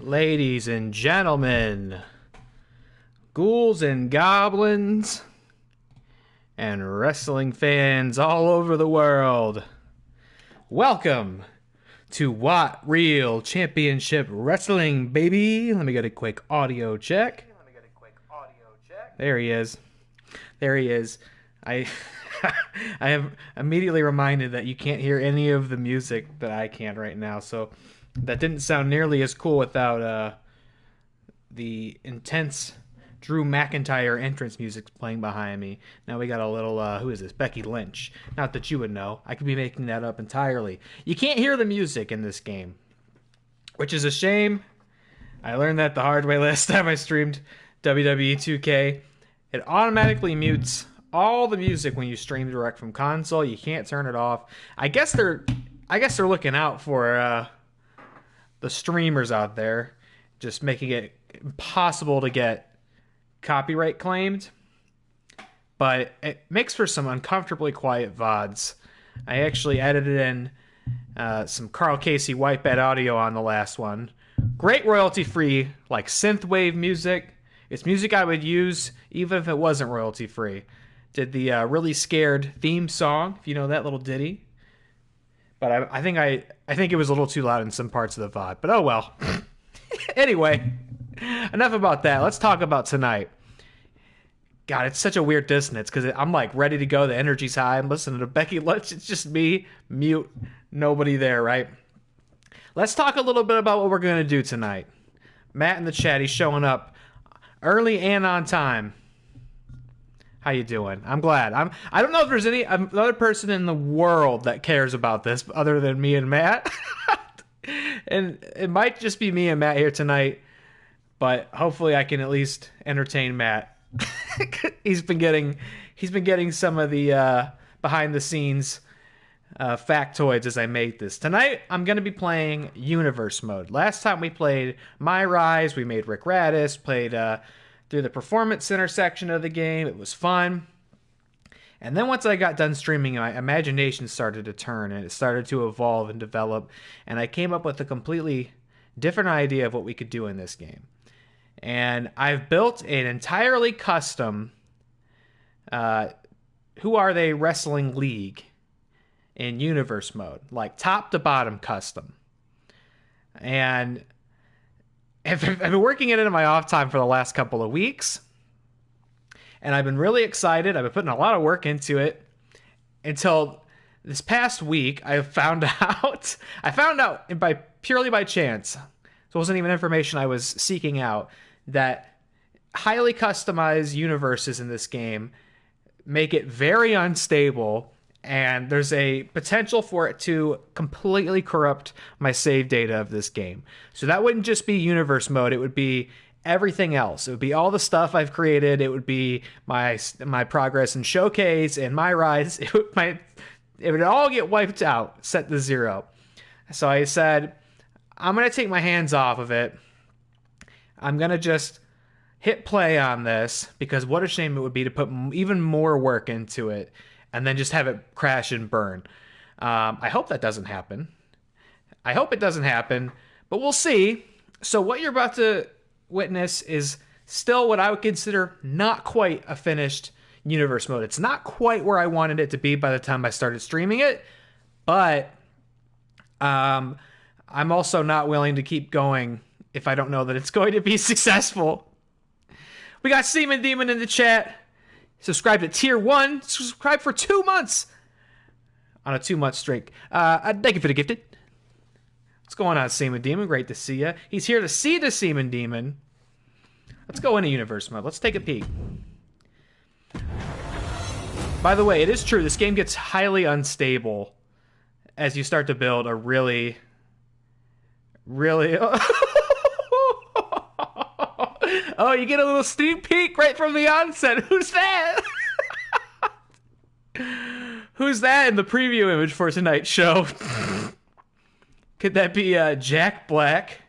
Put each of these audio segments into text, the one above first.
Ladies and gentlemen, ghouls and goblins, and wrestling fans all over the world, welcome to WAT Reel Championship Wrestling, baby. Let me get a quick audio check. There he is. There he is. I have immediately reminded that you can't hear any of the music that I can right now, so that didn't sound nearly as cool without the intense Drew McIntyre entrance music playing behind me. Now we got a little, who is this? Becky Lynch. Not that you would know. I could be making that up entirely. You can't hear the music in this game, which is a shame. I learned that the hard way last time I streamed WWE 2K. It automatically mutes all the music when you stream direct from console. You can't turn it off. I guess they're looking out for the streamers out there, just making it impossible to get copyright claimed. But it makes for some uncomfortably quiet VODs. I actually edited in some Carl Casey Whitebed audio on the last one. Great royalty-free, like synthwave music. It's music I would use even if it wasn't royalty-free. Did the Really Scared theme song, if you know that little ditty. But I think it was a little too loud in some parts of the VOD. But oh well. Anyway, enough about that. Let's talk about tonight. God, it's such a weird dissonance because I'm like ready to go. The energy's high. I'm listening to Becky Lynch. It's just me, mute, nobody there, right? Let's talk a little bit about what we're going to do tonight. Matt in the chat, he's showing up early and on time. How you doing? I'm glad. I don't know if there's any another person in the world that cares about this other than me and Matt. And it might just be me and Matt here tonight, but hopefully I can at least entertain Matt. He's been getting some of the behind the scenes factoids as I made this. Tonight I'm going to be playing Universe Mode. Last time we played My Rise, we made Rick Radis, played through the Performance Center section of the game. It was fun. And then once I got done streaming, my imagination started to turn and it started to evolve and develop. And I came up with a completely different idea of what we could do in this game. And I've built an entirely custom Who Are They Wrestling League in Universe Mode, like top to bottom custom. And I've been working in it in my off time for the last couple of weeks. And I've been really excited. I've been putting a lot of work into it until this past week I found out. I found out purely by chance. So it wasn't even information I was seeking out, that highly customized universes in this game make it very unstable. And there's a potential for it to completely corrupt my save data of this game. So that wouldn't just be Universe Mode. It would be everything else. It would be all the stuff I've created. It would be my progress and Showcase and My Rise. It would all get wiped out, set to zero. So I said, I'm going to take my hands off of it. I'm going to just hit play on this, because what a shame it would be to put even more work into it and then just have it crash and burn. I hope that doesn't happen. I hope it doesn't happen, but we'll see. So what you're about to witness is still what I would consider not quite a finished Universe Mode. It's not quite where I wanted it to be by the time I started streaming it, but I'm also not willing to keep going if I don't know that it's going to be successful. We got Seaman Demon in the chat. Subscribe to Tier 1. Subscribe for 2 months. On a 2-month streak. Thank you for the gifted. What's going on, Seaman Demon? Great to see you. He's here to see the Seaman Demon. Let's go into Universe Mode. Let's take a peek. By the way, it is true. This game gets highly unstable as you start to build a really... Oh, you get a little sneak peek right from the onset. Who's that? Who's that in the preview image for tonight's show? Could that be Jack Black?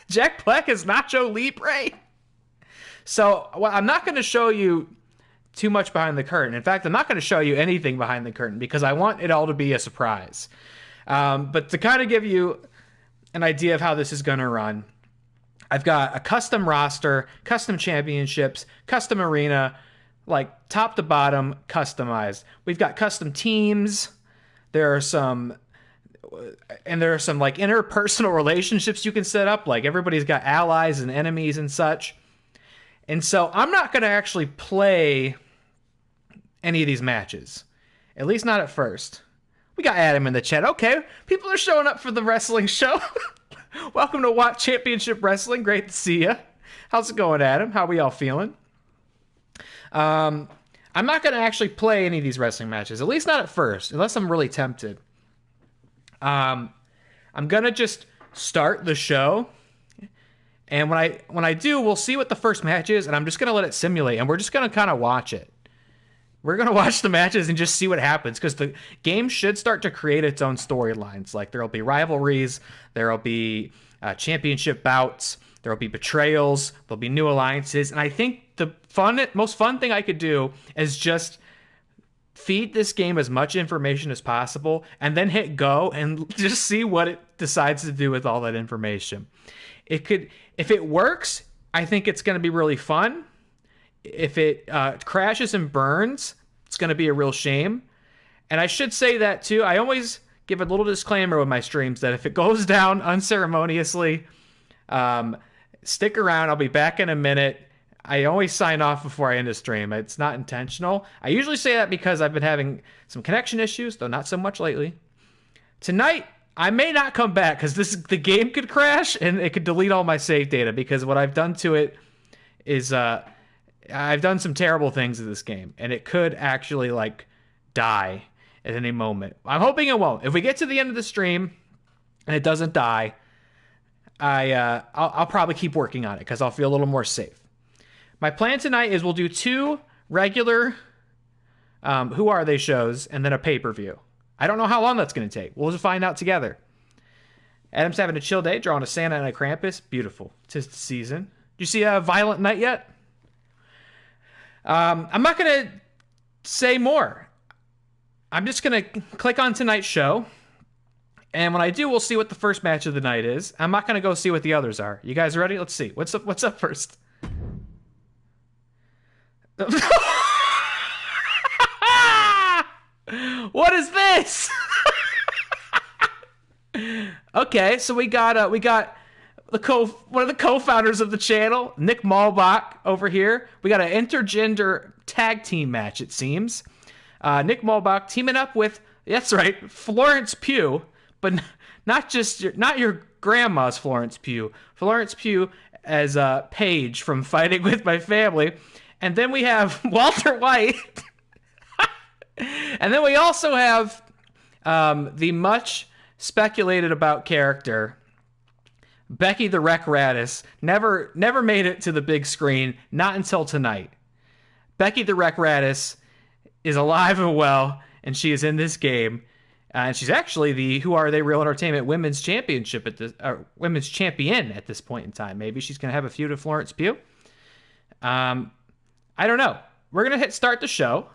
Jack Black is Nacho Libre? So, well, I'm not going to show you too much behind the curtain. In fact, I'm not going to show you anything behind the curtain because I want it all to be a surprise. But to kind of give you an idea of how this is going to run. I've got a custom roster, custom championships, custom arena, like top to bottom customized. We've got custom teams. There are some like interpersonal relationships you can set up. Like everybody's got allies and enemies and such. And so I'm not going to actually play any of these matches, at least not at first. We got Adam in the chat. Okay, people are showing up for the wrestling show. Welcome to WAT Championship Wrestling. Great to see you. How's it going, Adam? How we all feeling? I'm not going to actually play any of these wrestling matches, at least not at first, unless I'm really tempted. I'm going to just start the show, and when I do, we'll see what the first match is, and I'm just going to let it simulate, and we're just going to kind of watch it. We're going to watch the matches and just see what happens, because the game should start to create its own storylines. Like, there'll be rivalries, there'll be championship bouts, there'll be betrayals, there'll be new alliances, and I think the most fun thing I could do is just feed this game as much information as possible, and then hit go and just see what it decides to do with all that information. If it works, I think it's going to be really fun. If it crashes and burns, it's going to be a real shame. And I should say that too. I always give a little disclaimer with my streams that if it goes down unceremoniously, stick around. I'll be back in a minute. I always sign off before I end a stream. It's not intentional. I usually say that because I've been having some connection issues, though not so much lately. Tonight, I may not come back because the game could crash and it could delete all my save data, because what I've done to it is I've done some terrible things to this game, and it could actually like die at any moment. I'm hoping it won't. If we get to the end of the stream and it doesn't die, I'll probably keep working on it because I'll feel a little more safe. My plan tonight is we'll do 2 regular Who Are They shows and then a pay-per-view. I don't know how long that's going to take. We'll just find out together. Adam's having a chill day, drawing a Santa and a Krampus. Beautiful. 'Tis the season. Did you see a Violent Night yet? I'm not going to say more. I'm just going to click on tonight's show. And when I do, we'll see what the first match of the night is. I'm not going to go see what the others are. You guys ready? Let's see. What's up first? What is this? Okay, so we got one of the co-founders of the channel, Nick Malbach, over here. We got an intergender tag team match, it seems. Nick Malbach teaming up with, that's right, Florence Pugh, but not your grandma's Florence Pugh. Florence Pugh as Paige from Fighting With My Family. And then we have Walter White. And then we also have the much speculated about character, Becky the Wreck Raddus. Never made it to the big screen, not until tonight. Becky the Wreck Raddus is alive and well, and she is in this game. And she's actually the Who Are They Real Entertainment Women's Championship Women's Champion at this point in time. Maybe she's going to have a feud with Florence Pugh. I don't know. We're going to hit start the show.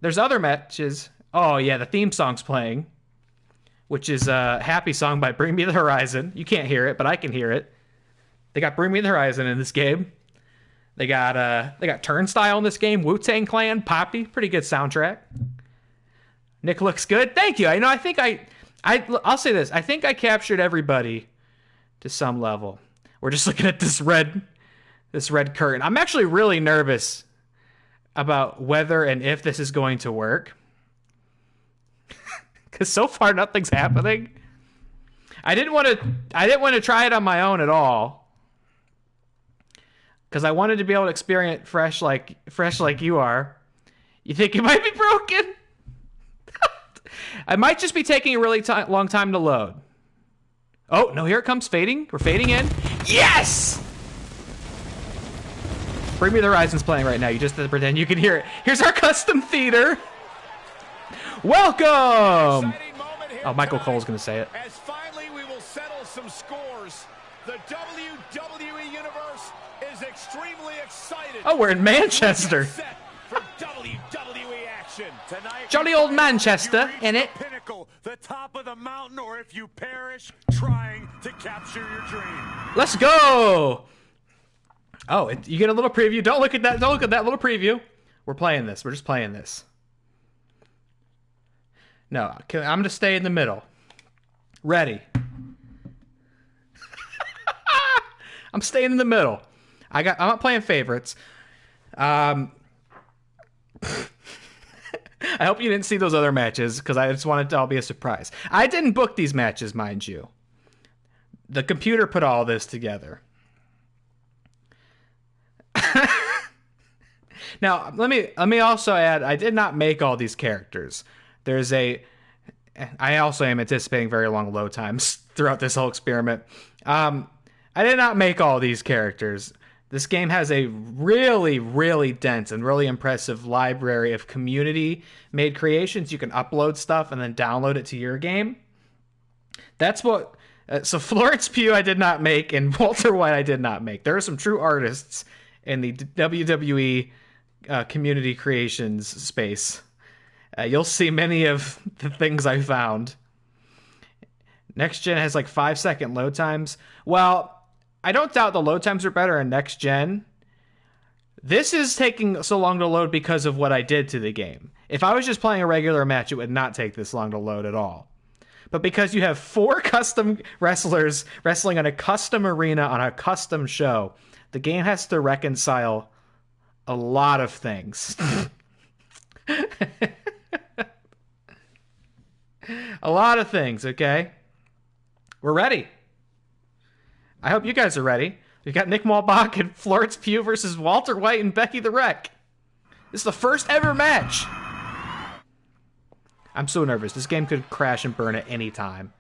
There's other matches. Oh, yeah, the theme song's playing, which is a happy song by Bring Me the Horizon. You can't hear it, but I can hear it. They got Bring Me the Horizon in this game. They got Turnstile in this game, Wu-Tang Clan, Poppy. Pretty good soundtrack. Nick looks good. Thank you. I'll say this. I think I captured everybody to some level. We're just looking at this red curtain. I'm actually really nervous about whether and if this is going to work. Because so far nothing's happening. I didn't want to try it on my own at all. Because I wanted to be able to experience fresh like you are. You think it might be broken? I might just be taking a really long time to load. Oh, no, here it comes fading. We're fading in. Yes! Bring Me the Horizon's playing right now. You just have to pretend you can hear it. Here's our custom theater. Welcome! Oh, Michael Cole's going to say it. As finally we will settle some scores. The WWE Universe is extremely excited. Oh, we're in Manchester. For WWE action. Tonight, Jolly old Manchester, innit? Pinnacle, the top of the mountain, or if you perish trying to capture your dream. Let's go! Oh, you get a little preview. Don't look at that. Don't look at that little preview. We're playing this. We're just playing this. No, I'm going to stay in the middle. Ready. I'm staying in the middle. I'm not playing favorites. I hope you didn't see those other matches, because I just wanted to all be a surprise. I didn't book these matches, mind you. The computer put all this together. Now, let me also add, I did not make all these characters. I also am anticipating very long load times throughout this whole experiment. I did not make all these characters. This game has a really, really dense and really impressive library of community-made creations. You can upload stuff and then download it to your game. That's what... so Florence Pugh I did not make, and Walter White I did not make. There are some true artists in the WWE community creations space. You'll see many of the things I found. Next Gen has like 5-second load times. Well, I don't doubt the load times are better in Next Gen. This is taking so long to load because of what I did to the game. If I was just playing a regular match, it would not take this long to load at all. But because you have 4 custom wrestlers wrestling on a custom arena on a custom show, the game has to reconcile a lot of things. A lot of things, okay? We're ready. I hope you guys are ready. We've got Nick Malbach and Florence Pugh versus Walter White and Becky the Wreck. This is the first ever match. I'm so nervous. This game could crash and burn at any time.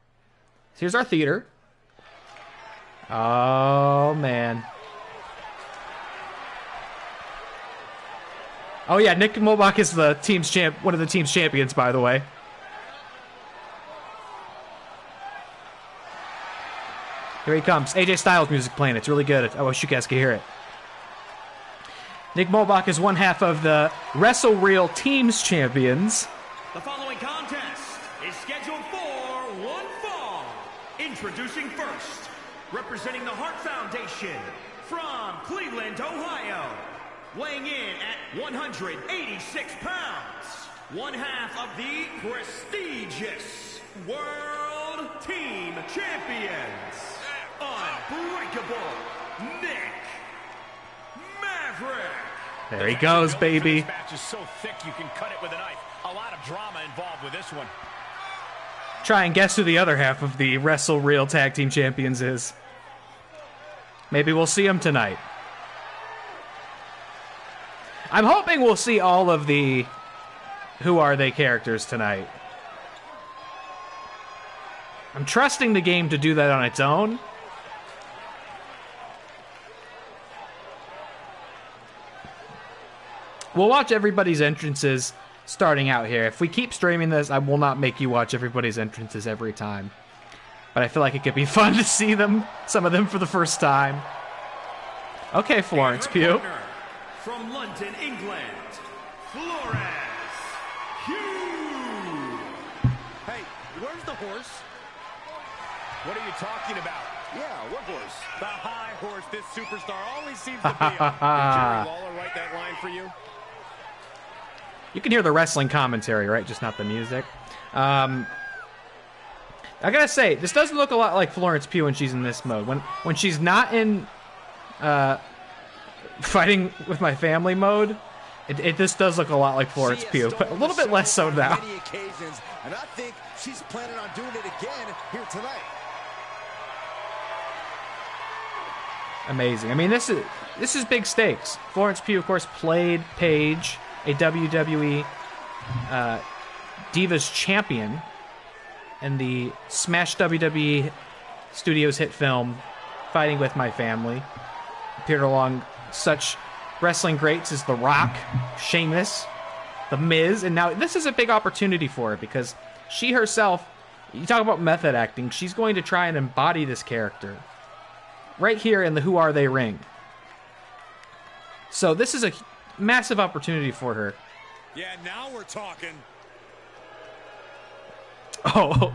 So here's our theater. Oh, man. Oh, yeah, Nick Malbach is the team's one of the team's champions, by the way. Here he comes. AJ Styles music playing. It's really good. I wish you guys could hear it. Nick Malbach is one half of the Wrestle Reel Teams champions. The following contest is scheduled for one fall. Introducing first, representing the Hart Foundation from Cleveland, Ohio, weighing in at 186 pounds, one half of the prestigious World Team Champions, Unbreakable Nick Maverick. There he goes, baby. This match is so thick you can cut it with a knife. A lot of drama involved with this one. Try and guess who the other half of the Wrestle Reel Tag Team Champions is. Maybe we'll see him tonight. I'm hoping we'll see all of the Who Are They characters tonight. I'm trusting the game to do that on its own. We'll watch everybody's entrances starting out here. If we keep streaming this, I will not make you watch everybody's entrances every time. But I feel like it could be fun to see them, some of them for the first time. Okay, Florence Pugh. From London, England, Florence Pugh. Hey, where's the horse? What are you talking about? Yeah, what horse? The high horse this superstar always seems to be on. Did Jerry Lawler write that line for you? You can hear the wrestling commentary, right? Just not the music. I gotta say, this does look a lot like Florence Pugh when she's in this mode. When she's not in fighting with my family mode, this does look a lot like Florence Pugh, but a little bit less so now. Many occasions, and I think she's planning on doing it again here tonight. Amazing. I mean, this is big stakes. Florence Pugh, of course, played Paige, a WWE Divas champion, in the Smash WWE Studios hit film Fighting With My Family. Appeared along such wrestling greats as The Rock, Sheamus, The Miz, and now this is a big opportunity for her because she herself, you talk about method acting, she's going to try and embody this character right here in the Who Are They ring. So this is a massive opportunity for her Yeah, now we're talking. Oh.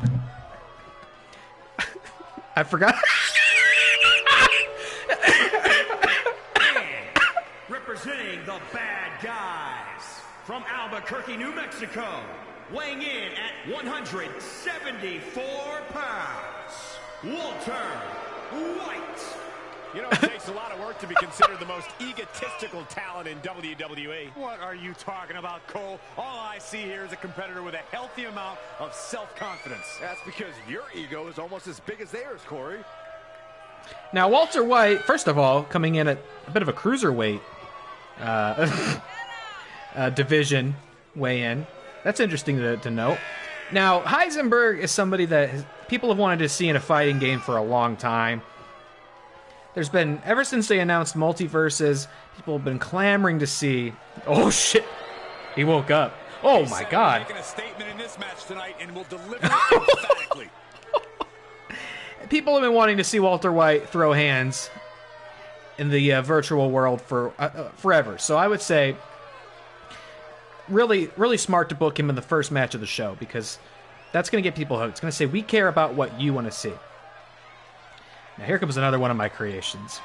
I forgot. Representing the Bad Guys from Albuquerque, New Mexico, weighing in at 174 pounds, Walter White. You know, it takes a lot of work to be considered the most egotistical talent in WWE. What are you talking about, Cole? All I see here is a competitor with a healthy amount of self-confidence. That's because your ego is almost as big as theirs, Corey. Now, Walter White, first of all, coming in at a bit of a cruiserweight division weigh-in. That's interesting to note. Now, Heisenberg is somebody that people have wanted to see in a fighting game for a long time. There's been, ever since they announced Multiverses, people have been clamoring to see. Oh shit! He woke up. Oh my god! Making a statement in this match tonight, and will deliver it emphatically. People have been wanting to see Walter White throw hands in the virtual world for forever. So I would say, really, really smart to book him in the first match of the show, because that's going to get people hooked. It's going to say, we care about what you want to see. Now here comes another one of my creations.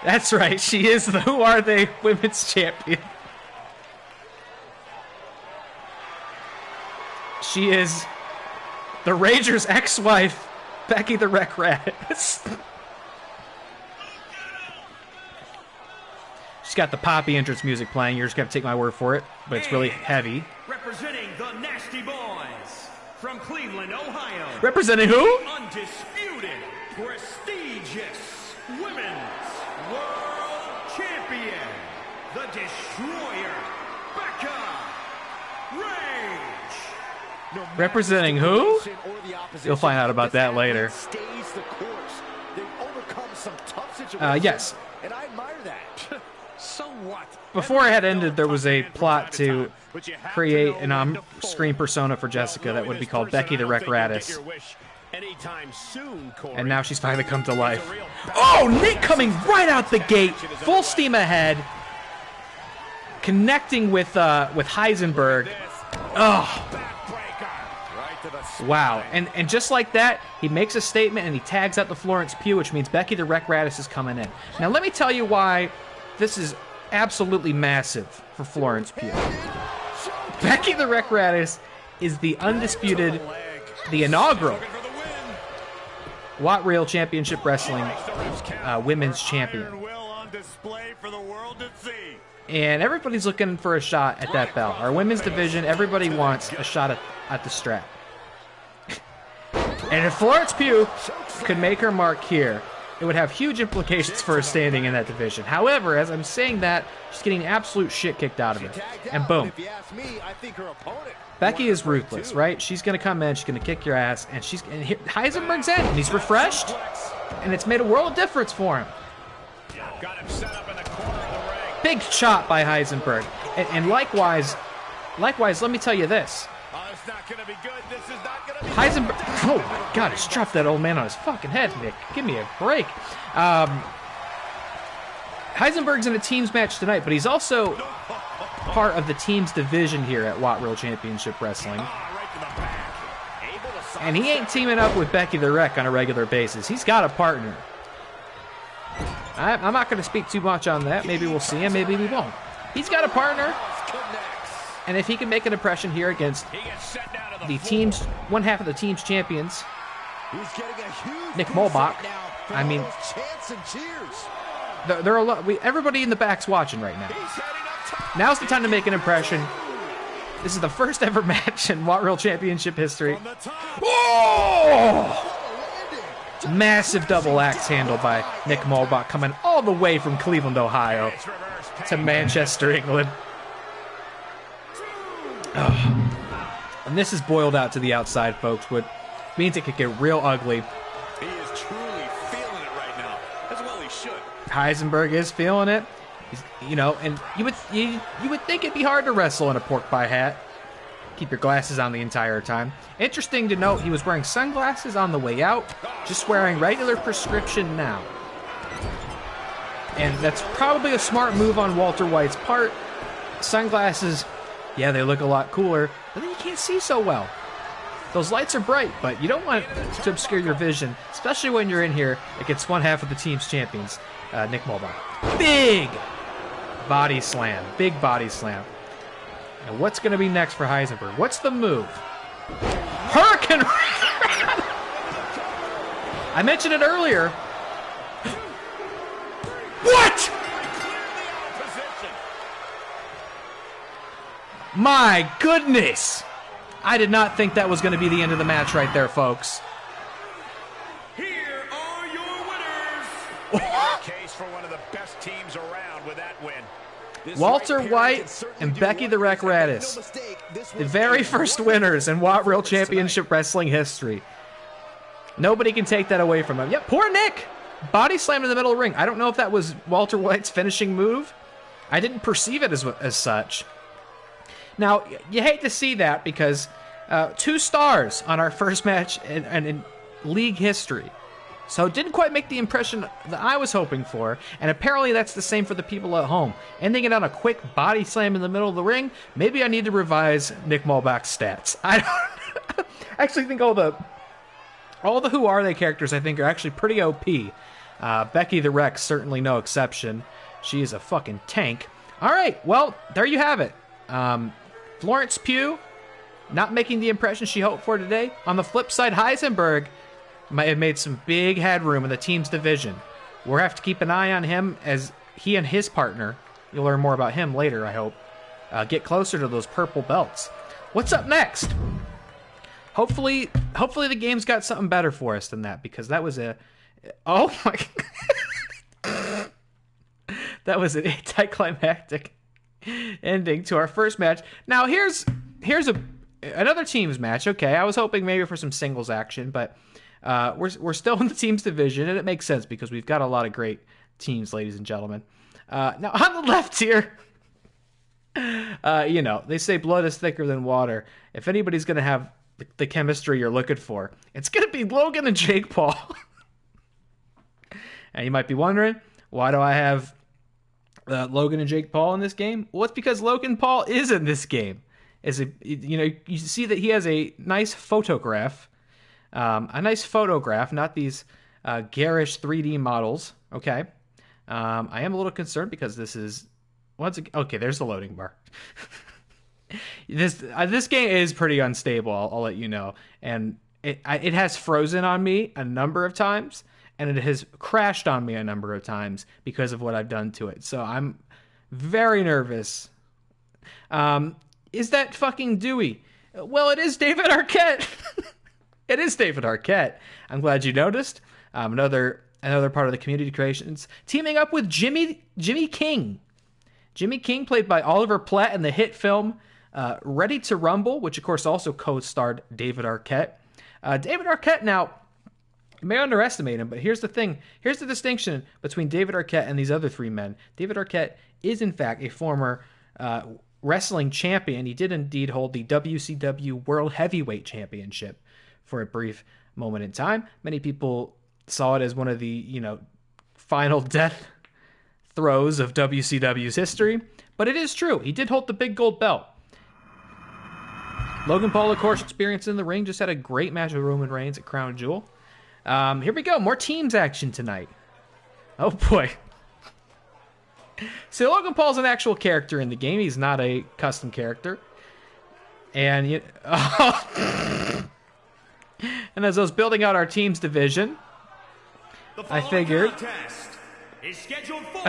That's right, she is the Who Are They Women's Champion. She is the Rager's ex-wife, Becky the Wreck Rat. She's got the poppy entrance music playing. You're just going to take my word for it, but it's really heavy. Representing the Nasty Boys from Cleveland, Ohio. Representing who? Undisputed, prestigious Women's World Champion, the Destroyer, Becca Rage. Representing who? You'll find out about that later. Stays the course. They've overcome some tough situations. Yes. And I admire that. So what? Before it had ended, there was a plot to create an on-screen persona for Jessica that would be called Becky the Wreck Raddus. And now she's finally come to life. Oh, Nick coming right out the gate, full steam ahead, connecting with Heisenberg. Oh, wow! And just like that, he makes a statement and he tags out the Florence Pugh, which means Becky the Wreck Raddus is coming in. Now let me tell you why this is absolutely massive for Florence Pugh. Becky the Wreck Raddus is the undisputed, the inaugural WAT Reel Championship Wrestling Women's Champion. And everybody's looking for a shot at that belt. Our women's division, everybody wants a shot at the strap. And if Florence Pugh could make her mark here, it would have huge implications for her standing in that division. However, as I'm saying that, she's getting absolute shit kicked out of her. And boom. Becky is ruthless, right? She's going to come in, she's going to kick your ass, and Heisenberg's in, and he's refreshed, and it's made a world of difference for him. Got him set up in the corner of the ring. Big chop by Heisenberg. And likewise, let me tell you this. Oh, it's not going to be good. This is not going to be Heisenberg, oh my god, he's dropped that old man on his fucking head, Nick. Give me a break. Heisenberg's in a teams match tonight, but he's also part of the teams division here at WAT Reel Championship Wrestling. And he ain't teaming up with Becky the Wreck on a regular basis. He's got a partner. I'm not going to speak too much on that. Maybe we'll see him, maybe we won't. He's got a partner. And if he can make an impression here against the teams, one half of the team's champions, Nick Molbach, I mean, there are a lot. Everybody in the back's watching right now. Now's the time to make an impression. This is the first ever match in WAT Reel Championship history. Oh! Massive double axe handle by Nick Molbach, coming all the way from Cleveland, Ohio, to Manchester, England. Oh. And this is boiled out to the outside, folks, which means it could get real ugly. He is truly feeling it right now. As well he should. Heisenberg is feeling it. He's, you know, and you would think it'd be hard to wrestle in a pork pie hat. Keep your glasses on the entire time. Interesting to note, he was wearing sunglasses on the way out, just wearing regular prescription now. And that's probably a smart move on Walter White's part. Sunglasses, yeah, they look a lot cooler, but then you can't see so well. Those lights are bright, but you don't want to obscure your vision, especially when you're in here against one half of the team's champions, Nick Mulbach. Big body slam. Big body slam. And what's going to be next for Heisenberg? What's the move? Hurricane! I mentioned it earlier. What? My goodness! I did not think that was going to be the end of the match right there, folks. Here are your winners. Case for one of the best teams around with that win. Walter White and Becky the Wreck Radis, the very first winners in WAT Reel Championship Wrestling history. Nobody can take that away from him. Yep, poor Nick. Body slammed in the middle of the ring. I don't know if that was Walter White's finishing move. I didn't perceive it as such. Now, you hate to see that because 2 stars on our first match in league history. So it didn't quite make the impression that I was hoping for, and apparently that's the same for the people at home. Ending it on a quick body slam in the middle of the ring, maybe I need to revise Nick Mulbach's stats. I actually think all the Who Are They characters I think are actually pretty OP. Becky the Wreck, certainly no exception. She is a fucking tank. All right, well, there you have it. Florence Pugh, not making the impression she hoped for today. On the flip side, Heisenberg might have made some big headroom in the team's division. We'll have to keep an eye on him as he and his partner, you'll learn more about him later, I hope, get closer to those purple belts. What's up next? Hopefully the game's got something better for us than that, because that was a... Oh my... That was an anticlimactic ending to our first match. Now here's another teams match. Okay, I was hoping maybe for some singles action, but we're still in the teams division, and it makes sense because we've got a lot of great teams, ladies and gentlemen. Now on the left here, they say blood is thicker than water. If anybody's gonna have the chemistry you're looking for, it's gonna be Logan and Jake Paul. And you might be wondering, why do I have Logan and Jake Paul in this game? Well, it's because Logan Paul is in this game. You see that he has a nice photograph, not these garish 3D models. Okay, I am a little concerned because this is okay. There's the loading bar. This game is pretty unstable. I'll let you know, and it has frozen on me a number of times. And it has crashed on me a number of times because of what I've done to it. So I'm very nervous. Is that fucking Dewey? Well, it is David Arquette. It is David Arquette. I'm glad you noticed. Another part of the community creations. Teaming up with Jimmy King. Jimmy King, played by Oliver Platt in the hit film Ready to Rumble, which of course also co-starred David Arquette. David Arquette now... You may underestimate him, but here's the thing. Here's the distinction between David Arquette and these other 3 men. David Arquette is, in fact, a former wrestling champion. He did indeed hold the WCW World Heavyweight Championship for a brief moment in time. Many people saw it as one of the, final death throes of WCW's history. But it is true. He did hold the big gold belt. Logan Paul, of course, experienced in the ring, just had a great match with Roman Reigns at Crown Jewel. Here we go. More teams action tonight. Oh, boy. So Logan Paul's an actual character in the game. He's not a custom character. And and as I was building out our teams division, I figured... contest is scheduled for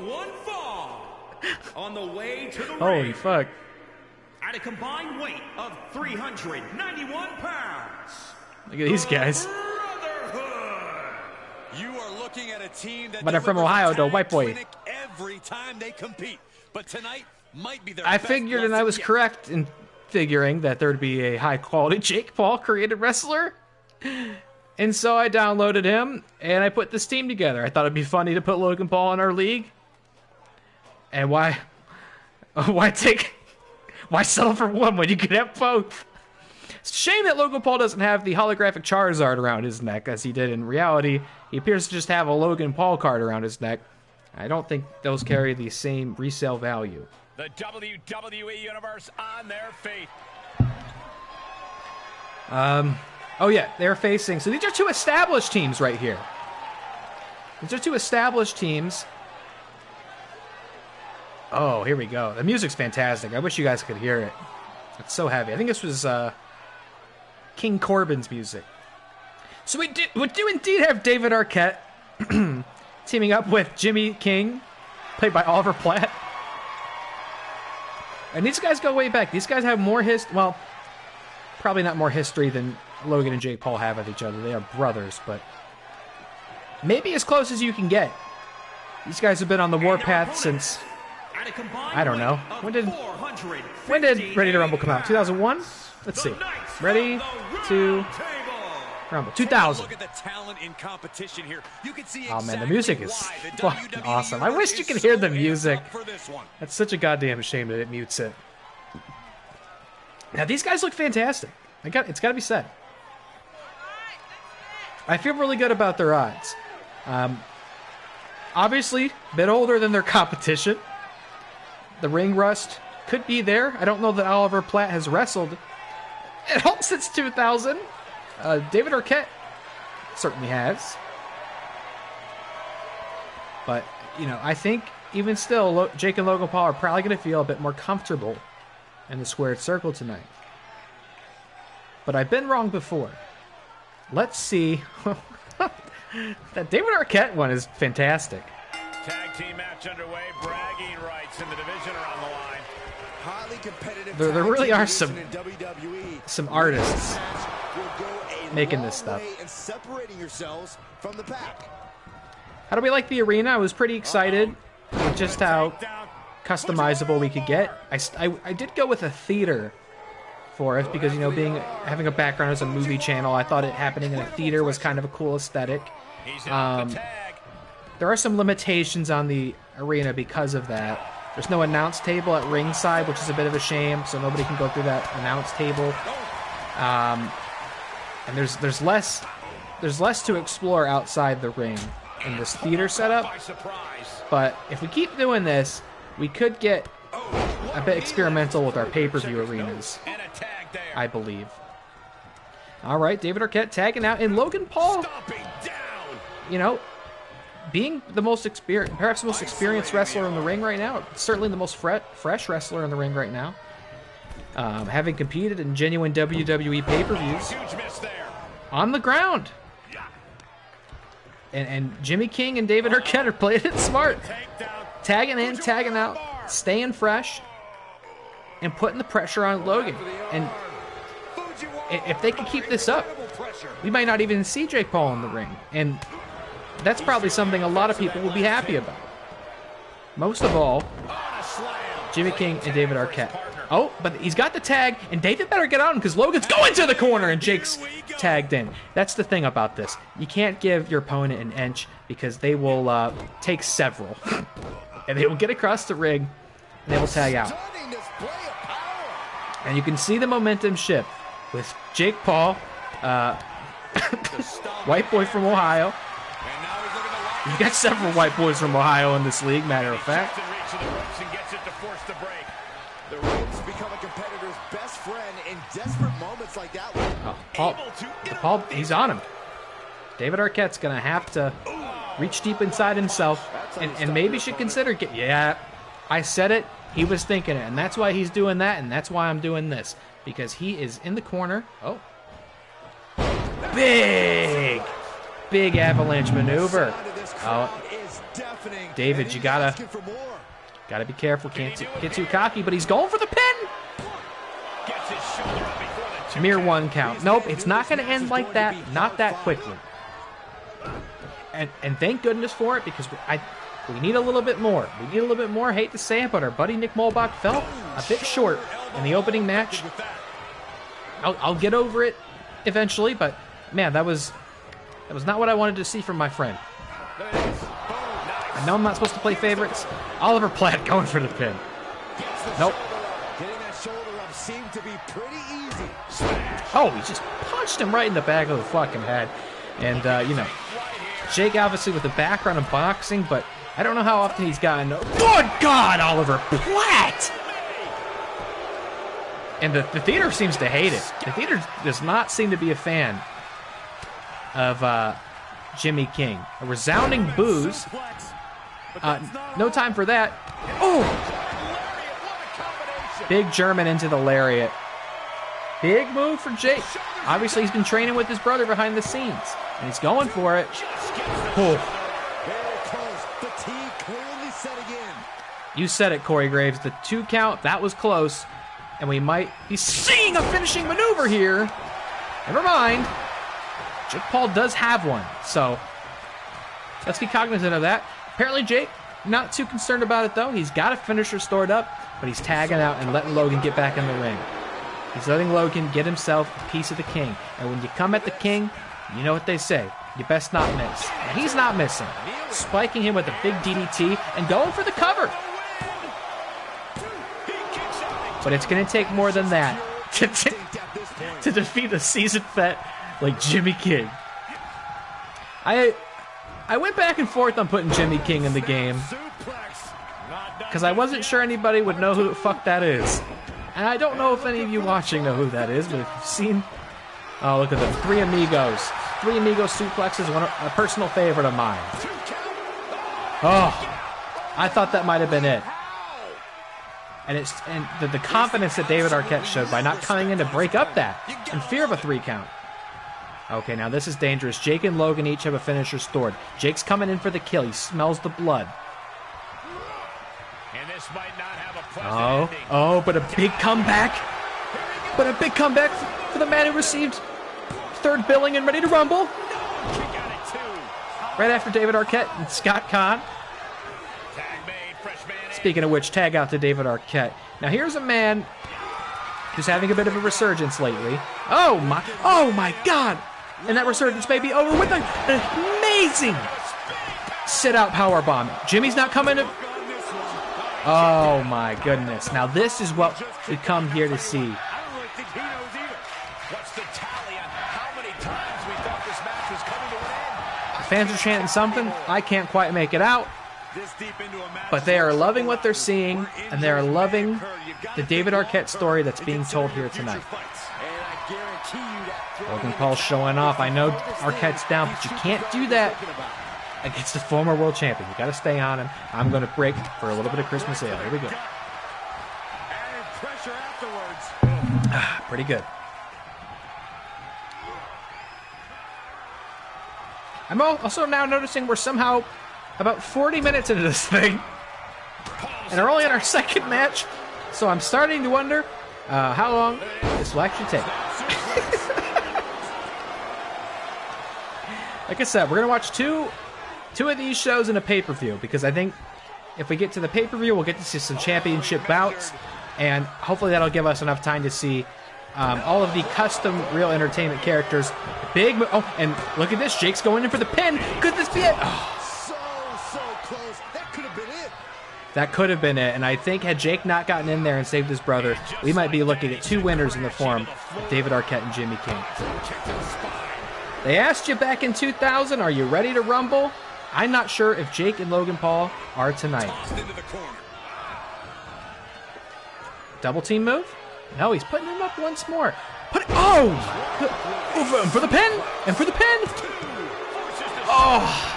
one fall on the way to the Holy ring. fuck. At a combined weight of 391 pounds. Look at these guys. You are looking at a team that But I'm from Ohio, though, white boy. Every time they compete, but tonight might be their I best figured, and I was yet. correct in figuring that there would be a high-quality Jake Paul created wrestler. And so I downloaded him, and I put this team together. I thought it'd be funny to put Logan Paul in our league. And why settle for one when you could have both? It's a shame that Logan Paul doesn't have the holographic Charizard around his neck, as he did in reality. He appears to just have a Logan Paul card around his neck. I don't think those carry the same resale value. The WWE Universe on their feet. Oh yeah, they're facing. So these are two established teams right here. These are two established teams. Oh, here we go. The music's fantastic. I wish you guys could hear it. It's so heavy. I think this was King Corbin's music. So we do indeed have David Arquette teaming up with Jimmy King, played by Oliver Platt. And these guys go way back. These guys have more well, probably not more history than Logan and Jake Paul have with each other. They are brothers, but maybe as close as you can get. These guys have been on the warpath since, I don't know. When did Ready to Rumble come out? 2001? Let's see. Ready to Rumble. 2000. Oh man, the music is fucking awesome. I wish you could hear the music. That's such a goddamn shame that it mutes it. Now these guys look fantastic. It's got to be said. I feel really good about their odds. Obviously, a bit older than their competition. The ring rust could be there. I don't know that Oliver Platt has wrestled at all since 2000. David Arquette certainly has. But, you know, I think even still, Jake and Logan Paul are probably going to feel a bit more comfortable in the squared circle tonight. But I've been wrong before. Let's see. That David Arquette one is fantastic. Tag team match underway. Bragging rights in the division are on the line. Highly competitive. There really are some artists making this stuff. And separating yourselves from the pack. How do we like the arena? I was pretty excited with just how customizable we could get. I did go with a theater for it because, you know, having a background as a movie channel, I thought it happening in a theater was kind of a cool aesthetic. There are some limitations on the arena because of that. There's no announce table at ringside, which is a bit of a shame, so nobody can go through that announce table. And there's less to explore outside the ring in this theater setup. But if we keep doing this, we could get a bit experimental with our pay-per-view arenas, I believe. All right, David Arquette tagging out, and Logan Paul, you know, being the most experienced, perhaps the most experienced wrestler in the ring right now, certainly the most fresh wrestler in the ring right now, having competed in genuine WWE pay-per-views, on the ground. And Jimmy King and David Arquette are playing it smart. Tagging in, tagging out, staying fresh, and putting the pressure on Logan. And if they can keep this up, we might not even see Jake Paul in the ring. And that's probably something a lot of people will be happy about. Most of all, Jimmy King and David Arquette. Oh, but he's got the tag, and David better get on him because Logan's going to the corner, and Jake's tagged in. That's the thing about this. You can't give your opponent an inch because they will take several. And they will get across the ring, and they will tag out. And you can see the momentum shift with Jake Paul, white boy from Ohio. You got several white boys from Ohio in this league, matter of fact. The ropes become a competitor's best friend in desperate moments like that one. Paul, he's on him. David Arquette's going to have to reach deep inside himself and maybe should consider yeah, I said it. He was thinking it, and that's why he's doing that, and that's why I'm doing this. Because he is in the corner. Oh. Big avalanche maneuver. Oh, David, you gotta be careful. Can't get too cocky, but he's going for the pin. Mere one count. Nope, it's not going to end like that. Not that quickly. And thank goodness for it, because we need a little bit more. We need a little bit more. I hate to say it, but our buddy Nick Molbach fell a bit short in the opening match. I'll get over it eventually, but man, that was not what I wanted to see from my friend. I know I'm not supposed to play favorites. Oliver Platt going for the pin. Nope. Getting that shoulder up seemed to be pretty easy. Oh, he just punched him right in the back of the fucking head. And, you know, Jake obviously with a background in boxing, but I don't know how often he's gotten... Good God, Oliver Platt! And the theater seems to hate it. The theater does not seem to be a fan of Jimmy King. A resounding boos. No time for that. Oh! Big German into the lariat. Big move for Jake. Obviously, he's been training with his brother behind the scenes. And he's going for it. Oh. You said it, Corey Graves. The 2 count, that was close. And we might be seeing a finishing maneuver here. Never mind. Jake Paul does have one. So, let's be cognizant of that. Apparently, Jake, not too concerned about it, though. He's got a finisher stored up, but he's tagging out and letting Logan get back in the ring. He's letting Logan get himself a piece of the king. And when you come at the king, you know what they say. You best not miss. And he's not missing. Spiking him with a big DDT and going for the cover. But it's going to take more than that to defeat a seasoned vet like Jimmy King. I went back and forth on putting Jimmy King in the game because I wasn't sure anybody would know who the fuck that is. And I don't know if any of you watching know who that is, but if you've seen... Oh, look at them. 3 Amigos. 3 Amigos suplexes, a personal favorite of mine. Oh, I thought that might have been it. And the confidence that David Arquette showed by not coming in to break up that in fear of a 3 count. Okay, now this is dangerous. Jake and Logan each have a finisher stored. Jake's coming in for the kill. He smells the blood. And this might not have a pleasant ending. Oh, but a big comeback. But a big comeback for the man who received 3rd billing and ready to rumble. Right after David Arquette and Scott Kahn. Speaking of which, tag out to David Arquette. Now here's a man who's having a bit of a resurgence lately. Oh my God! And that resurgence may be over with an amazing sit-out powerbomb. Jimmy's not coming to... Oh my goodness. Now this is what we come here to see. The fans are chanting something. I can't quite make it out. But they are loving what they're seeing, and they are loving the David Arquette story that's being told here tonight. Logan Paul showing off. I know Arquette's down, but you can't do that against the former world champion. You got to stay on him. I'm going to break for a little bit of Christmas ale. Here we go. Pretty good. I'm also now noticing we're somehow about 40 minutes into this thing, and we're only in our 2nd match, so I'm starting to wonder how long this will actually take. Like I said, we're going to watch two of these shows in a pay-per-view, because I think if we get to the pay-per-view, we'll get to see some championship bouts, and hopefully that'll give us enough time to see all of the custom Real Entertainment characters. Big... Oh, and look at this. Jake's going in for the pin. Could this be it? Oh. That could have been it, and I think had Jake not gotten in there and saved his brother, we might be looking at 2 winners in the form of David Arquette and Jimmy King. They asked you back in 2000, are you ready to rumble? I'm not sure if Jake and Logan Paul are tonight. Double team move? No, he's putting him up once more. Oh! For the pin! And for the pin! Oh!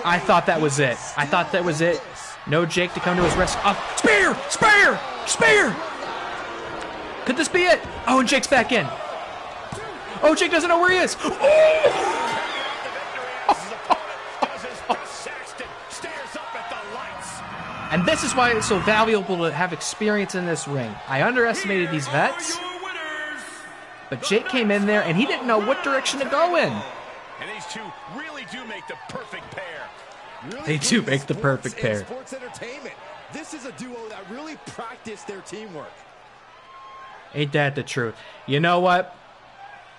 I thought that was it. I thought that was it. No Jake to come to his rescue. Oh, spear! Spear! Spear! Could this be it? Oh, and Jake's back in. Oh, Jake doesn't know where he is. Oh! And this is why it's so valuable to have experience in this ring. I underestimated these vets, but Jake came in there and he didn't know what direction to go in. And these two really do make the perfect pair. They do make the perfect pair. Sports entertainment. This is a duo that really practice their teamwork. Ain't that the truth? You know what?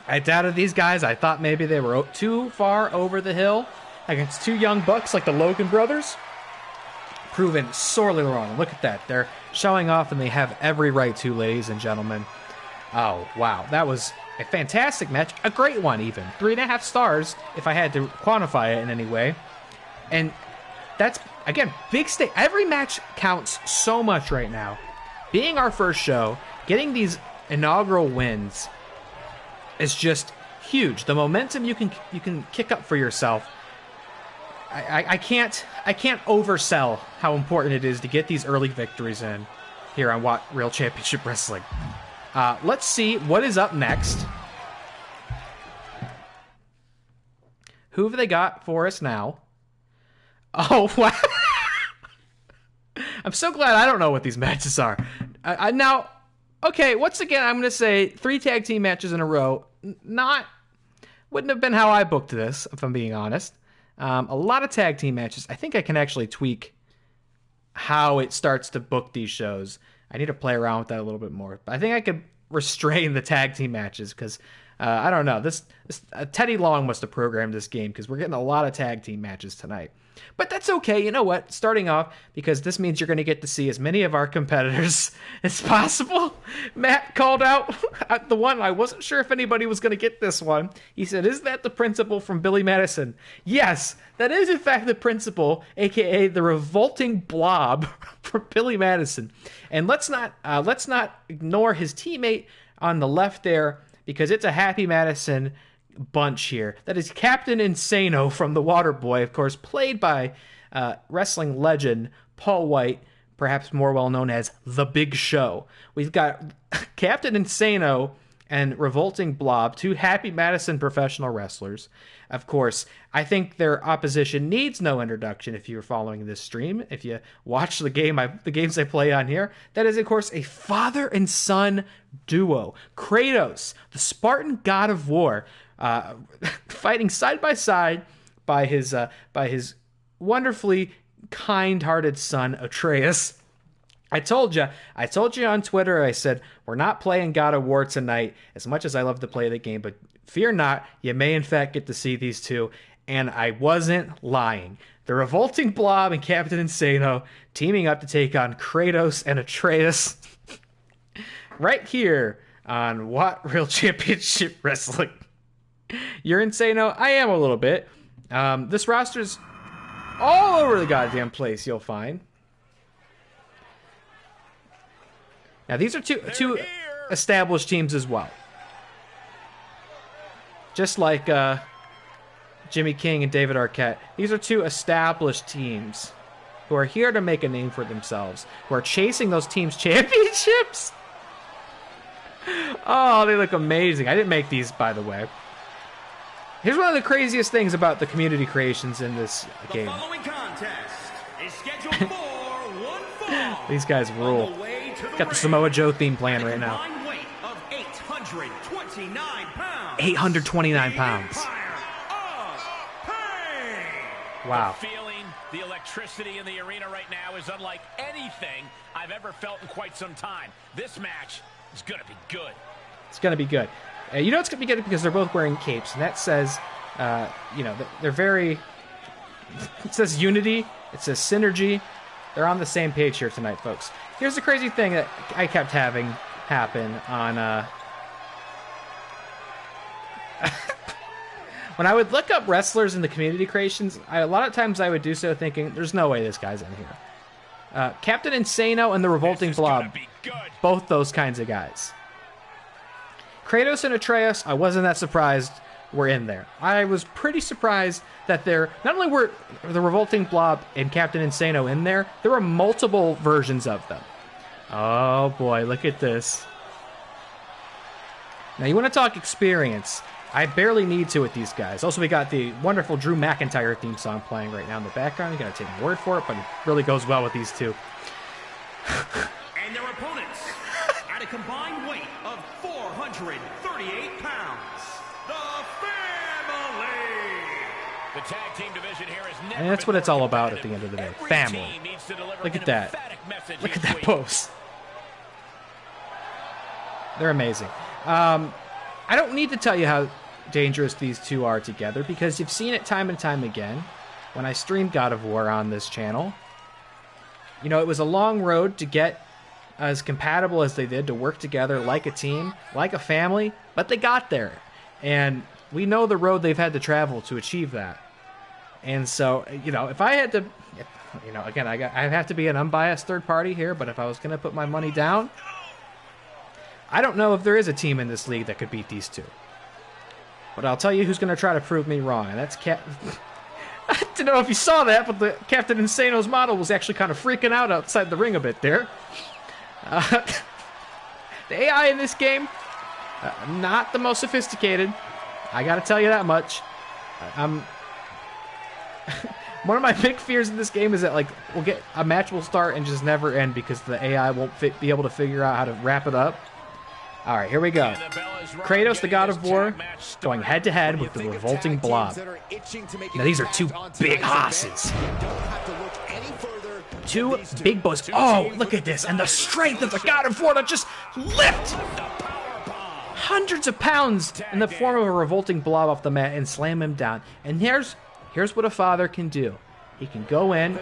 I doubted these guys. I thought maybe they were too far over the hill against 2 young bucks like the Logan brothers. Proven sorely wrong. Look at that. They're showing off, and they have every right to, ladies and gentlemen. Oh, wow. That was a fantastic match. A great one, even. 3.5 stars, if I had to quantify it in any way. And that's, again, big stake. Every match counts so much right now. Being our first show, getting these inaugural wins is just huge. The momentum you can kick up for yourself. I can't oversell how important it is to get these early victories in here on WAT Reel Championship Wrestling. Let's see what is up next. Who have they got for us now? Oh, wow. I'm so glad I don't know what these matches are. Now, okay, once again, I'm going to say 3 tag team matches in a row. Wouldn't have been how I booked this, if I'm being honest. A lot of tag team matches. I think I can actually tweak how it starts to book these shows. I need to play around with that a little bit more. But I think I could restrain the tag team matches because, I don't know. Teddy Long must have programmed this game because we're getting a lot of tag team matches tonight. But that's okay. You know what? Starting off, because this means you're going to get to see as many of our competitors as possible. Matt called out the one. I wasn't sure if anybody was going to get this one. He said, "Is that the principal from Billy Madison?" Yes, that is in fact the principal, a.k.a. the revolting blob from Billy Madison. And let's not ignore his teammate on the left there, because it's a Happy Madison bunch here. That is Captain Insano from The Waterboy, of course, played by wrestling legend Paul White, perhaps more well known as The Big Show. We've got Captain Insano and Revolting Blob, 2 Happy Madison professional wrestlers. Of course, I think their opposition needs no introduction if you're following this stream. If you watch the games I play on here, that is, of course, a father and son duo. Kratos, the Spartan god of war, fighting side by side by his wonderfully kind-hearted son Atreus. I told you on Twitter, I said, we're not playing God of War tonight, as much as I love to play the game, but fear not, you may in fact get to see these two, and I wasn't lying. The Revolting Blob and Captain Insano teaming up to take on Kratos and Atreus right here on WAT Reel Championship Wrestling. You're Insano? I am a little bit. This roster's all over the goddamn place, you'll find. Now, these are two established teams as well. Just like Jimmy King and David Arquette. These are 2 established teams who are here to make a name for themselves, who are chasing those teams' championships. Oh, they look amazing. I didn't make these, by the way. Here's one of the craziest things about the community creations in this game. The following contest is scheduled for one fall. These guys rule. Got the Samoa Joe theme playing right now. Weight of 829 pounds. 829 pounds. Wow. The feeling, the electricity in the arena right now is unlike anything I've ever felt in quite some time. This match is going to be good. It's going to be good. You know it's going to be good because they're both wearing capes, and that says, they're very... It says unity. It says synergy. They're on the same page here tonight, folks. Here's the crazy thing that I kept having happen on... When I would look up wrestlers in the community creations, a lot of times I would do so thinking, there's no way this guy's in here. Captain Insano and the Revolting Blob, both those kinds of guys. Kratos and Atreus, I wasn't that surprised were in there. I was pretty surprised that not only were the Revolting Blob and Captain Insano in there were multiple versions of them. Oh boy, look at this. Now you want to talk experience. I barely need to with these guys. Also, we got the wonderful Drew McIntyre theme song playing right now in the background. You gotta take my word for it, but it really goes well with these two. And their opponents, at a combined weight of 438 pounds, the Family. The tag team division here is never And that's what it's all about at the end of the day. Family. Look at that. Look at that pose. They're amazing. I don't need to tell you how dangerous these two are together because you've seen it time and time again when I streamed God of War on this channel. You know, it was a long road to get as compatible as they did, to work together like a team, like a family, but they got there. And we know the road they've had to travel to achieve that. And so, you know, if I had to, you know, again, I have to be an unbiased third party here, but if I was going to put my money down, I don't know if there is a team in this league that could beat these two. But I'll tell you who's going to try to prove me wrong, and that's I don't know if you saw that, but the Captain Insano's model was actually kind of freaking out outside the ring a bit there. The AI in this game, not the most sophisticated. I got to tell you that much. One of my big fears in this game is that, like, a match will start and just never end because the AI won't be able to figure out how to wrap it up. All right, here we go. Kratos, the God of War, going head-to-head with the Revolting Blob. Now, these are two big hosses. Two big boys. Oh, look at this. And the strength of the God of War to just lift hundreds of pounds in the form of a Revolting Blob off the mat and slam him down. And here's what a father can do. He can go in.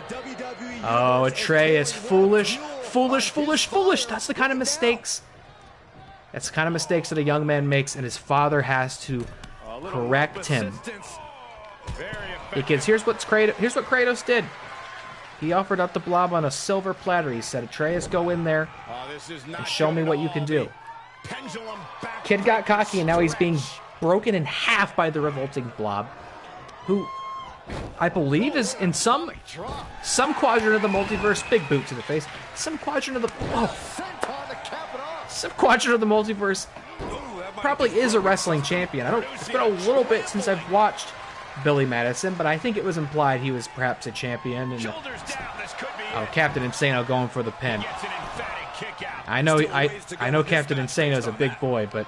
Oh, Atreus, foolish, foolish, foolish, foolish. That's the kind of mistakes. That's the kind of mistakes that a young man makes, and his father has to correct him. Hey kids, here's what Kratos did. He offered up the blob on a silver platter. He said, Atreus, go in there and show me what you can do. Kid got cocky, and now he's being broken in half by the Revolting Blob, who I believe is in some quadrant of the multiverse. Big boot to the face. Some quadrant of the multiverse probably is a wrestling champion. It's been a little bit since I've watched Billy Madison, but I think it was implied he was perhaps a champion. And Captain Insano going for the pin. I know Captain Insano is a big boy, but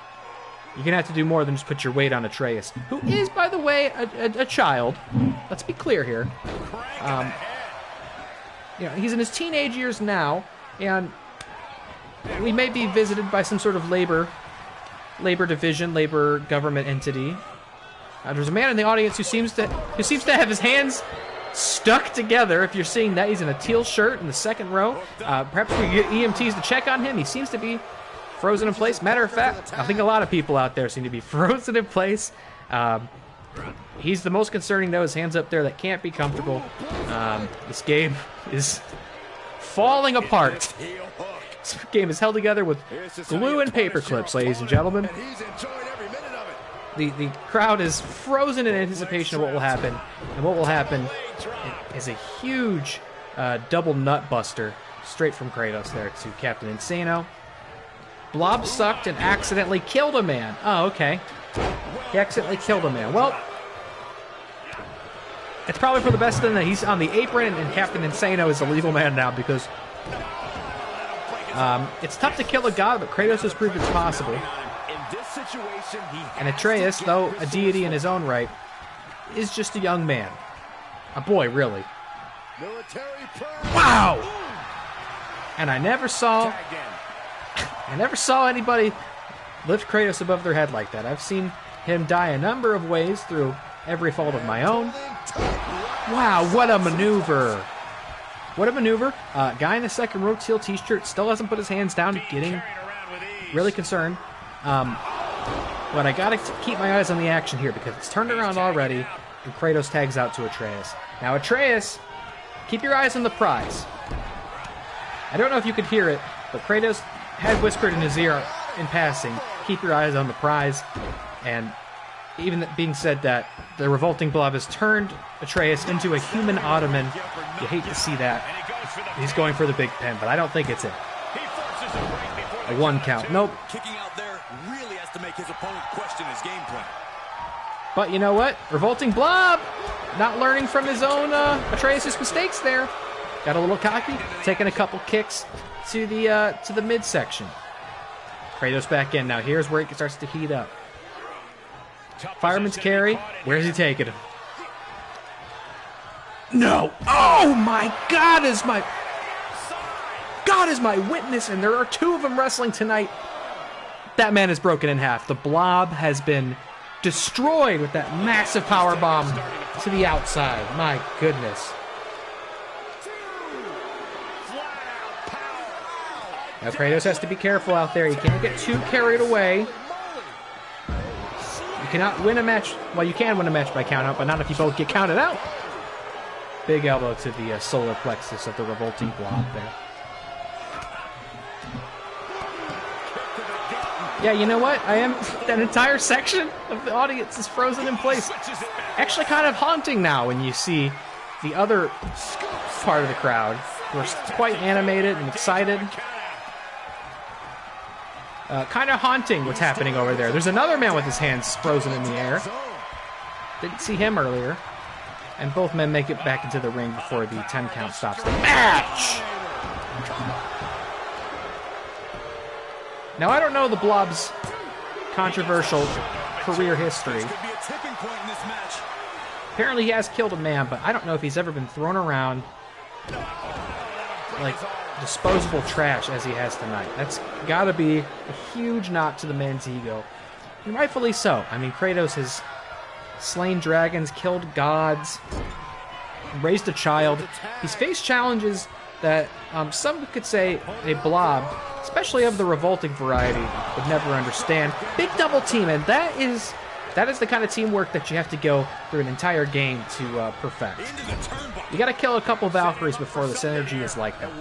you're gonna have to do more than just put your weight on Atreus, who is, by the way, a child. Let's be clear here. You know, he's in his teenage years now, and we may be visited by some sort of labor division, labor government entity. There's a man in the audience who seems to have his hands stuck together. If you're seeing that, he's in a teal shirt in the second row. Perhaps we get EMTs to check on him. He seems to be frozen in place. Matter of fact, I think a lot of people out there seem to be frozen in place. He's the most concerning, though. His hands up there. That can't be comfortable. This game is falling apart. This game is held together with glue and paper clips, ladies and gentlemen. The crowd is frozen in anticipation of what will happen. And what will happen is a huge double nut buster straight from Kratos there to Captain Insano. Blob sucked and accidentally killed a man. Oh, okay. He accidentally killed a man. Well, it's probably for the best then that he's on the apron and Captain Insano is the legal man now, because it's tough to kill a god, but Kratos has proved it's possible. And Atreus, though a deity in his own right, is just a young man. A boy, really. Wow! And I never saw anybody lift Kratos above their head like that. I've seen him die a number of ways through every fault of my own. Wow, what a maneuver. What a maneuver. Guy in the second row, teal t-shirt, still hasn't put his hands down, getting really concerned. But I gotta keep my eyes on the action here because it's turned around already, and Kratos tags out to Atreus. Now, Atreus, keep your eyes on the prize. I don't know if you could hear it, but Kratos had whispered in his ear in passing, keep your eyes on the prize. And even that being said, that the Revolting Blob has turned Atreus into a human Ottoman. You hate to see that. He's going for the big pen, but I don't think it's it. A 1 count. Nope. Kicking out there really has to make his opponent question his game plan. But you know what? Revolting Blob not learning from his own Atreus' mistakes there. Got a little cocky, taking a couple kicks to the midsection. Kratos back in. Now here's where it starts to heat up. Fireman's carry. Where's he taking him? No. Oh my God is my witness, and there are 2 of them wrestling tonight. That man is broken in half. The Blob has been destroyed with that massive power bomb to the outside. My goodness. Now Kratos has to be careful out there. He can't get too carried away. You cannot win a match. Well, you can win a match by count out, but not if you both get counted out. Big elbow to the solar plexus of the revolting blob there. Yeah, you know what? That entire section of the audience is frozen in place. Actually kind of haunting now when you see the other part of the crowd who are quite animated and excited. Kind of haunting what's happening over there. There's another man with his hands frozen in the air. Didn't see him earlier. And both men make it back into the ring before the 10 count stops the match. Now, I don't know the Blob's controversial career history. Apparently, he has killed a man, but I don't know if he's ever been thrown around like disposable trash as he has tonight. That's got to be a huge knock to the man's ego. And rightfully so. I mean, Kratos has slain dragons, killed gods, raised a child. He's faced challenges that some could say a Blob, especially of the revolting variety, would never understand. Big double team, and that is the kind of teamwork that you have to go through an entire game to perfect. You got to kill a couple Valkyries before the synergy is like that.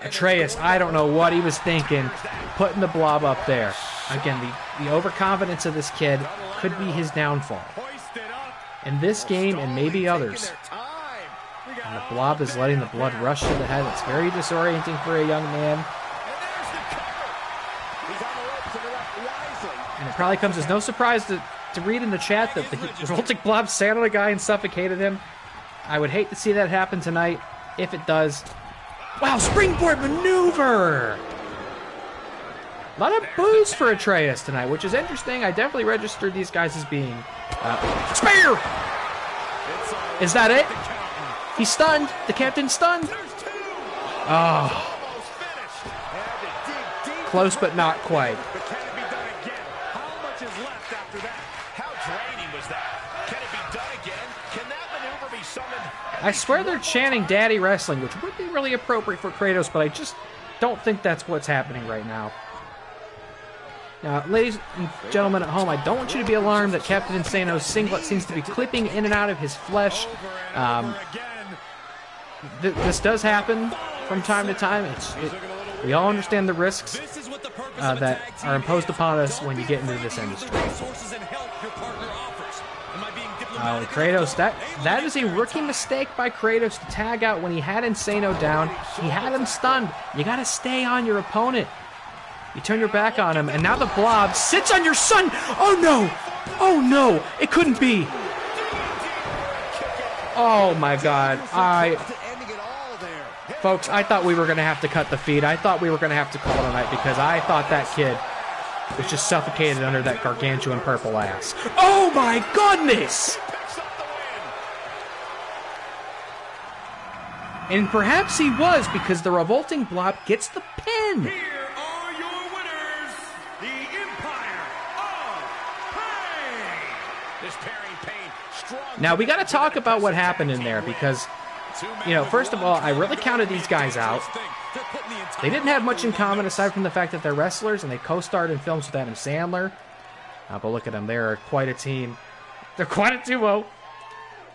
Atreus, I don't know what he was thinking, putting the Blob up there. Again, the overconfidence of this kid could be his downfall. In this game, and maybe others, and the Blob is letting the blood rush to the head. It's very disorienting for a young man. And it probably comes as no surprise to read in the chat that the revolting Blob sat on a guy and suffocated him. I would hate to see that happen tonight. If it does, wow, springboard maneuver! A lot of boos for Atreus tonight, which is interesting. I definitely registered these guys as being... Spear! Is that it? He's stunned. The captain's stunned. Oh. Close, but not quite. I swear they're chanting Daddy Wrestling, which would be really appropriate for Kratos, but I just don't think that's what's happening right now. Now, ladies and gentlemen at home, I don't want you to be alarmed that Captain Insano's singlet seems to be clipping in and out of his flesh. This does happen from time to time. We all understand the risks that are imposed upon us when you get into this industry. Kratos, that is a rookie mistake by Kratos to tag out when he had Insano down. He had him stunned. You got to stay on your opponent. You turn your back on him, and now the Blob sits on your son. Oh no! Oh no! It couldn't be. Oh my God! Folks, I thought we were going to have to cut the feed. I thought we were going to have to call it a night because I thought that kid was just suffocated under that gargantuan purple ass. Oh my goodness! And perhaps he was, because the revolting Blob gets the pin. Here are your winners, the Empire of Pain. This pairing Pain strong. Now, we got to talk about what happened in there because, you know, first of all, I really counted these guys out. They didn't have much in common aside from the fact that they're wrestlers and they co-starred in films with Adam Sandler. But look at them. They're quite a team. They're quite a duo.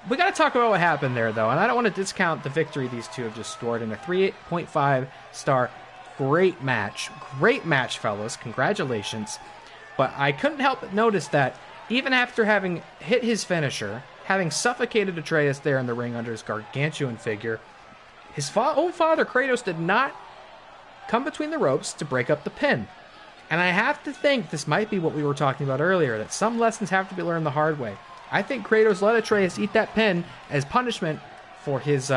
We got to talk about what happened there, though, and I don't want to discount the victory these two have just scored in a 3.5 star. Great match, fellas. Congratulations. But I couldn't help but notice that even after having hit his finisher, having suffocated Atreus there in the ring under his gargantuan figure, his own father, Kratos, did not come between the ropes to break up the pin. And I have to think this might be what we were talking about earlier, that some lessons have to be learned the hard way. I think Kratos let Atreus eat that pin as punishment for his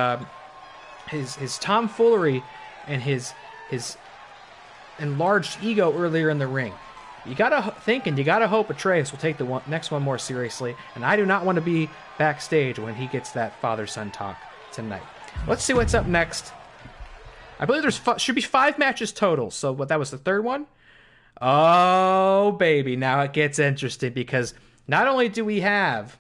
tomfoolery and his enlarged ego earlier in the ring. You gotta think and you gotta hope Atreus will take the next one more seriously. And I do not want to be backstage when he gets that father-son talk tonight. Let's see what's up next. I believe there's should be 5 matches total. So that was the third one. Oh baby, now it gets interesting because. Not only do we have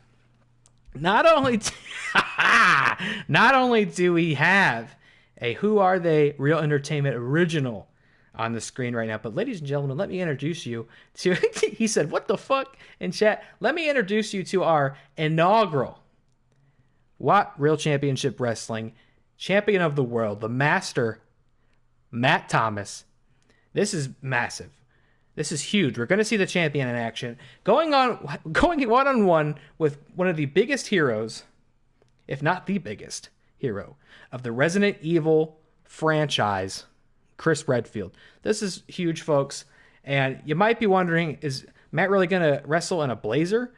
a Who Are They Real Entertainment original on the screen right now, but ladies and gentlemen, let me introduce you to, he said, what the fuck in chat? Let me introduce you to our inaugural WAT Reel Championship Wrestling, champion of the world, the master, Matt Thomas. This is massive. This is huge. We're going to see the champion in action. Going one-on-one with one of the biggest heroes, if not the biggest hero, of the Resident Evil franchise, Chris Redfield. This is huge, folks. And you might be wondering, is Matt really going to wrestle in a blazer?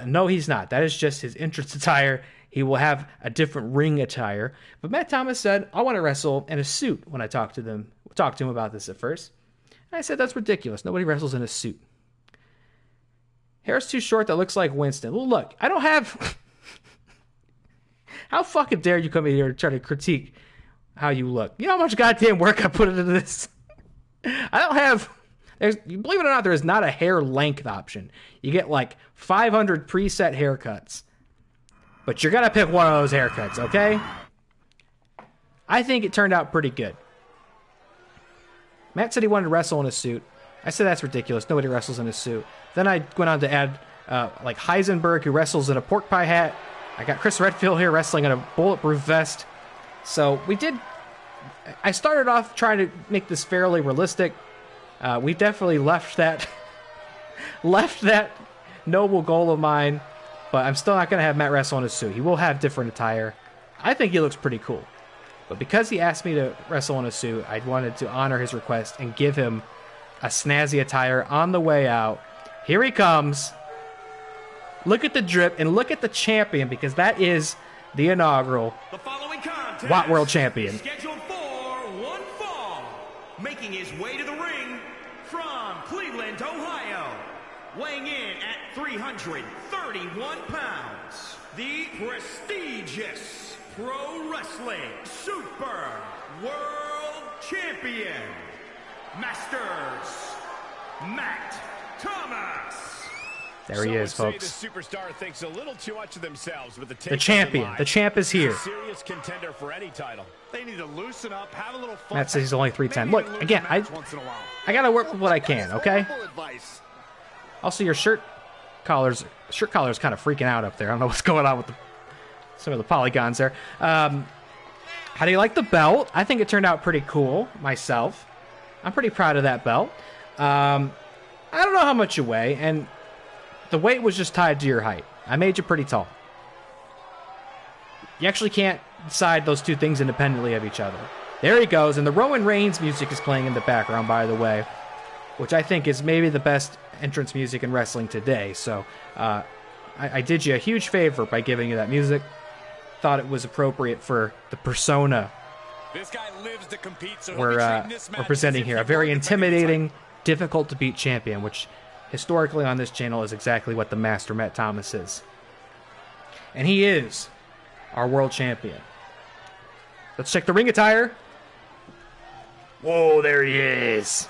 No, he's not. That is just his entrance attire. He will have a different ring attire. But Matt Thomas said, I want to wrestle in a suit when I talked to him about this at first. And I said, that's ridiculous. Nobody wrestles in a suit. Hair's too short that looks like Winston. Well, look, I don't have... How fucking dare you come in here and try to critique how you look? You know how much goddamn work I put into this? I don't have... believe it or not, there is not a hair length option. You get like 500 preset haircuts. But you're going to pick one of those haircuts, okay? I think it turned out pretty good. Matt said he wanted to wrestle in a suit. I said that's ridiculous. Nobody wrestles in a suit. Then I went on to add like Heisenberg, who wrestles in a pork pie hat. I got Chris Redfield here wrestling in a bulletproof vest. So I started off trying to make this fairly realistic. We definitely left that noble goal of mine, but I'm still not going to have Matt wrestle in a suit. He will have different attire. I think he looks pretty cool. But because he asked me to wrestle in a suit, I wanted to honor his request and give him a snazzy attire on the way out. Here he comes. Look at the drip and look at the champion, because that is the inaugural WAT World Champion. Scheduled for one fall, making his way to the ring from Cleveland, Ohio, weighing in at 331 pounds, the prestigious Pro Wrestling Super World Champion, Masters Matt Thomas. There he is, folks. The superstar thinks a little too much of themselves with the champion. The champ is here. Serious contender for any title. They need to loosen up, have a little fun. Matt says he's only 310. Look, again, I got to work with what I can, okay? Also, your shirt collar's kind of freaking out up there. I don't know what's going on with some of the polygons there. How do you like the belt? I think it turned out pretty cool myself. I'm pretty proud of that belt. I don't know how much you weigh, and the weight was just tied to your height. I made you pretty tall. You actually can't decide those two things independently of each other. There he goes, and the Roman Reigns music is playing in the background, by the way, which I think is maybe the best entrance music in wrestling today. So I did you a huge favor by giving you that music. Thought it was appropriate for the persona This guy lives to compete, so we're presenting here. A very intimidating, difficult to beat champion, which historically on this channel is exactly what the Master Matt Thomas is. And he is our world champion. Let's check the ring attire. Whoa, there he is.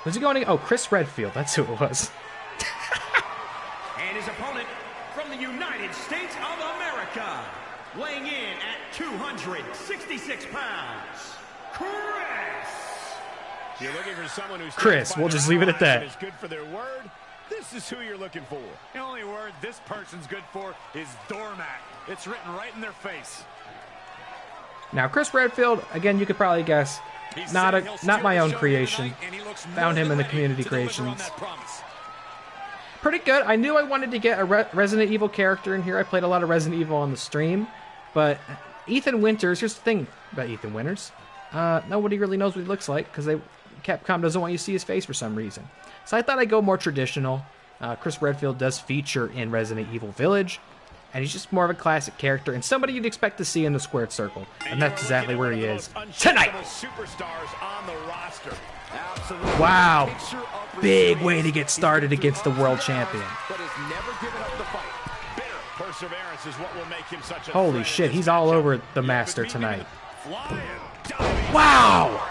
Who's he going to? Oh, Chris Redfield. That's who it was. And his opponent from the United States of America, weighing in at 266 pounds, Chris. You're looking for someone who's Chris, we'll just leave it at that. Is good for their word. This is who you're looking for. The only word this person's good for is doormat. It's written right in their face. Now, Chris Redfield, again, you could probably guess, not my own creation. Found him in the community creations. Pretty good. I knew I wanted to get a Resident Evil character in here. I played a lot of Resident Evil on the stream, but Ethan Winters, here's the thing about Ethan Winters. Nobody really knows what he looks like because Capcom doesn't want you to see his face for some reason. So I thought I'd go more traditional. Chris Redfield does feature in Resident Evil Village, and he's just more of a classic character and somebody you'd expect to see in the squared circle. And that's exactly where he is tonight. Superstars on the roster. Wow. Big way to get started against the world champion. Holy shit, he's all over the Master tonight. Wow!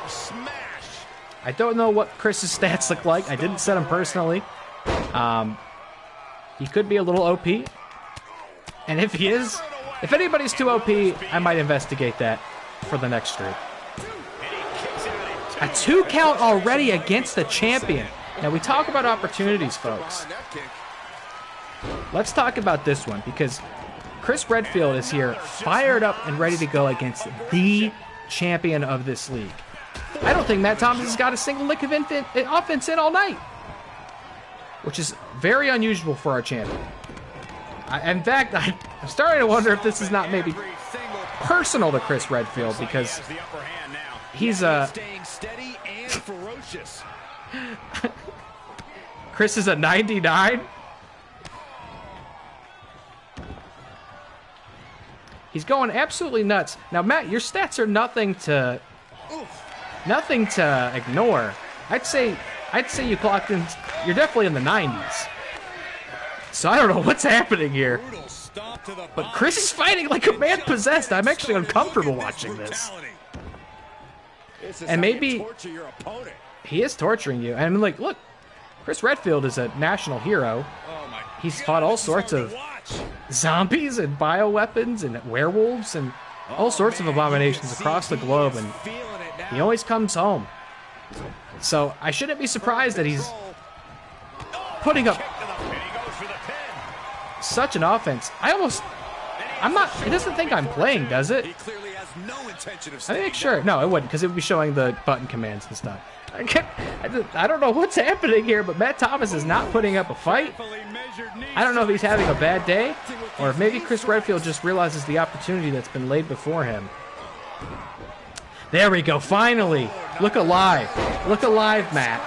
I don't know what Chris's stats look like. I didn't set him personally. He could be a little OP. And if he is, if anybody's too OP, I might investigate that for the next stream. A 2 count already against the champion. Now we talk about opportunities, folks. let's talk about this one, because Chris Redfield is here, fired up and ready to go against the champion of this league. I don't think Matt Thomas has got a single lick of offense in all night, which is very unusual for our champion. In fact, I'm starting to wonder if this is not maybe personal to Chris Redfield, because he's staying steady and ferocious. Chris is a 99. He's going absolutely nuts. Now, Matt, your stats are nothing to ignore. I'd say you clocked in. You're definitely in the 90s. So I don't know what's happening here. But Chris is fighting like a man possessed. I'm actually uncomfortable watching this. And maybe he is torturing you. I mean, like, look, Chris Redfield is a national hero. He's fought all sorts of zombies and bioweapons and werewolves and all sorts of abominations across the globe, and he always comes home. So I shouldn't be surprised that he's putting up such an offense. It doesn't think I'm playing, does it? I think sure. No, it wouldn't, because it would be showing the button commands and stuff. I don't know what's happening here, but Matt Thomas is not putting up a fight. I don't know if he's having a bad day, or if maybe Chris Redfield just realizes the opportunity that's been laid before him. There we go, finally. Look alive. Look alive, Matt.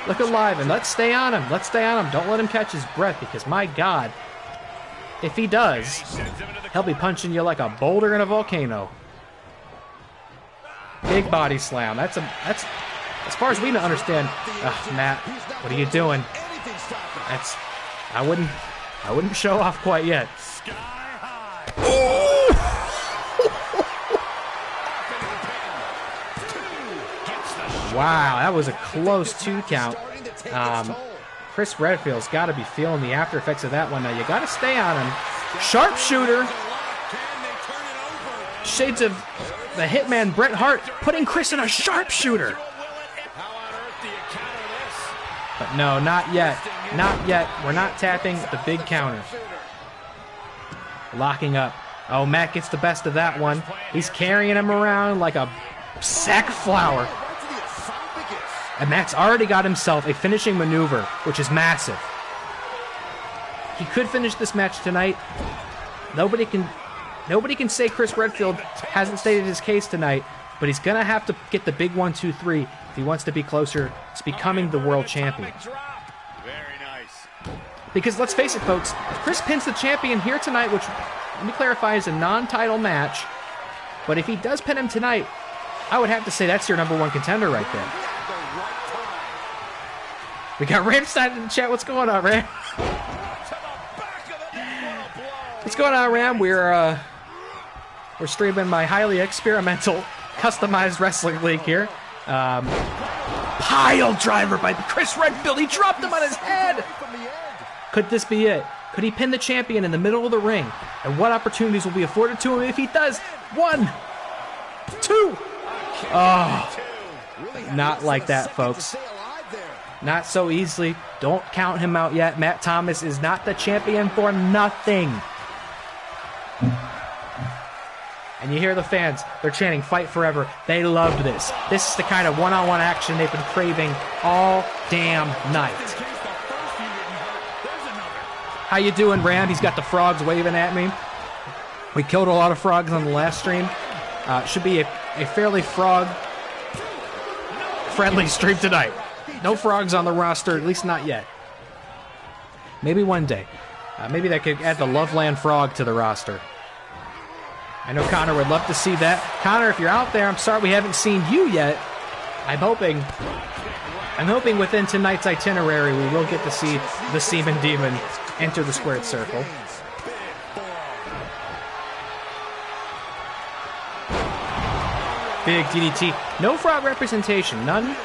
Look alive, and let's stay on him. Let's stay on him. Don't let him catch his breath, because my God, if he does, he'll be punching you like a boulder in a volcano. Big body slam. That's as far as we can understand. Matt, what are you doing? I wouldn't show off quite yet. Wow, that was a close 2 count. Chris Redfield's got to be feeling the after effects of that one. Now you got to stay on him. Sharpshooter. Shades of the Hitman Bret Hart putting Chris in a sharpshooter. But no, not yet. Not yet. We're not tapping the big counter. Locking up. Oh, Matt gets the best of that one. He's carrying him around like a sack of flour. And Matt's already got himself a finishing maneuver, which is massive. He could finish this match tonight. Nobody can say Chris Redfield hasn't stated his case tonight, but he's going to have to get the big 1, 2, 3 if he wants to be closer to becoming the world champion. Very nice. Because let's face it, folks, if Chris pins the champion here tonight, which, let me clarify, is a non-title match, but if he does pin him tonight, I would have to say that's your #1 contender right there. We got Ramstein in the chat. What's going on, Ram? What's going on, Ram? We're streaming my highly experimental, customized wrestling league here. Pile driver by Chris Redfield. He dropped him on his head. Could this be it? Could he pin the champion in the middle of the ring? And what opportunities will be afforded to him if he does? 1, 2. Oh, not like that, folks. Not so easily. Don't count him out yet. Matt Thomas is not the champion for nothing. And you hear the fans. They're chanting, "Fight forever." They loved this. This is the kind of one-on-one action they've been craving all damn night. How you doing, Ram? He's got the frogs waving at me. We killed a lot of frogs on the last stream. Should be a fairly frog-friendly stream tonight. No frogs on the roster, at least not yet. Maybe one day. Maybe that could add the Loveland Frog to the roster. I know Connor would love to see that. Connor, if you're out there, I'm sorry we haven't seen you yet. I'm hoping within tonight's itinerary we will get to see the Seaman Demon enter the squared circle. Big DDT. No frog representation. None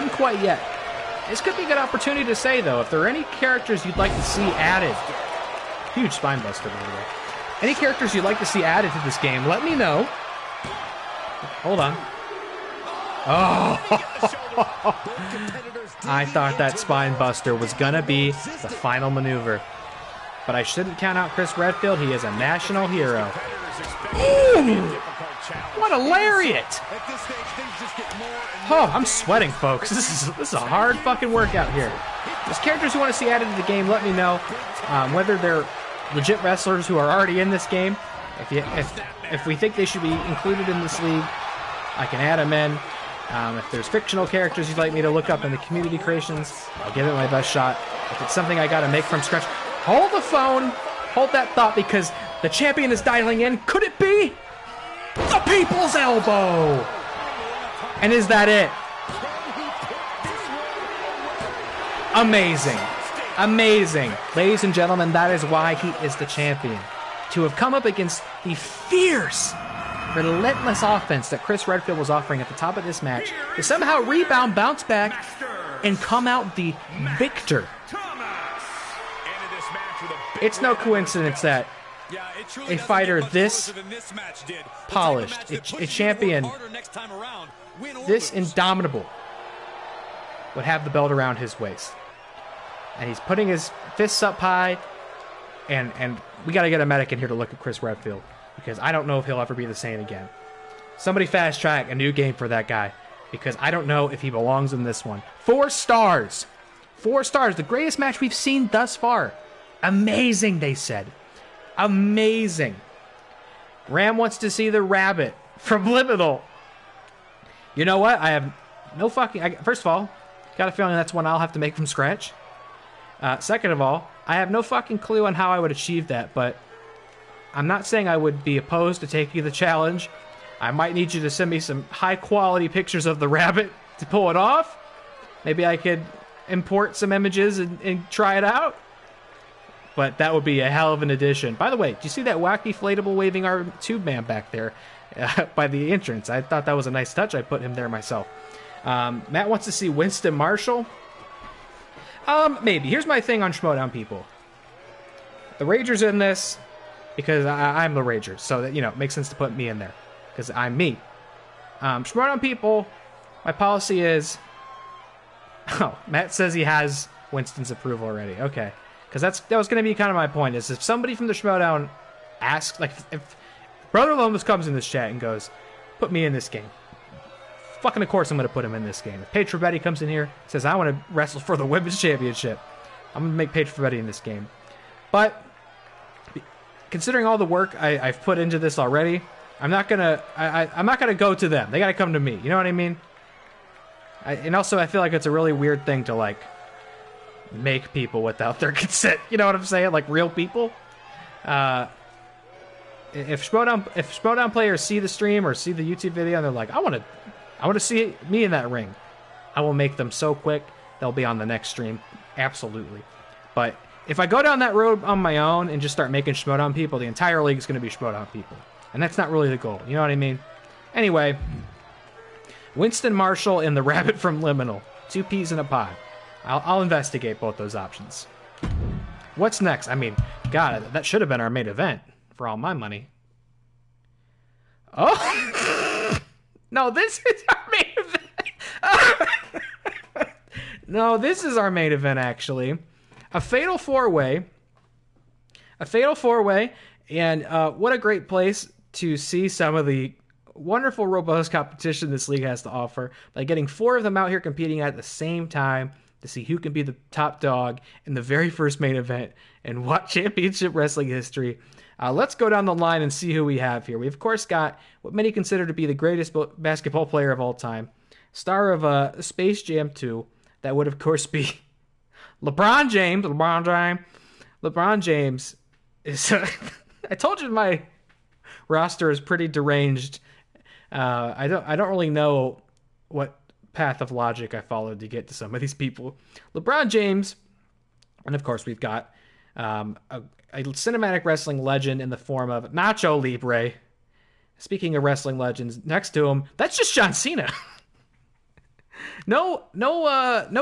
quite yet. This could be a good opportunity to say, though, if there are any characters you'd like to see added. Huge spine buster, by the way. Any characters you'd like to see added to this game, let me know. Hold on. Oh! I thought that spine buster was going to be the final maneuver. but I shouldn't count out Chris Redfield. He is a national hero. Ooh, what a lariat! Oh, I'm sweating, folks. This is a hard fucking workout here. There's characters you want to see added to the game. Let me know whether they're legit wrestlers who are already in this game. If we think they should be included in this league, I can add them in. If there's fictional characters you'd like me to look up in the community creations, I'll give it my best shot. If it's something I gotta make from scratch, hold the phone, hold that thought, because the champion is dialing in. Could it be the People's Elbow? And is that it? Amazing. Amazing. Ladies and gentlemen, that is why he is the champion. To have come up against the fierce, relentless offense that Chris Redfield was offering at the top of this match, to somehow rebound, bounce back, and come out the victor. It's no coincidence that a fighter this polished, a champion this indomitable, would have the belt around his waist. And he's putting his fists up high, and we got to get a medic in here to look at Chris Redfield, because I don't know if he'll ever be the same again. Somebody fast track a new game for that guy, because I don't know if he belongs in this one. 4 stars. 4 stars. The greatest match we've seen thus far. Amazing, they said. Amazing. Ram wants to see the rabbit from Liminal. You know what? I have no fucking... First of all, got a feeling that's one I'll have to make from scratch. Second of all, I have no fucking clue on how I would achieve that, but I'm not saying I would be opposed to taking the challenge. I might need you to send me some high-quality pictures of the rabbit to pull it off. Maybe I could import some images and try it out. But that would be a hell of an addition. By the way, do you see that wacky inflatable waving arm tube man back there by the entrance? I thought that was a nice touch. I put him there myself. Matt wants to see Winston Marshall. Maybe. Here's my thing on Schmodown people. The Rager's in this because I'm the Rager. So that, it makes sense to put me in there because I'm me. Schmodown people, my policy is... Oh, Matt says he has Winston's approval already. Okay. Because that was going to be kind of my point, is if somebody from the Schmodown asks, like, if Brother Lomas comes in this chat and goes, put me in this game. Fucking of course I'm going to put him in this game. If Paige Trabetti comes in here, says, I want to wrestle for the Women's Championship, I'm going to make Paige Trabetti in this game. But, considering all the work I've put into this already, I'm not going to go to them. They got to come to me. You know what I mean? And also, I feel like it's a really weird thing to, like, make people without their consent. You know what I'm saying? Like real people. If Schmodown players see the stream or see the YouTube video and they're like, I want to see me in that ring, I will make them so quick they'll be on the next stream. Absolutely. But if I go down that road on my own and just start making Schmodown people, the entire league is going to be Schmodown people. And that's not really the goal. You know what I mean? Anyway, Winston Marshall and the rabbit from Liminal. 2 peas in a pod. I'll investigate both those options. What's next? I mean, God, that should have been our main event for all my money. Oh! No, this is our main event. No, this is our main event, actually. A fatal four-way. A fatal four-way. And what a great place to see some of the wonderful, robust competition this league has to offer by getting 4 of them out here competing at the same time, to see who can be the top dog in the very first main event in WAT Championship Wrestling history. Let's go down the line and see who we have here. We, of course, got what many consider to be the greatest basketball player of all time, star of Space Jam 2. That would, of course, be LeBron James. LeBron James is... I told you my roster is pretty deranged. I don't really know what path of logic I followed to get to some of these people. LeBron James, and of course we've got a cinematic wrestling legend in the form of Nacho Libre. Speaking of wrestling legends, next to him, that's just John Cena. No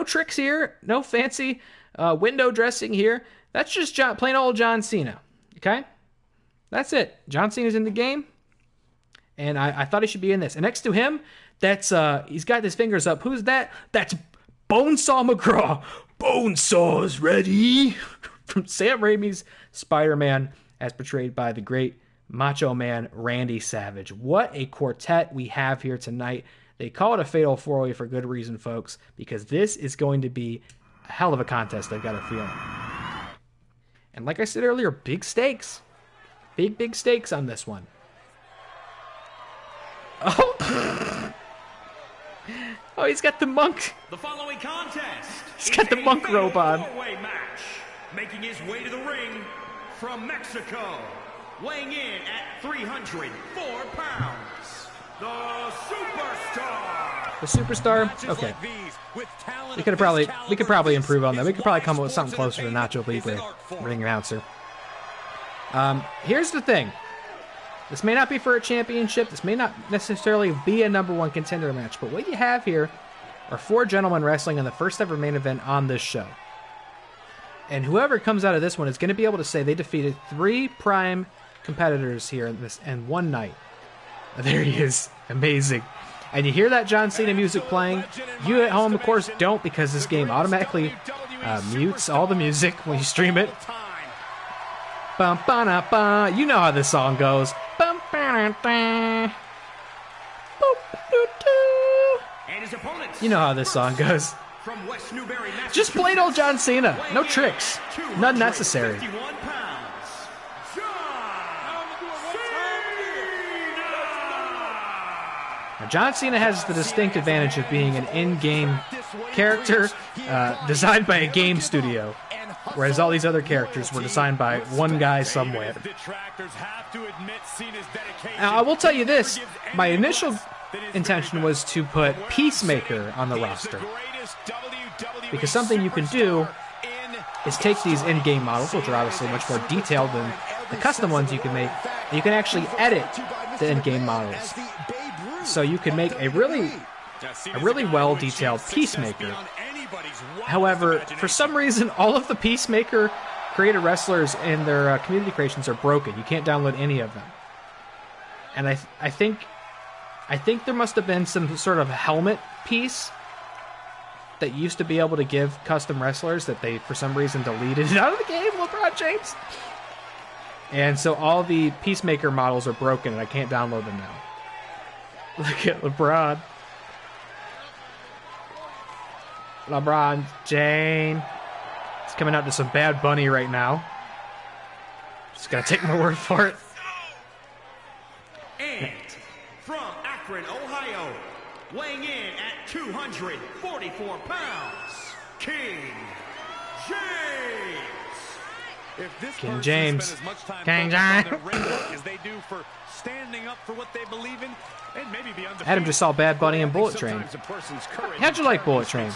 tricks here, no fancy window dressing here. That's just plain old John Cena. Okay, that's it. John Cena's in the game, and I thought he should be in this. And next to him, that's he's got his fingers up. Who's that? That's Bonesaw McGraw. Bonesaw's ready. from Sam Raimi's Spider-Man, as portrayed by the great Macho Man Randy Savage. What a quartet we have here tonight. They call it a Fatal 4-Way for good reason, folks, because this is going to be a hell of a contest, I've got a feeling. And like I said earlier, big stakes. Big stakes on this one. Oh, oh, he's got the monk. The following contest. He's got the monk robe on. Four-way match. Making his way to the ring from Mexico, weighing in at 304 pounds, the Superstar. The Superstar. Okay. We could probably improve on that. We could probably come up with something closer to Nacho Libre, ring announcer. Here's the thing. This may not be for a championship. This may not necessarily be a #1 contender match. But what you have here are 4 gentlemen wrestling in the first ever main event on this show. And whoever comes out of this one is going to be able to say they defeated 3 prime competitors here in one night. There he is. Amazing. And you hear that John Cena music playing. You at home, of course, don't, because this game automatically mutes all the music when you stream it. Bum, ba, na, ba. You know how this song goes. Bum, ba, na, ba. Boop, doo, doo. And his opponents. You know how this song goes. From West Newbury, just plain old John Cena. No tricks. None necessary. Now, John Cena has the distinct advantage of being an in-game character designed by a game studio, whereas all these other characters were designed by one guy somewhere. Now, I will tell you this. My initial intention was to put Peacemaker on the roster, because something you can do is take these in-game models, which are obviously much more detailed than the custom ones you can make, and you can actually edit the in-game models. So you can make a really well-detailed Peacemaker. However, for some reason, all of the Peacemaker created wrestlers in their community creations are broken. You can't download any of them. And I think there must have been some sort of helmet piece that used to be able to give custom wrestlers that they, for some reason, deleted it out of the game, LeBron James. And so all the Peacemaker models are broken, and I can't download them now. Look at LeBron. LeBron James. He's coming out to some Bad Bunny right now. Just gotta take my word for it. And from Akron, Ohio, weighing in at 244 pounds, King James. If this King James. As much time King James. James. As they do for standing up for what they believe in, and maybe be undefeated. Adam just saw Bad Bunny and Bullet Train. How'd you like Bullet Train?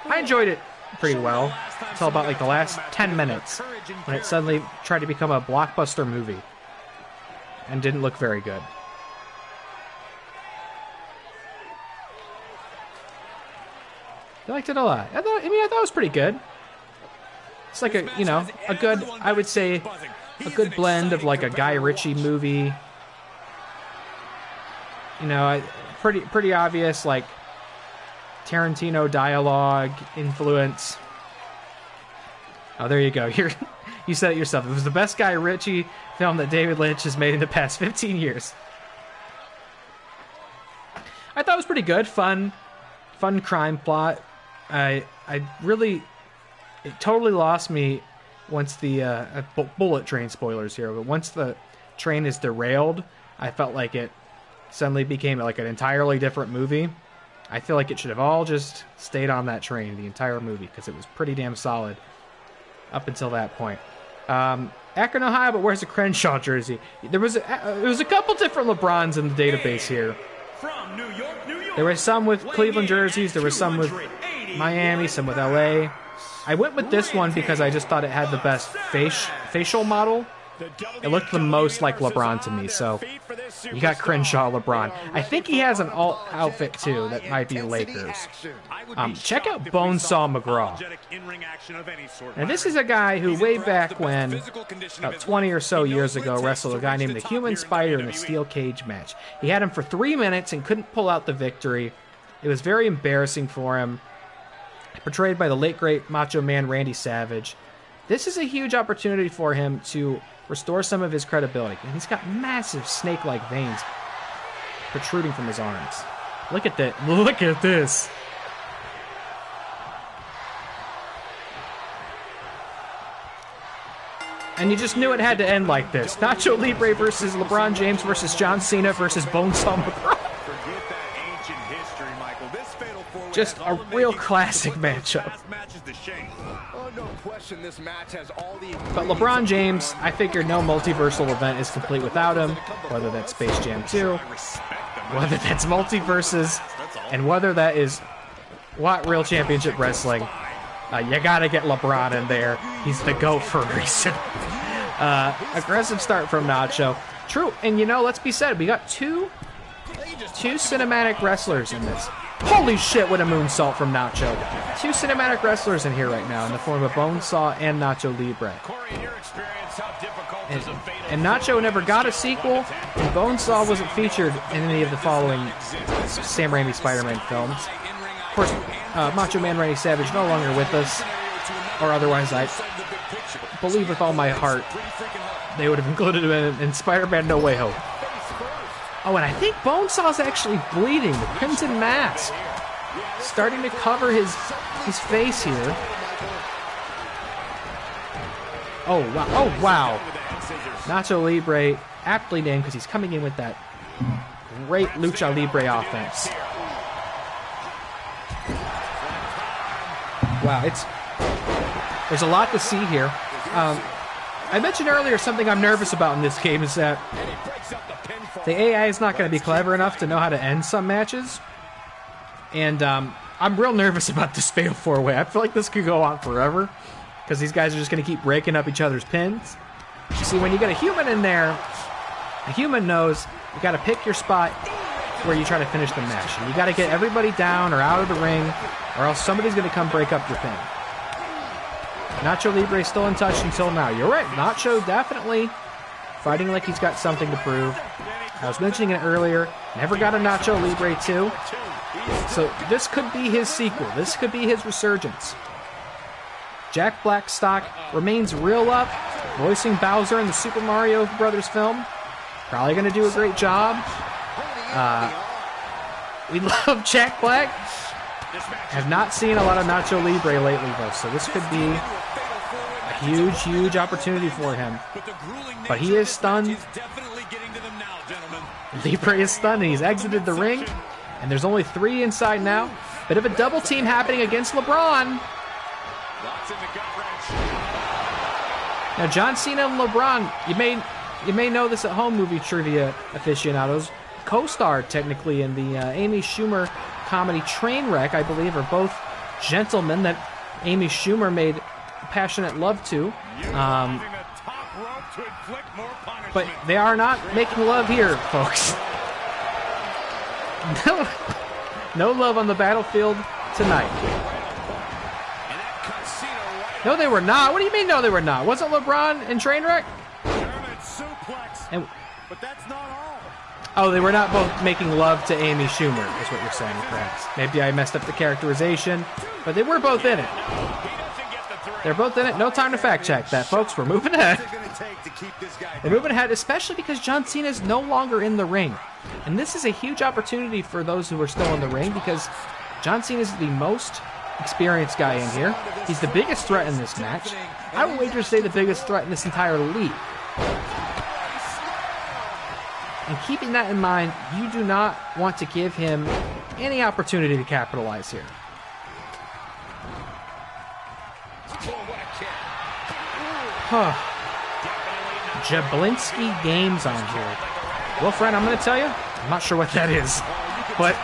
I enjoyed it pretty well until about like the last 10 minutes when it suddenly tried to become a blockbuster movie and didn't look very good. I liked it a lot. I thought it was pretty good. It's like a good, I would say, a good blend of like a Guy Ritchie movie. Pretty obvious like Tarantino dialogue influence. Oh, there you go. You said it yourself. It was the best Guy Ritchie film that David Lynch has made in the past 15 years. I thought it was pretty good. Fun crime plot. It totally lost me once the Bullet Train spoilers here, but once the train is derailed, I felt like it suddenly became like an entirely different movie. I feel like it should have all just stayed on that train the entire movie, because it was pretty damn solid up until that point. Akron, Ohio, but where's the Crenshaw jersey? There was a couple different LeBrons in the database here. From New York, there was some with Cleveland jerseys, there was some with Miami, some with LA. I went with this one because I just thought it had the best facial model. It looked the most like LeBron to me, so you got Crenshaw LeBron. I think he has an alt outfit too that might be Lakers. Check out Bonesaw McGraw. Now this is a guy who way back when, about 20 or so years ago, wrestled a guy named the Human Spider in a steel cage match. He had him for 3 minutes and couldn't pull out the victory. It was very embarrassing for him. Portrayed by the late great Macho Man Randy Savage. This is a huge opportunity for him to restore some of his credibility. And he's got massive snake-like veins protruding from his arms. Look at that. Look at this. And you just knew it had to end like this. Nacho Libre versus LeBron James versus John Cena versus Bonesaw McGraw. Just a real classic matchup. But LeBron James, I figured no multiversal event is complete without him, whether that's Space Jam 2, whether that's Multiverses, and whether that is WAT Reel Championship Wrestling. You gotta get LeBron in there. He's the GOAT for a reason. Aggressive start from Nacho. True, and you know, let's be said, we got two cinematic wrestlers in this. Holy shit, what a moonsault from Nacho. Two cinematic wrestlers in here right now in the form of Bonesaw and Nacho Libre. And Nacho never got a sequel, and Bonesaw wasn't featured in any of the following Sam Raimi Spider-Man films. Of course, Macho Man Randy Savage no longer with us, or otherwise I believe with all my heart they would have included him in Spider-Man No Way Home. Oh, and I think Bonesaw's actually bleeding. The crimson mask starting to cover his face here. Oh, wow. Oh, wow. Nacho Libre, aptly named because he's coming in with that great Lucha Libre offense. Wow, there's a lot to see here. I mentioned earlier something I'm nervous about in this game is that the AI is not going to be clever enough to know how to end some matches. And I'm real nervous about this Fatal 4-Way. I feel like this could go on forever because these guys are just going to keep breaking up each other's pins. You see, when you get a human in there, a human knows you got to pick your spot where you try to finish the match. And you got to get everybody down or out of the ring, or else somebody's going to come break up your pin. Nacho Libre is still in touch until now. You're right, Nacho definitely fighting like he's got something to prove. I was mentioning it earlier, never got a Nacho Libre 2. So this could be his sequel. This could be his resurgence. Jack Blackstock remains real up, voicing Bowser in the Super Mario Brothers film. Probably going to do a great job. We love Jack Black. Have not seen a lot of Nacho Libre lately, though, so this could be a huge, huge opportunity for him. But he is stunned. Libre is stunned, and he's exited the ring. And there's only 3 inside now. Bit of a double team happening against LeBron. Now, John Cena and LeBron, you may know this at home, movie trivia aficionados, co-starred technically in the Amy Schumer comedy Trainwreck, I believe, are both gentlemen that Amy Schumer made passionate love to. But they are not making love here, folks. No love on the battlefield tonight. No, they were not. What do you mean, no, they were not? Wasn't LeBron in Trainwreck? But that's not all. Oh, they were not both making love to Amy Schumer, is what you're saying, perhaps. Maybe I messed up the characterization, but they were both in it. They're both in it. No time to fact check that, folks. We're moving ahead. We're moving ahead, especially because John Cena is no longer in the ring. And this is a huge opportunity for those who are still in the ring because John Cena is the most experienced guy in here. He's the biggest threat in this match. I would wager to say the biggest threat in this entire league. And keeping that in mind, you do not want to give him any opportunity to capitalize here. Jablinski Games on here. Well, friend, I'm going to tell you, I'm not sure what that is. But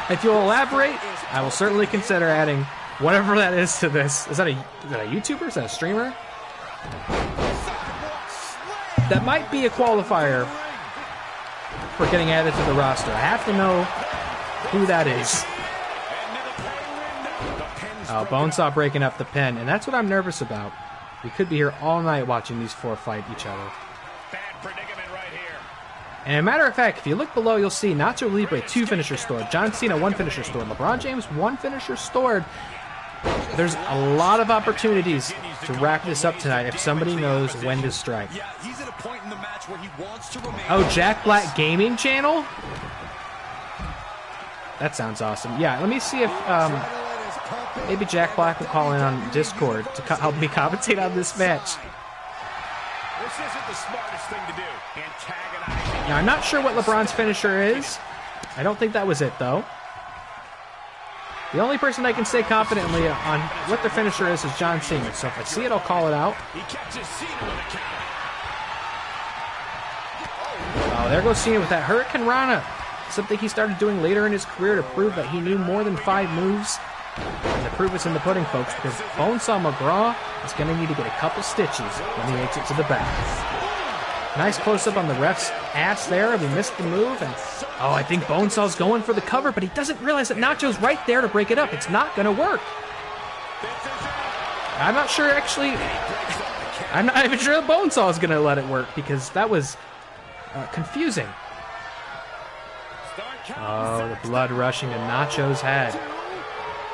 if you'll elaborate, I will certainly consider adding whatever that is to this. Is that a YouTuber? Is that a streamer? That might be a qualifier for getting added to the roster. I have to know who that is. Oh, Bonesaw breaking up the pin, and that's what I'm nervous about. We could be here all night watching these 4 fight each other. Bad predicament right here. And as a matter of fact, if you look below, you'll see Nacho Libre 2 finishers stored, John Cena 1 finisher stored, LeBron James 1 finisher stored. There's a lot of opportunities to wrap this up tonight if somebody knows when to strike. Yeah, he's at a point in the match where he wants to remain. Oh, Jack Black Gaming Channel? That sounds awesome. Yeah, let me see if maybe Jack Black will call in on Discord to help me commentate on this match. This isn't the smartest thing to do. Antagonizing. Now, I'm not sure what LeBron's finisher is. I don't think that was it, though. The only person I can say confidently on what their finisher is John Cena. So if I see it, I'll call it out. He catches Cena with a counter. Oh, there goes Cena with that Hurricane Rana. Something he started doing later in his career to prove that he knew more than 5 moves. And the proof is in the pudding, folks, because Bonesaw McGraw is going to need to get a couple stitches when he makes it to the back. Nice close-up on the ref's ass there. We missed the move, and oh, I think Bonesaw's going for the cover, but he doesn't realize that Nacho's right there to break it up. It's not going to work. I'm not sure, actually. I'm not even sure that Bonesaw is going to let it work, because that was confusing. Oh, the blood rushing to Nacho's head.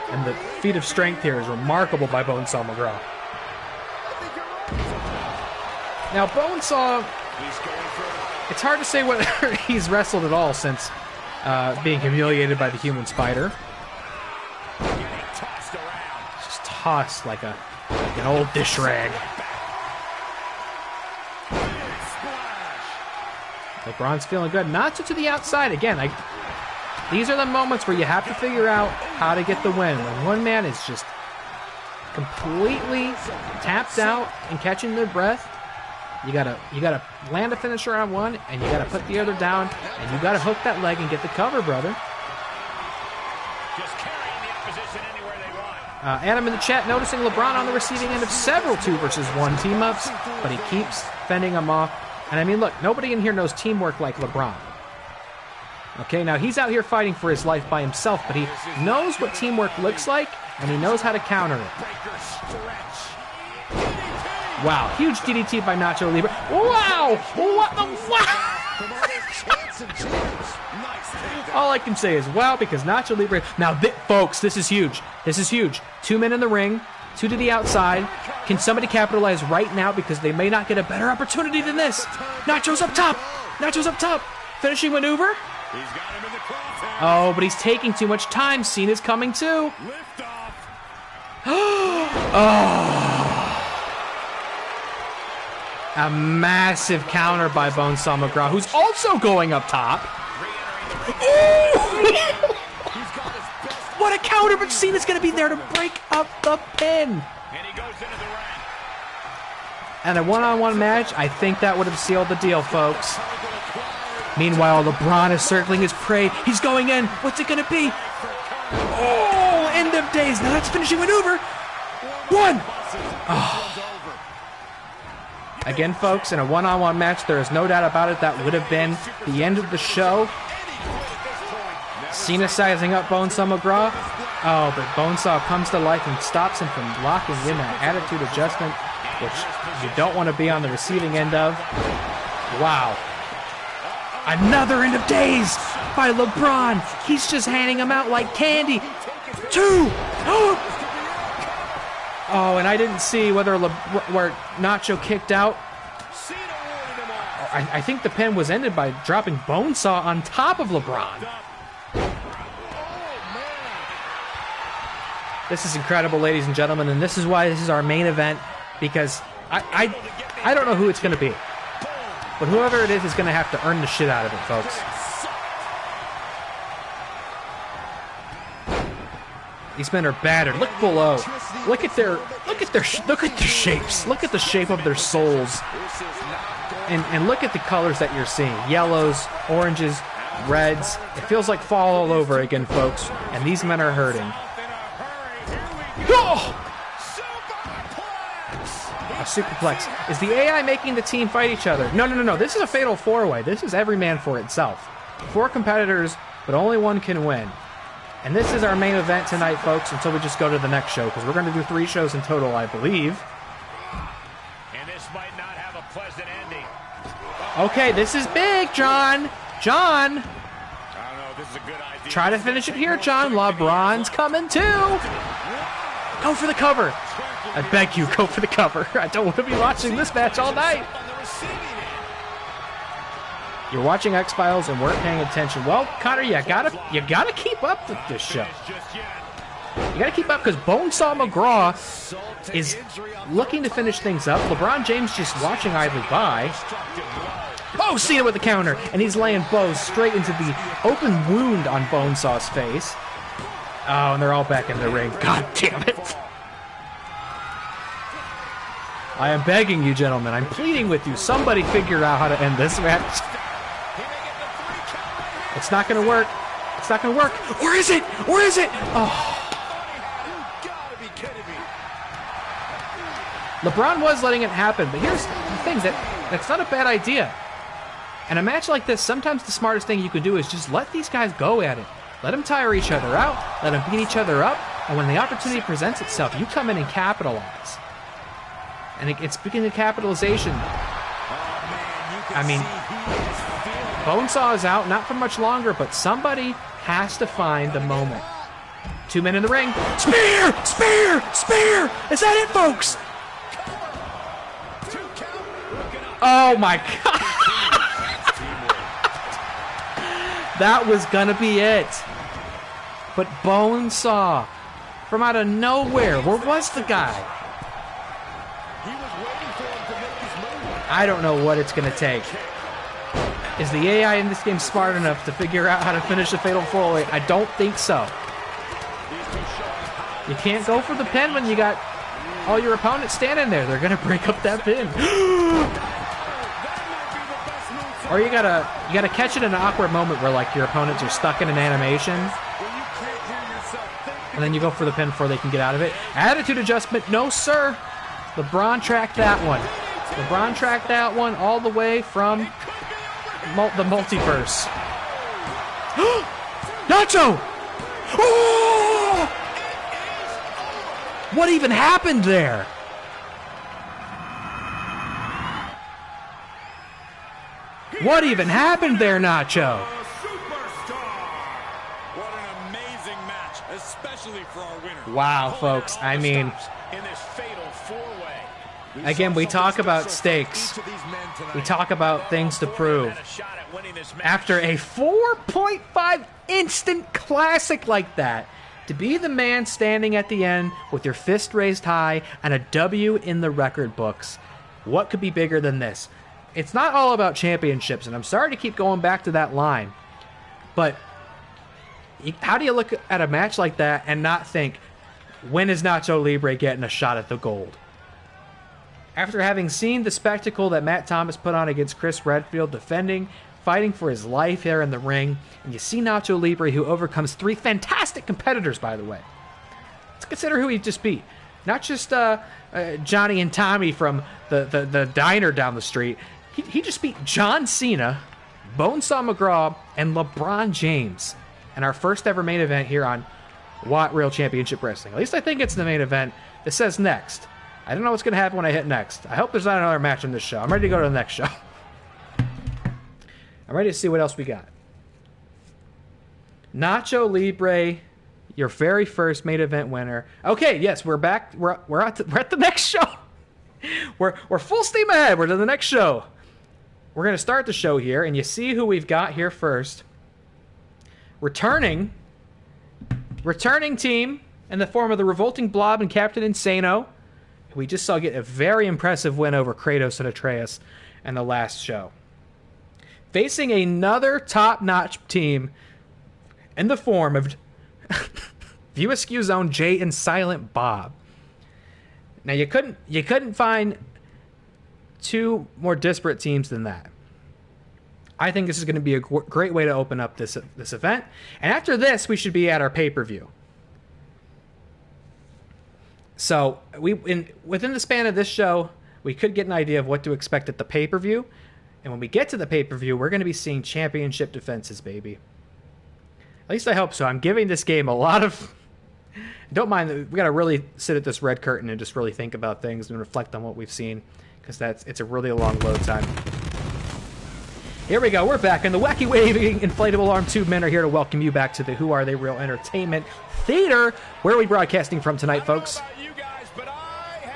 And the feat of strength here is remarkable by Bonesaw McGraw. Now, Bonesaw, it's hard to say whether he's wrestled at all since being humiliated by the Human Spider. Just tossed like an old dish rag. LeBron's feeling good. Nacho to the outside again. These are the moments where you have to figure out how to get the win. When one man is just completely tapped out and catching their breath, you gotta land a finisher on one, and you gotta put the other down, and you gotta hook that leg and get the cover, brother. Just carrying the opposition anywhere they want. Adam in the chat noticing LeBron on the receiving end of several 2 versus 1 team-ups, but he keeps fending them off. And I mean, look, nobody in here knows teamwork like LeBron. Okay, now he's out here fighting for his life by himself, but he knows what teamwork looks like, and he knows how to counter it. Wow, huge DDT by Nacho Libre. Wow! What the wow! All I can say is wow, because Nacho Libre. Now, folks, this is huge. This is huge. 2 men in the ring, 2 to the outside. Can somebody capitalize right now, because they may not get a better opportunity than this? Nacho's up top. Nacho's up top. Finishing maneuver. He's got him in the crosshair. Oh, but he's taking too much time. Cena's coming too. Lift off. Oh. A massive counter by Bonesaw McGraw, who's also going up top. What a counter, but Cena's going to be there to break up the pin. And he goes into the ring. And a one-on-one match, I think that would have sealed the deal, folks. Meanwhile, LeBron is circling his prey. He's going in. What's it going to be? Oh, end of days. Now that's finishing maneuver. 1. Oh. Again, folks, in a one-on-one match, there is no doubt about it, that would have been the end of the show. Cena sizing up Bonesaw McGraw. Oh, but Bonesaw comes to life and stops him from locking in that attitude adjustment, which you don't want to be on the receiving end of. Wow. Another end of days by LeBron. He's just handing them out like candy. 2. Oh, and I didn't see where Nacho kicked out. I think the pin was ended by dropping Bonesaw on top of LeBron. This is incredible, ladies and gentlemen, and this is why this is our main event, because I don't know who it's going to be. But whoever it is going to have to earn the shit out of it, folks. These men are battered. Look below. Look at their shapes. Look at the shape of their souls. And look at the colors that you're seeing. Yellows, oranges, reds. It feels like fall all over again, folks. And these men are hurting. Oh! A superplex. Is the AI making the team fight each other? No. This is a fatal 4-way. This is every man for itself. 4 competitors, but only one can win. And this is our main event tonight, folks, until we just go to the next show, because we're going to do 3 shows in total, I believe. And this might not have a pleasant ending. Okay, this is big, John. John. I don't know. This is a good idea. Try to finish it here, John. LeBron's coming too. Go for the cover. I beg you, go for the cover. I don't want to be watching this match all night. You're watching X-Files and weren't paying attention. Well, Connor, you gotta keep up with this show. You gotta keep up because Bonesaw McGraw is looking to finish things up. LeBron James just watching idly by. Oh, Cena with the counter, and he's laying blows straight into the open wound on Bonesaw's face. Oh, and they're all back in the ring. God damn it. I am begging you, gentlemen. I'm pleading with you. Somebody figure out how to end this match. It's not going to work. It's not going to work. Where is it? Where is it? Oh. LeBron was letting it happen, but here's the thing. That's not a bad idea. In a match like this, sometimes the smartest thing you can do is just let these guys go at it. Let them tire each other out. Let them beat each other up. And when the opportunity presents itself, you come in and capitalize. And it's beginning of capitalization. I mean, Bonesaw is out, not for much longer, but somebody has to find the moment. 2 men in the ring. Spear! Spear! Spear! Is that it, folks? Oh, my God. That was going to be it. But Bonesaw, from out of nowhere, where was the guy? I don't know what it's going to take. Is the AI in this game smart enough to figure out how to finish a fatal four-way? I don't think so. You can't go for the pin when you got all your opponents standing there. They're going to break up that pin. Or you gotta catch it in an awkward moment where like your opponents are stuck in an animation, and then you go for the pin before they can get out of it. Attitude adjustment, no sir. LeBron tracked that one. LeBron tracked that one all the way from the multiverse. Nacho! Oh! What even happened there? What even happened there, Nacho? What an amazing match, especially for our winner. Wow, folks. I mean, In this fatal four-way. again, we talk about stakes. We talk about things to prove. Had a shot at winning this match. After a 4.5 instant classic like that, to be the man standing at the end with your fist raised high and a W in the record books, what could be bigger than this? It's not all about championships, and I'm sorry to keep going back to that line, but how do you look at a match like that and not think, when is Nacho Libre getting a shot at the gold? After having seen the spectacle that Matt Thomas put on against Chris Redfield, defending, fighting for his life here in the ring, and you see Nacho Libre, who overcomes 3 fantastic competitors, by the way. Let's consider who he just beat. Not just Johnny and Tommy from the diner down the street. He just beat John Cena, Bonesaw McGraw, and LeBron James in our first ever main event here on WAT Reel Championship Wrestling. At least I think it's the main event. It says next. I don't know what's going to happen when I hit next. I hope there's not another match on this show. I'm ready to go to the next show. I'm ready to see what else we got. Nacho Libre, your very first main event winner. Okay, yes, we're back. We're at the next show. We're full steam ahead. We're to the next show. We're going to start the show here, and you see who we've got here first. Returning team in the form of the Revolting Blob and Captain Insano. We just saw get a very impressive win over Kratos and Atreus in the last show. Facing another top-notch team in the form of View Askew Zone Jay and Silent Bob. Now you couldn't find 2 more disparate teams than that. I think this is going to be a great way to open up this event. And after this, we should be at our pay-per-view. So within the span of this show, we could get an idea of what to expect at the pay-per-view. And when we get to the pay-per-view, we're going to be seeing championship defenses, baby. At least I hope so. I'm giving this game a lot of... Don't mind, we got to really sit at this red curtain and just really think about things and reflect on what we've seen, because it's a really long load time. Here we go. We're back, and the wacky waving inflatable arm tube men are here to welcome you back to the Who Are They Real Entertainment Theater. Where are we broadcasting from tonight, folks? I don't know about you guys, but I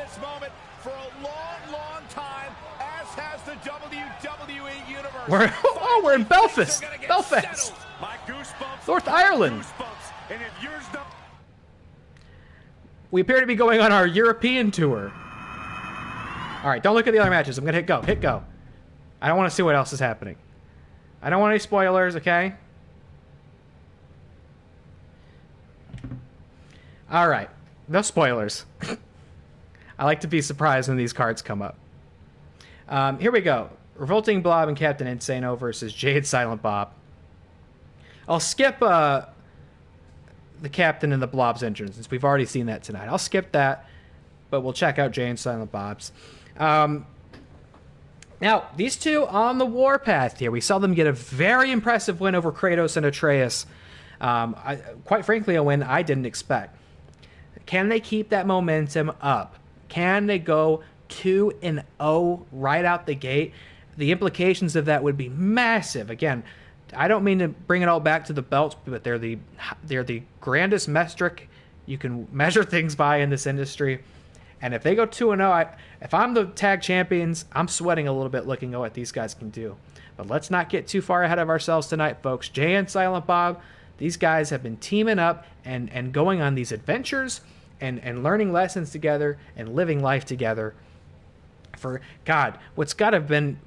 this moment for a long, long time, as has the WWE Universe. We're in Belfast. Belfast. My goosebumps. North Ireland. Goosebumps. And if yours don't... We appear to be going on our European tour. All right, don't look at the other matches. I'm going to hit go. Hit go. I don't want to see what else is happening. I don't want any spoilers, okay? All right. No spoilers. I like to be surprised when these cards come up. Here we go. Revolting Blob and Captain Insano versus Jay and Silent Bob. I'll skip the Captain and the Blob's entrance, since we've already seen that tonight. I'll skip that, but we'll check out Jay and Silent Bob's. Now, these two on the warpath here. We saw them get a very impressive win over Kratos and Atreus. Quite frankly, a win I didn't expect. Can they keep that momentum up? Can they go 2-0 right out the gate? The implications of that would be massive. Again, I don't mean to bring it all back to the belts, but they're the grandest metric you can measure things by in this industry. And if they go 2-0, if I'm the tag champions, I'm sweating a little bit looking at what these guys can do. But let's not get too far ahead of ourselves tonight, folks. Jay and Silent Bob, these guys have been teaming up and going on these adventures and learning lessons together and living life together for, God, what's got to have been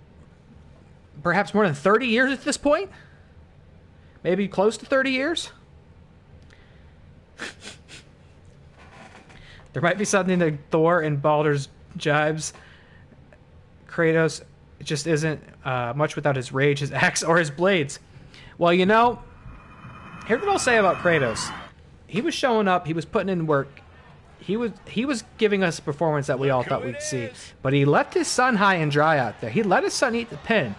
perhaps more than 30 years at this point? Maybe close to 30 years? There might be something to Thor and Baldur's jibes. Kratos just isn't much without his rage, his axe, or his blades. Well, you know, here's what I'll say about Kratos. He was showing up. He was putting in work. He was giving us a performance that we all thought we'd see. But he left his son high and dry out there. He let his son eat the pin.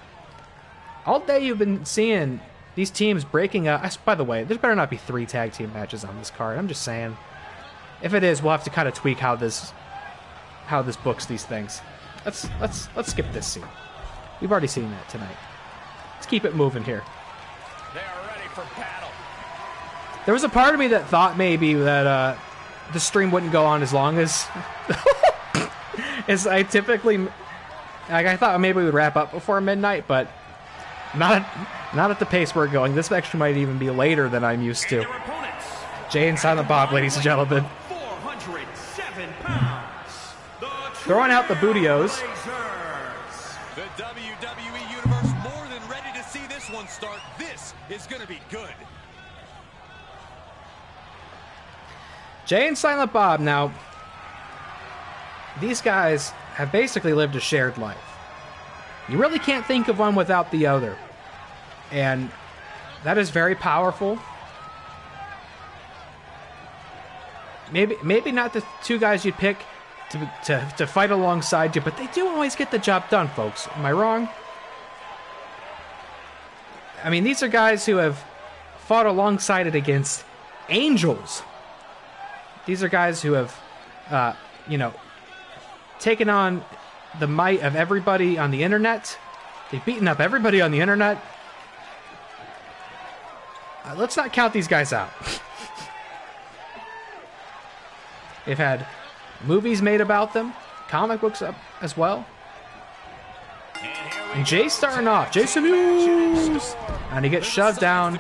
All day you've been seeing these teams breaking up. By the way, there better not be 3 tag team matches on this card. I'm just saying. If it is, we'll have to kind of tweak how this books these things. Let's skip this scene. We've already seen that tonight. Let's keep it moving here. They are ready for battle. There was a part of me that thought maybe that the stream wouldn't go on as long as as I typically. Like, I thought maybe we would wrap up before midnight, but not at the pace we're going. This actually might even be later than I'm used to. Jay and Silent Bob, ladies and gentlemen. 407 pounds. Throwing out the bootios. The WWE Universe more than ready to see this one start. This is going to be good. Jay and Silent Bob. Now, these guys have basically lived a shared life. You really can't think of one without the other. And that is very powerful. Maybe not the 2 guys you'd pick to fight alongside you, but they do always get the job done, folks. Am I wrong? I mean, these are guys who have fought alongside it against angels. These are guys who have, taken on the might of everybody on the internet. They've beaten up everybody on the internet. Let's not count these guys out. They've had movies made about them, comic books up as well. And Jay's starting off. Jason Hughes! And he gets shoved down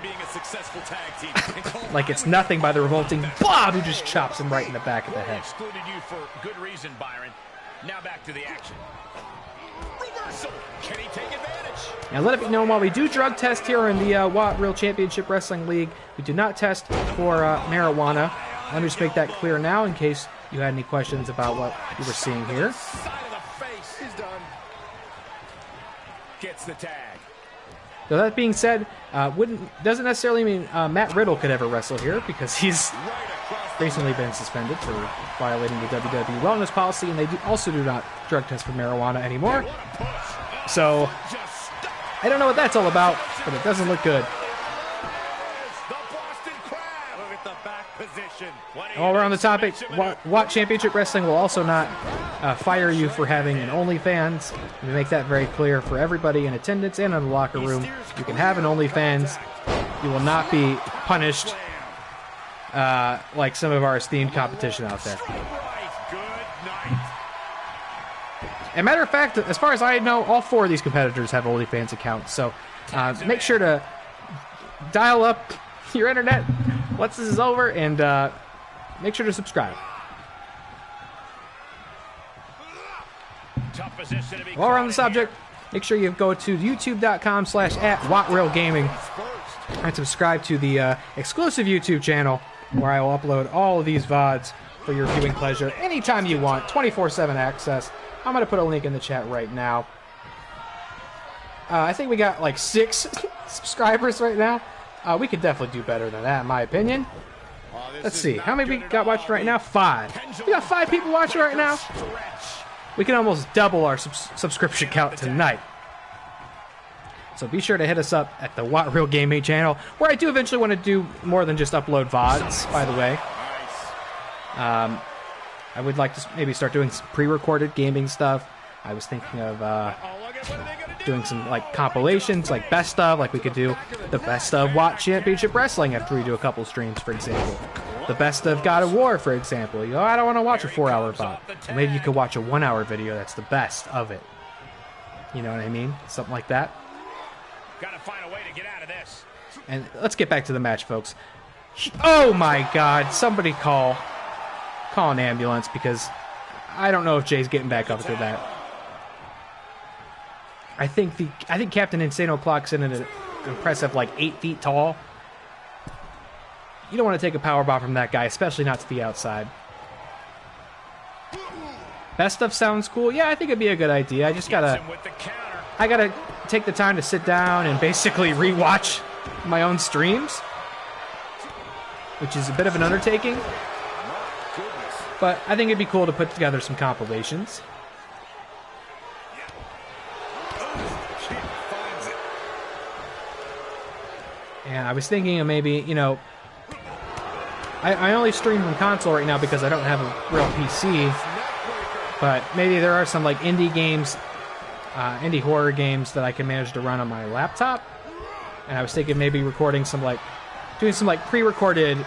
like it's nothing by the revolting Bob, who just chops him right in the back of the head. Excluded you for good reason, Byron. Now back to the action. Reversal. Can he take advantage? Now let it be known, while we do drug test here in the WAT Reel Championship Wrestling League, we do not test for marijuana. Let me just make that clear now in case you had any questions about what you were seeing here. Side of the face. He's done. Gets the tag. So that being said, doesn't necessarily mean Matt Riddle could ever wrestle here, because he's recently been suspended for violating the WWE wellness policy, and they also do not drug test for marijuana anymore. So I don't know what that's all about, but it doesn't look good. While we're on the topic, WAT Championship Wrestling will also not fire you for having an OnlyFans. We make that very clear for everybody in attendance and in the locker room. You can have an OnlyFans. You will not be punished like some of our esteemed competition out there. And matter of fact, as far as I know, all 4 of these competitors have OnlyFans accounts. So make sure to dial up your internet once this is over, and make sure to subscribe. While we're on the subject, make sure you go to youtube.com/@WATReelGaming and subscribe to the exclusive YouTube channel where I will upload all of these VODs for your viewing pleasure anytime you want, 24/7 access. I'm going to put a link in the chat right now. I think we got like 6 subscribers right now. We could definitely do better than that, in my opinion. Let's see. How many we got watching right now? 5. We got 5 people watching right now. We can almost double our subscription count tonight. So be sure to hit us up at the WAT Reel Gaming channel, where I do eventually want to do more than just upload VODs, by the way. I would like to maybe start doing some pre-recorded gaming stuff. I was thinking of doing some like compilations, like best of, like we could do the best of WAT Championship Wrestling after we do a couple streams, for example. The best of God of War, for example. You know, I don't want to watch a 4-hour VOD. Well, maybe you could watch a 1-hour video that's the best of it. You know what I mean? Something like that. Gotta find a way to get out of this. And let's get back to the match, folks. Oh my God! Somebody call an ambulance, because I don't know if Jay's getting back up to that. I think Captain Insano clocks in at an impressive like 8 feet tall. You don't want to take a power bomb from that guy, especially not to the outside. Best stuff sounds cool. Yeah, I think it'd be a good idea. I gotta take the time to sit down and basically rewatch my own streams, which is a bit of an undertaking. But I think it'd be cool to put together some compilations. And I was thinking of maybe, you know, I only stream from console right now because I don't have a real PC. But maybe there are some like indie games, indie horror games that I can manage to run on my laptop. And I was thinking maybe recording some like, doing some like pre-recorded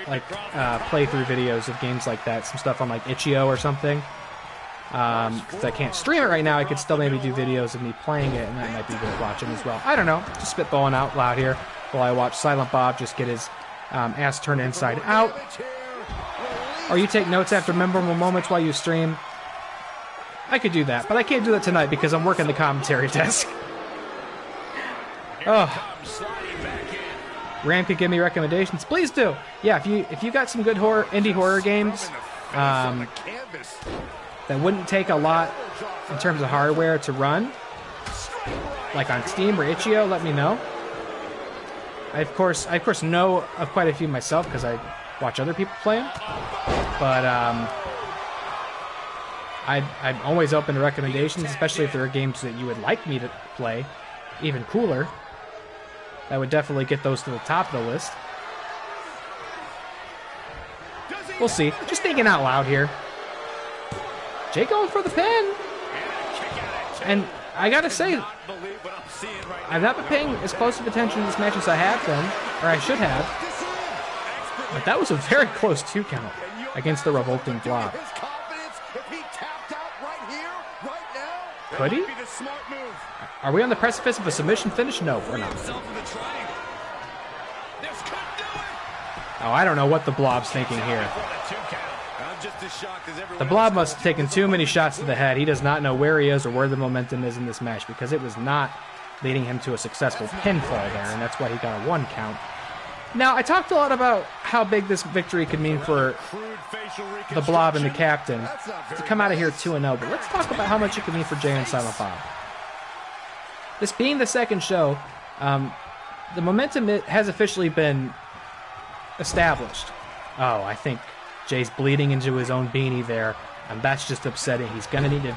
like playthrough videos of games like that. Some stuff on like Itch.io or something. Because I can't stream it right now, I could still maybe do videos of me playing it, and that might be worth watching as well. I don't know, just spitballing out loud here while I watch Silent Bob just get his ass turned inside out. Or you take notes after memorable moments while you stream. I could do that, but I can't do that tonight because I'm working the commentary desk. Oh. Ram could give me recommendations. Please do. Yeah, if you got some good indie horror games that wouldn't take a lot in terms of hardware to run, like on Steam or Itch.io, let me know. I of course know of quite a few myself because I watch other people play them. But I'm always open to recommendations, especially if there are games that you would like me to play. Even cooler. That would definitely get those to the top of the list. We'll see. Just thinking out loud here. Jay going for the pin. And I gotta say, I've not been paying as close of attention to this match as I have been, or I should have. But that was a very close 2 count against the revolting Blob. Could he? Are we on the precipice of a submission finish? No, we're not. Oh, I don't know what the Blob's thinking here. The Blob must have taken too many shots to the head. He does not know where he is or where the momentum is in this match, because it was not leading him to a successful pinfall there, and that's why he got a 1 count. Now, I talked a lot about how big this victory could mean for the Blob and the Captain to come out of here 2-0, but let's talk about how much it could mean for Jay and Silent Bob. This being the second show, the momentum has officially been established. Oh, I think Jay's bleeding into his own beanie there, and that's just upsetting. He's going to need to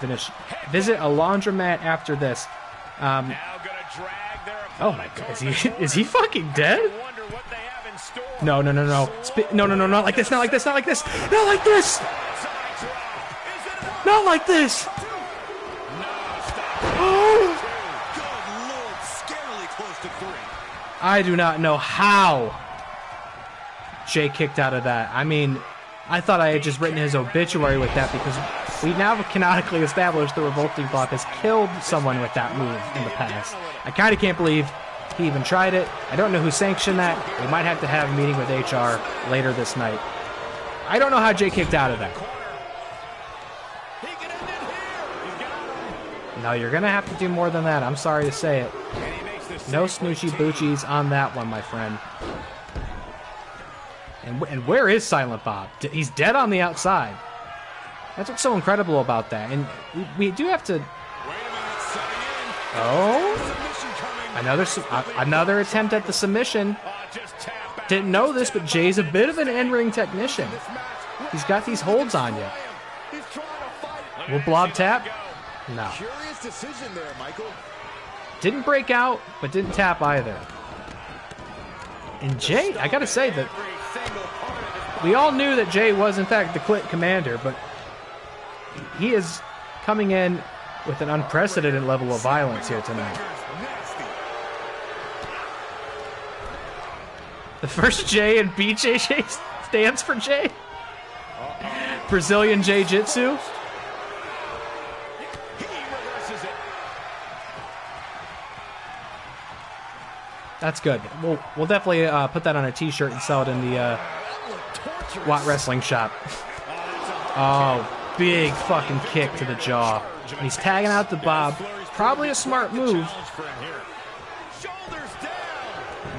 visit a laundromat after this. Oh my God, is he fucking dead? No, not like this, not like this, not like this, not like this! Not like this! I do not know how Jay kicked out of that. I mean, I thought I had just written his obituary with that because we now have canonically established the revolting block has killed someone with that move in the past. I kind of can't believe he even tried it. I don't know who sanctioned that. We might have to have a meeting with HR later this night. I don't know how Jay kicked out of that. No, you're going to have to do more than that. I'm sorry to say it. No snoochy boochies on that one, my friend. And where is Silent Bob? He's dead on the outside. That's what's so incredible about that. And we do have to... Oh, another attempt at the submission. Didn't know this, but Jay's a bit of an in-ring technician. He's got these holds on you. Will Blob tap? No. Didn't break out, but didn't tap either. And Jay, I gotta say that we all knew that Jay was in fact the Click Commander, but he is coming in with an unprecedented level of violence here tonight. The first J in BJJ stands for Jay. Brazilian Jiu-Jitsu. That's good. We'll definitely put that on a t-shirt and sell it in the WAT Wrestling shop. Oh, big fucking kick to the jaw. And he's tagging out to Bob. Probably a smart move.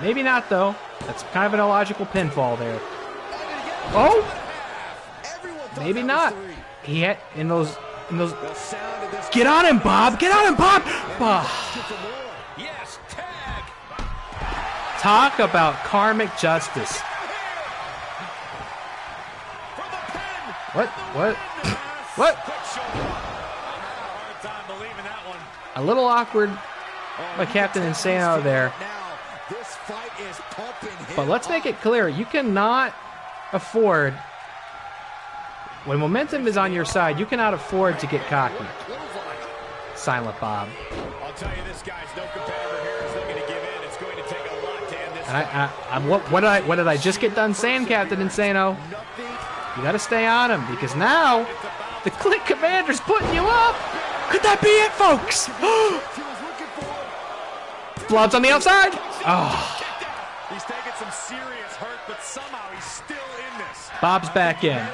Maybe not, though. That's kind of an illogical pinfall there. Oh! Maybe not. He had in those. Get on him, Bob! Get on him, Bob! Talk about karmic justice. What? What? A little awkward by Captain Insano there. But let's make it clear, you cannot afford, when momentum is on your side, you cannot afford to get cocky. Silent Bob. I'll tell you, this guy's no competitor here is looking to give in. It's going to take a lot to end this. And what did I just get done saying, Captain Insano? You got to stay on him because now the Click Commander's putting you up. Could that be it, folks? Blob's on the outside. Oh. He's taking some serious hurt, but somehow he's still in this. Bob's back in.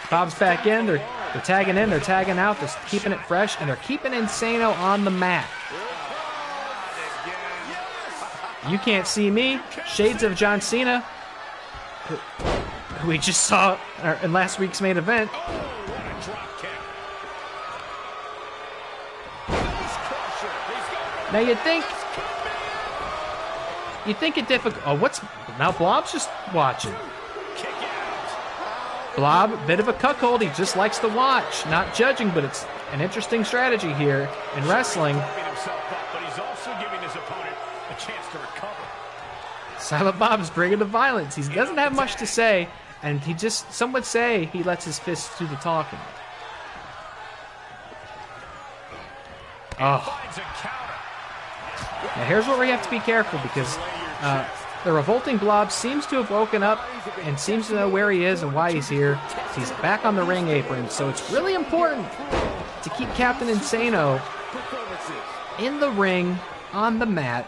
Bob's back in. They're tagging in. They're tagging out. They're keeping it fresh, and they're keeping Insano on the mat. You can't see me. Shades of John Cena, who we just saw in last week's main event. Now you'd think it difficult. Oh, now? Blob's just watching. Blob, bit of a cuckold. He just likes to watch, not judging, but it's an interesting strategy here in wrestling. Silent Bob's bringing the violence. He doesn't have much to say, and some would say he lets his fists do the talking. Oh. Now here's where we have to be careful because the revolting Blob seems to have woken up and seems to know where he is and why he's here. He's back on the ring apron, so it's really important to keep Captain Insano in the ring, on the mat,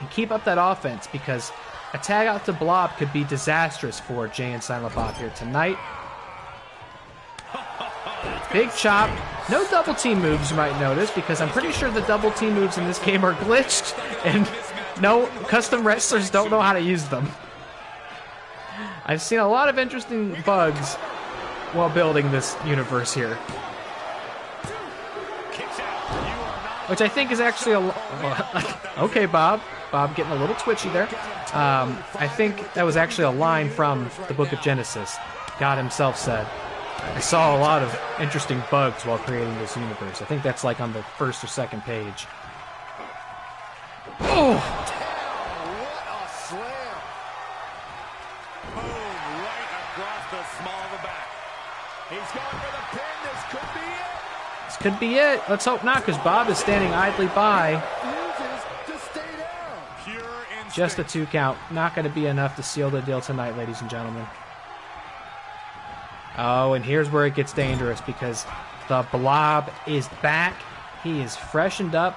and keep up that offense because a tag out to Blob could be disastrous for Jay and Silent Bob here tonight. Big chop. No double team moves, you might notice, because I'm pretty sure the double team moves in this game are glitched, and no custom wrestlers don't know how to use them. I've seen a lot of interesting bugs while building this universe here. Which I think is actually okay, Bob. Bob getting a little twitchy there. I think that was actually a line from the Book of Genesis. God himself said, I saw a lot of interesting bugs while creating this universe. I think that's like on the first or second page. Oh! What a slam! Boom, right across the small of the back. He's going for the pin. This could be it. This could be it. Let's hope not, because Bob is standing idly by. Just a 2 count. Not going to be enough to seal the deal tonight, ladies and gentlemen. Oh, and here's where it gets dangerous because the Blob is back. He is freshened up.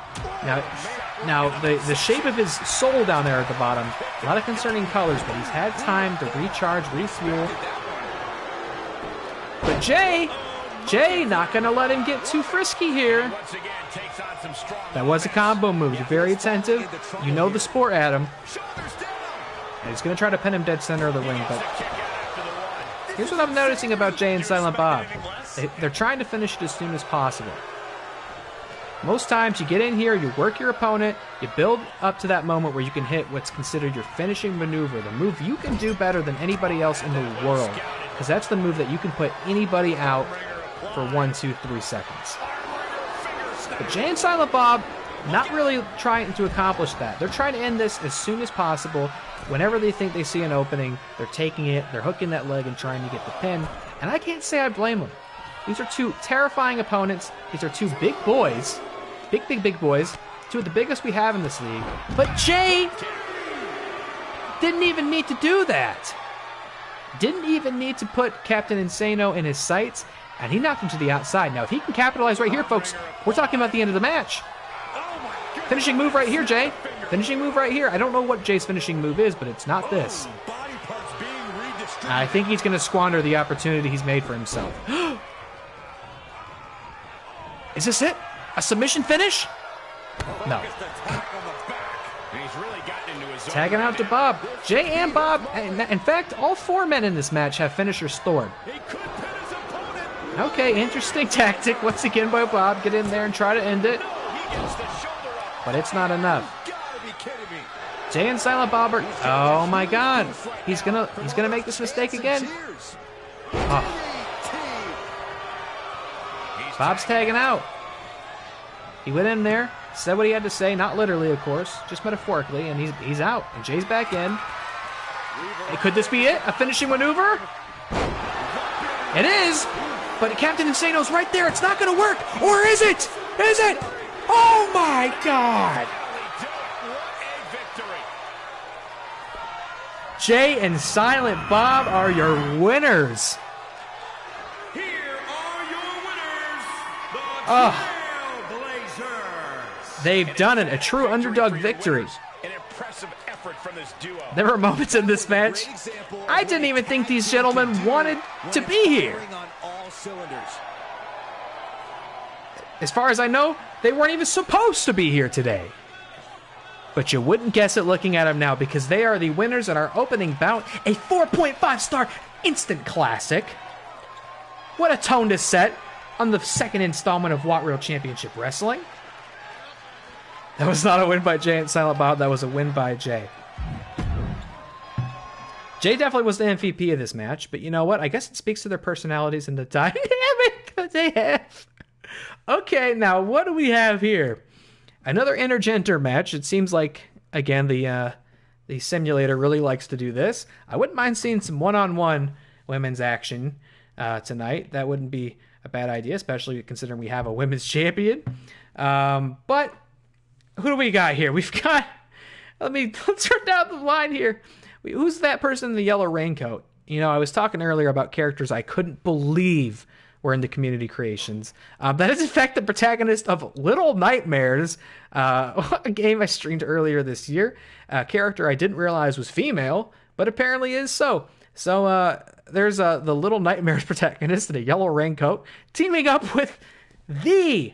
Now the shape of his soul down there at the bottom, a lot of concerning colors, but he's had time to recharge, refuel. But Jay not going to let him get too frisky here. That was a combo move. You're very attentive. You know the sport, Adam. And he's going to try to pin him dead center of the ring, but here's what I'm noticing about Jay and Silent Bob. They're trying to finish it as soon as possible. Most times you get in here, you work your opponent, you build up to that moment where you can hit what's considered your finishing maneuver, the move you can do better than anybody else in the world, because that's the move that you can put anybody out for 1, 2, 3 seconds. But Jay and Silent Bob not really trying to accomplish that. They're trying to end this as soon as possible. Whenever they think they see an opening, they're taking it, they're hooking that leg and trying to get the pin, and I can't say I blame them. These are two terrifying opponents. These are two big boys. Big boys. Two of the biggest we have in this league. But Jay didn't even need to do that. Didn't even need to put Captain Insano in his sights, and he knocked him to the outside. Now, if he can capitalize right here, folks, we're talking about the end of the match. Finishing move right here, Jay. Finishing move right here. I don't know what Jay's finishing move is, but it's not this. I think he's going to squander the opportunity he's made for himself. Is this it? A submission finish? No. Tagging out to Bob. Jay and Bob. In fact, all 4 men in this match have finishers stored. Okay, interesting tactic once again by Bob. Get in there and try to end it. But it's not enough. Jay and Silent Bob are... Oh my God. He's gonna make this mistake again. Oh. Bob's tagging out. He went in there, said what he had to say, not literally, of course, just metaphorically, and he's out. And Jay's back in. Hey, could this be it? A finishing maneuver? It is, but Captain Insano's right there. It's not going to work. Or is it? Is it? Oh, my God. Jay and Silent Bob are your winners. Here are your winners, the Oh. Trailblazers. They've done it, a true underdog victory. An impressive effort from this duo. There were moments in this match I didn't even think these gentlemen wanted to be here. As far as I know, they weren't even supposed to be here today. But you wouldn't guess it looking at them now because they are the winners in our opening bout, a 4.5-star instant classic. What a tone to set on the second installment of WAT Reel Championship Wrestling. That was not a win by Jay and Silent Bob, that was a win by Jay. Jay definitely was the MVP of this match, but you know what? I guess it speaks to their personalities and the dynamic that they have. Okay, now what do we have here? Another intergender match. It seems like, again, the simulator really likes to do this. I wouldn't mind seeing some one-on-one women's action tonight. That wouldn't be a bad idea, especially considering we have a women's champion. But who do we got here? We've got... Let's run down the line here. Who's that person in the yellow raincoat? You know, I was talking earlier about characters I couldn't believe were in the community creations. That is, in fact, the protagonist of Little Nightmares, a game I streamed earlier this year. A character I didn't realize was female, but apparently is so. So there's the Little Nightmares protagonist in a yellow raincoat teaming up with the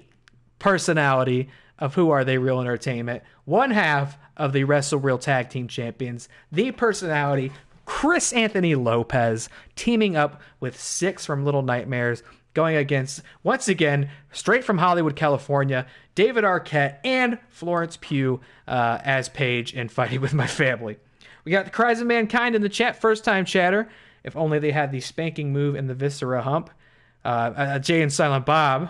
personality of Who Are They Real Entertainment, one half of the Wrestle Reel Tag Team Champions, the personality Chris Anthony Lopez, teaming up with Six from Little Nightmares, going against, once again, straight from Hollywood, California, David Arquette and Florence Pugh as Paige in Fighting With My Family. We got the Cries of Mankind in the chat, first-time chatter. If only they had the spanking move and the Viscera hump. Jay and Silent Bob,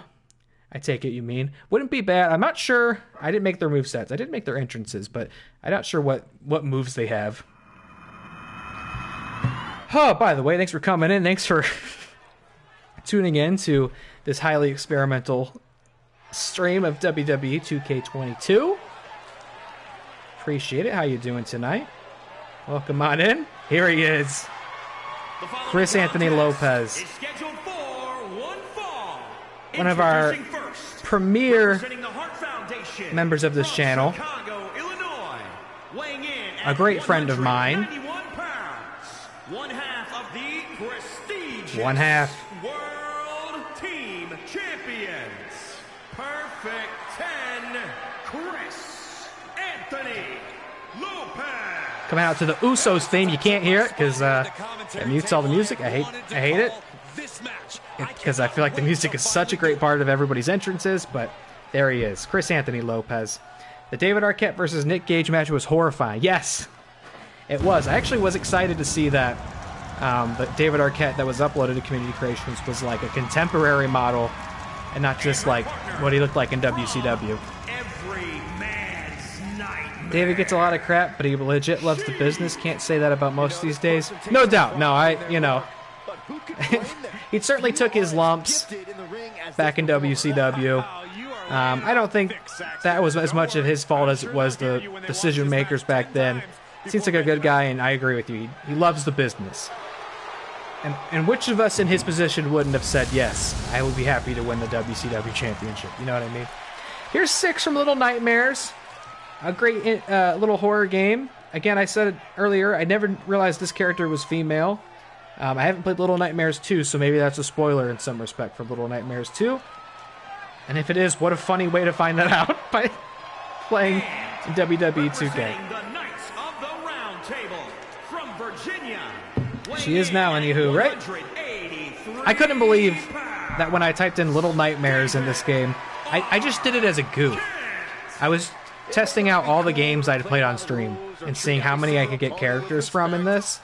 I take it you mean. Wouldn't be bad. I'm not sure. I didn't make their movesets. I didn't make their entrances, but I'm not sure what moves they have. Oh, by the way, thanks for coming in. Thanks for tuning in to this highly experimental stream of WWE 2K22. Appreciate it. How you doing tonight? Welcome on in. Here he is. Chris Anthony Lopez. Is scheduled for one fall. One of our Introducing first, premier representing the Hart Foundation, members of this from channel. Chicago, Illinois, weighing in A at great friend of mine. 191 pounds, one half of the prestigious One half. World Team Champions. Perfect 10, Chris Anthony Lopez. Coming out to the Usos theme. You can't hear it because it mutes all the music. I hate it. Because I feel like the music is such a great part of everybody's entrances, but there he is, Chris Anthony Lopez. The David Arquette versus Nick Gage match was horrifying. Yes, it was. I actually was excited to see that the David Arquette that was uploaded to Community Creations was like a contemporary model and not just like what he looked like in WCW. Every man's nightmare. David gets a lot of crap, but he legit loves the business. Can't say that about most these days. No doubt. No, he certainly took his lumps back in WCW. I don't think that was as much of his fault as it was the decision makers back then. Seems like a good guy, and I agree with you. He loves the business. And which of us in his position wouldn't have said, yes, I would be happy to win the WCW Championship? You know what I mean? Here's 6 from Little Nightmares. A great little horror game. Again, I said it earlier, I never realized this character was female. I haven't played Little Nightmares 2, so maybe that's a spoiler in some respect for Little Nightmares 2. And if it is, what a funny way to find that out by playing in WWE 2K. She is now, anywho, right? I couldn't believe that when I typed in Little Nightmares in this game, I just did it as a goof. I was testing out all the games I'd played on stream and seeing how many I could get characters from in this.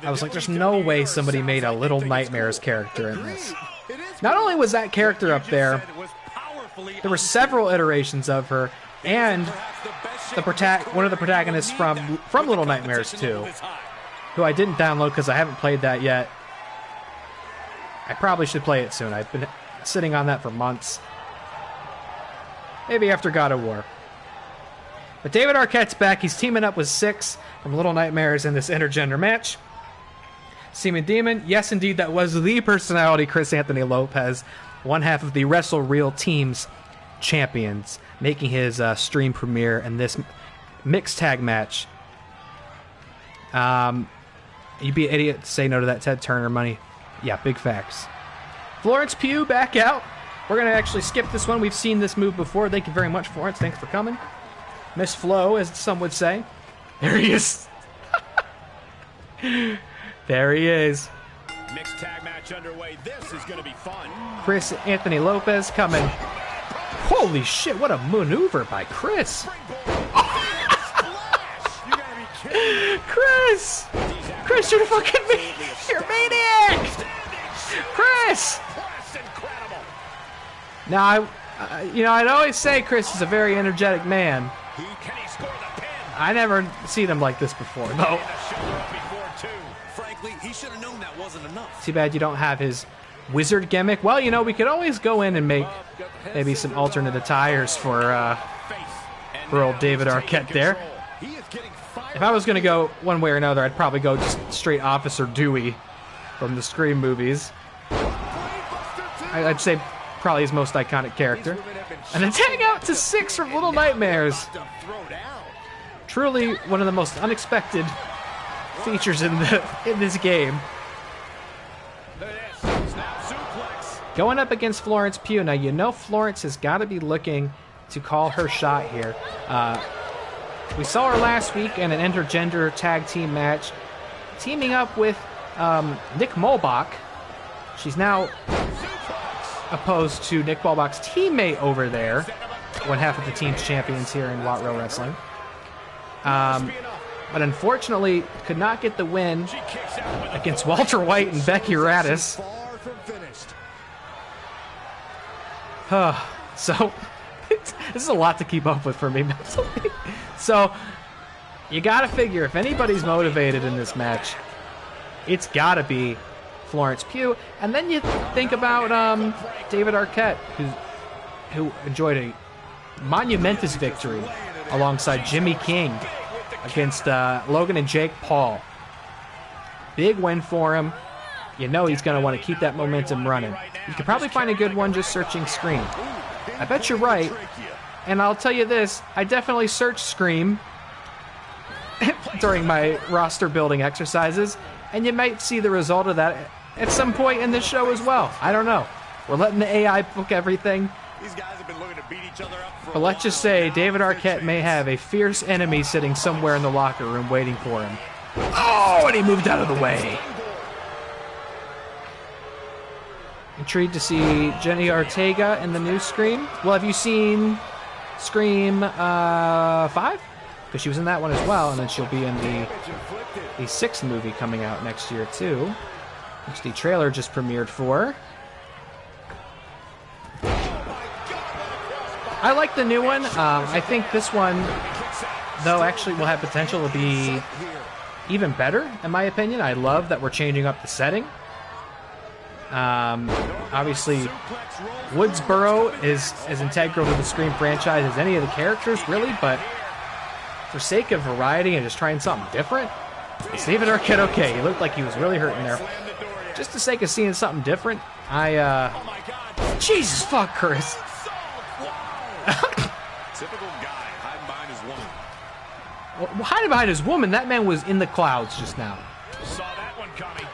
I was like, there's no way somebody made a Little Nightmares character in this. Not only was that character up there, there were several iterations of her, and one of the protagonists from Little Nightmares 2, who I didn't download because I haven't played that yet. I probably should play it soon. I've been sitting on that for months. Maybe after God of War. But David Arquette's back. He's teaming up with 6 from Little Nightmares in this intergender match. Seaman Demon, yes, indeed, that was the personality Chris Anthony Lopez, one half of the Wrestle Reel Team's champions, making his stream premiere in this mixed tag match. You'd be an idiot to say no to that Ted Turner money. Yeah, big facts. Florence Pugh back out. We're going to actually skip this one. We've seen this move before. Thank you very much, Florence. Thanks for coming. Miss Flo, as some would say. There he is. There he is. Mixed tag match underway. This is going to be fun. Chris Anthony Lopez coming. Holy shit, what a maneuver by Chris. Chris! Chris, you're fucking you're a maniac! Chris! Now, I'd always say Chris is a very energetic man. Can he score the pin? I never seen him like this before, though. Frankly, he should have known that wasn't enough. Too bad you don't have his wizard gimmick. Well, we could always go in and make maybe some alternate attires for old David Arquette there. If I was going to go one way or another, I'd probably go just straight Officer Dewey from the Scream movies. I'd say probably his most iconic character. And a tag out to 6 from Little Nightmares. Truly one of the most unexpected features in this game. Going up against Florence Pugh. Now, Florence has got to be looking to call her shot here. We saw her last week in an intergender tag team match, teaming up with Nick Mulbach. She's now opposed to Nick Mulbach's teammate over there, one half of the team's champions here in WAT Reel Wrestling. But unfortunately, could not get the win against Walter White and Becky Radis. So, this is a lot to keep up with for me mentally. So, you gotta figure, if anybody's motivated in this match, it's gotta be Florence Pugh. And then you think about David Arquette, who enjoyed a monumentous victory alongside Jimmy King against Logan and Jake Paul. big win for him. You know he's going to want to keep that momentum running. You could probably find a good one just searching Scream. I bet you're right. And I'll tell you this, I definitely searched Scream during my roster building exercises, and you might see the result of that at some point in this show as well. I don't know. We're letting the AI book everything. These guys have been looking to beat each other up for But let's just say David Arquette may have a fierce enemy sitting somewhere in the locker room waiting for him. Oh, and he moved out of the way. Intrigued to see Jenny Ortega in the new Scream. Well, have you seen Scream 5? Because she was in that one as well, and then she'll be in the 6th movie coming out next year too, which the trailer just premiered for. I like the new one. I think this one, though, actually will have potential to be even better, in my opinion. I love that we're changing up the setting. Obviously, Woodsboro is as integral to the Scream franchise as any of the characters, really, but for sake of variety and just trying something different, it's David Arquette okay. He looked like he was really hurting there. Just the sake of seeing something different, Jesus fuck, Chris. typical guy hiding behind his woman. Well, hiding behind his woman, that man was in the clouds just now. Saw that one coming.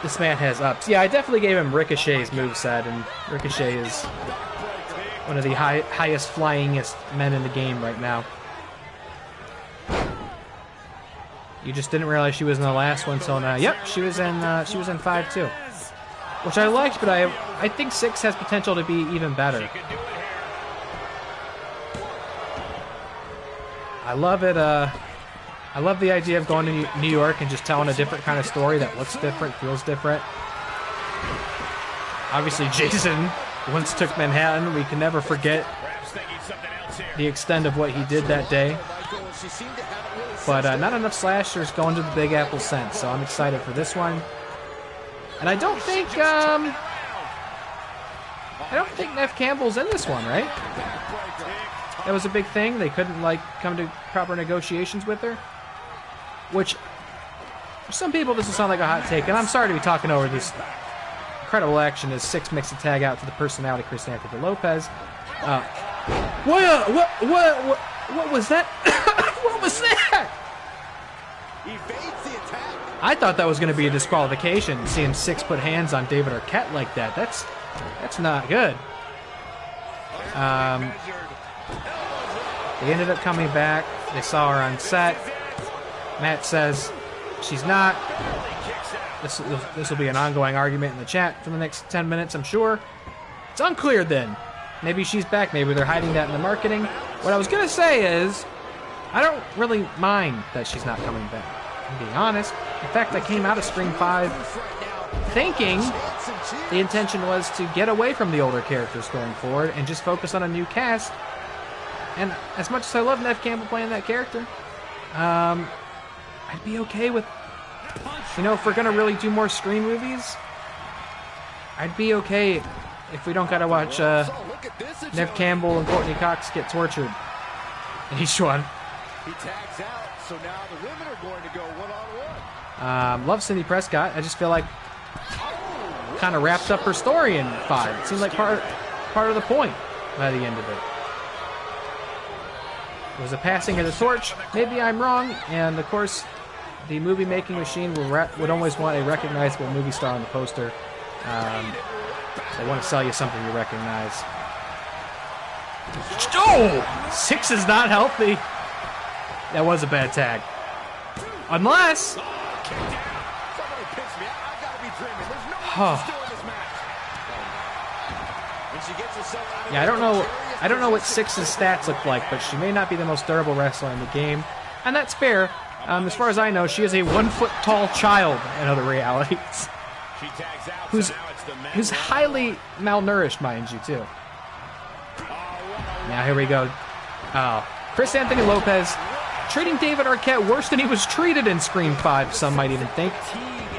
This man has ups. Yeah, I definitely gave him Ricochet's moveset, and Ricochet is one of the highest flyingest men in the game right now. You just didn't realize she was in the last one till now. Yep, she was in 5 too, which I liked, but I think 6 has potential to be even better. I love it. I love the idea of going to New York and just telling a different kind of story that looks different, feels different. Obviously, Jason once took Manhattan. We can never forget the extent of what he did that day. But not enough slashers going to the Big Apple since, so I'm excited for this one. And I don't think Nev Campbell's in this one, right? That was a big thing. They couldn't come to proper negotiations with her. Which, for some people, this will sound like a hot take, and I'm sorry to be talking over this incredible action as 6 makes a tag out to the personality Chris Anthony Lopez. What was that? What was that? I thought that was going to be a disqualification. Seeing 6 put hands on David Arquette like that, that's not good. They ended up coming back. They saw her on set. Matt says she's not. This will be an ongoing argument in the chat for the next 10 minutes, I'm sure. It's unclear then. Maybe she's back. Maybe they're hiding that in the marketing. What I was going to say is, I don't really mind that she's not coming back, I'm being honest. In fact, I came out of Scream 5 thinking the intention was to get away from the older characters going forward and just focus on a new cast. And as much as I love Nev Campbell playing that character, I'd be okay with, if we're going to really do more Scream movies, I'd be okay if we don't got to watch Nev Campbell and Courtney Cox get tortured in each one. He tags out, so now the women are going to go one-on-one. Love Cindy Prescott. I just feel like kind of wrapped up her story in 5. It seemed like part of the point by the end of it. It was a passing of the torch. Maybe I'm wrong, and of course, the movie-making machine would always want a recognizable movie star on the poster. They want to sell you something you recognize. Oh! 6 is not healthy. That was a bad tag. Unless... Yeah, I don't know what 6's stats look like, but she may not be the most durable wrestler in the game, and that's fair. As far as I know, she is a 1-foot-tall child in other realities, who's highly malnourished, mind you, too. Now here we go. Chris Anthony Lopez treating David Arquette worse than he was treated in Scream 5, some might even think.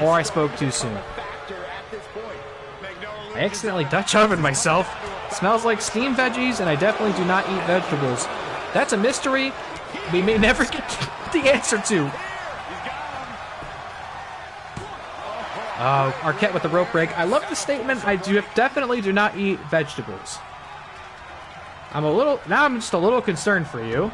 Or I spoke too soon. I accidentally Dutch ovened myself. Smells like steamed veggies, and I definitely do not eat vegetables. That's a mystery we may never get the answer to. Arquette with the rope break. I love the statement. I definitely do not eat vegetables. I'm just a little concerned for you.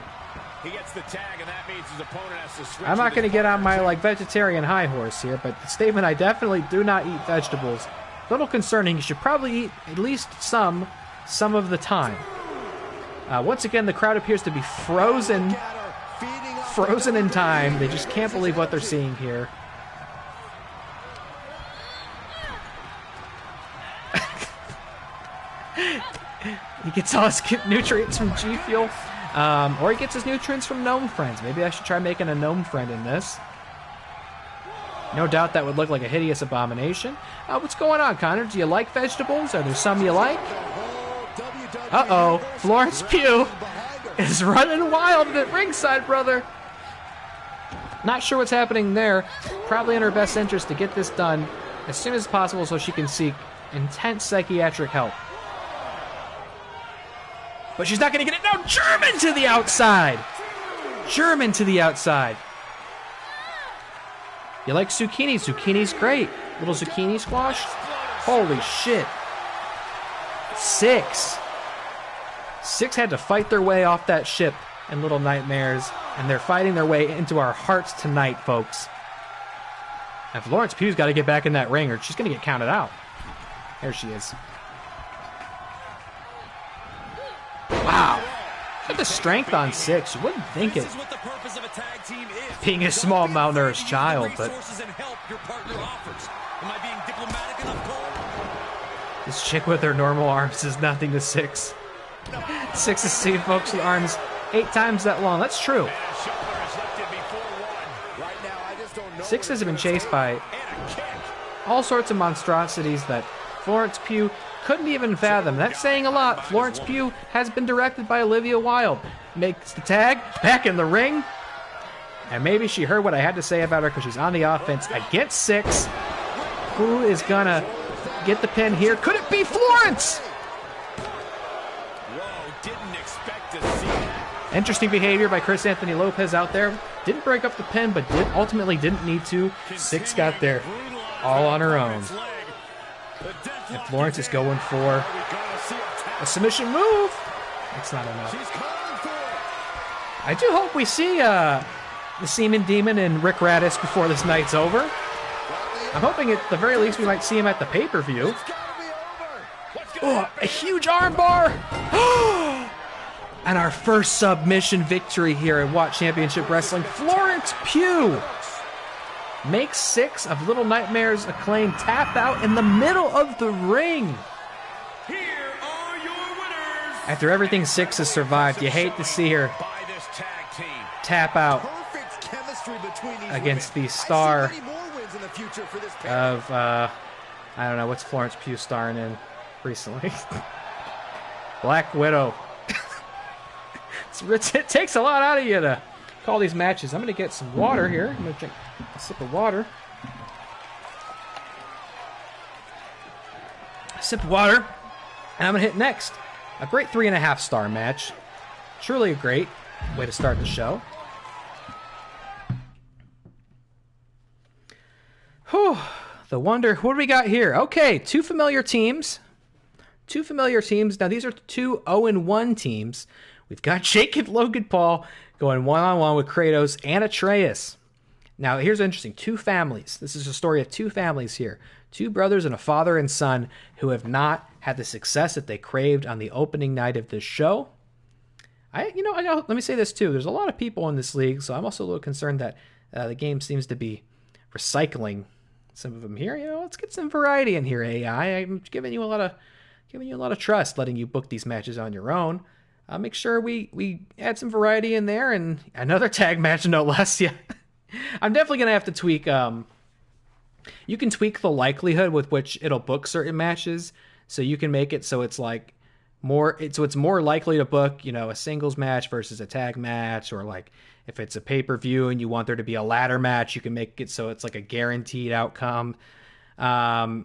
He gets the tag, and that means his opponent has to switch. I'm not going to get on my like vegetarian high horse here, but the statement, I definitely do not eat vegetables. A little concerning. You should probably eat at least some of the time. Once again, the crowd appears to be frozen in time. They just can't believe what they're seeing here. He gets all his nutrients from G Fuel, or he gets his nutrients from gnome friends. Maybe I should try making a gnome friend in this. No doubt that would look like a hideous abomination. What's going on, Connor? Do you like vegetables? Are there some you like? Uh-oh, Florence Pugh is running wild at ringside, brother. Not sure what's happening there. Probably in her best interest to get this done as soon as possible so she can seek intense psychiatric help. But she's not going to get it now. German to the outside. German to the outside. You like zucchini? Zucchini's great. Little zucchini squash. Holy shit. Six had to fight their way off that ship in Little Nightmares, and they're fighting their way into our hearts tonight, folks. And Florence Pugh's got to get back in that ring or she's going to get counted out. There she is. Wow. Got the strength on Six. You wouldn't think it. Being a small malnourished child, but this chick with her normal arms is nothing to Six. Six has seen folks with arms 8 times that long. That's true. Six has been chased by all sorts of monstrosities that Florence Pugh couldn't even fathom. That's saying a lot. Florence Pugh has been directed by Olivia Wilde. Makes the tag, back in the ring. And maybe she heard what I had to say about her because she's on the offense against Six. Who is gonna get the pin here? Could it be Florence? Whoa, didn't expect to see that. Interesting behavior by Chris Anthony Lopez out there. Didn't break up the pin, but ultimately didn't need to. Six got there all on her own. And Florence is going for a submission move. It's not enough. I do hope we see the Seaman Demon and Rick Radis before this night's over. I'm hoping at the very least we might see him at the pay-per-view. Oh, a huge armbar! And our first submission victory here at WAT Championship Wrestling. Florence Pugh makes Six of Little Nightmares Acclaim tap out in the middle of the ring. Here are your winners. After everything Six has survived, you hate to see her tap out against the star of, I don't know, what's Florence Pugh starring in recently? Black Widow. It takes a lot out of you to call these matches. I'm going to get some water here. I'm going to drink a sip of water. A sip of water. And I'm going to hit next. A great 3.5-star match. Truly a great way to start the show. Whew. The wonder. What do we got here? Okay, 2 familiar teams. 2 familiar teams. Now, these are 2 0-1 teams. We've got Jake and Logan Paul going one-on-one with Kratos and Atreus. Now, here's interesting. 2 families. This is a story of 2 families here. 2 brothers and a father and son who have not had the success that they craved on the opening night of this show. Let me say this too. There's a lot of people in this league, so I'm also a little concerned that the game seems to be recycling some of them here. Let's get some variety in here, AI. I'm giving you a lot of trust, letting you book these matches on your own. Make sure we add some variety in there, and another tag match, no less. Yeah, I'm definitely gonna have to tweak. You can tweak the likelihood with which it'll book certain matches, so you can make it so it's like it's more likely to book, a singles match versus a tag match, or like if it's a pay-per-view and you want there to be a ladder match, you can make it so it's like a guaranteed outcome. Okay,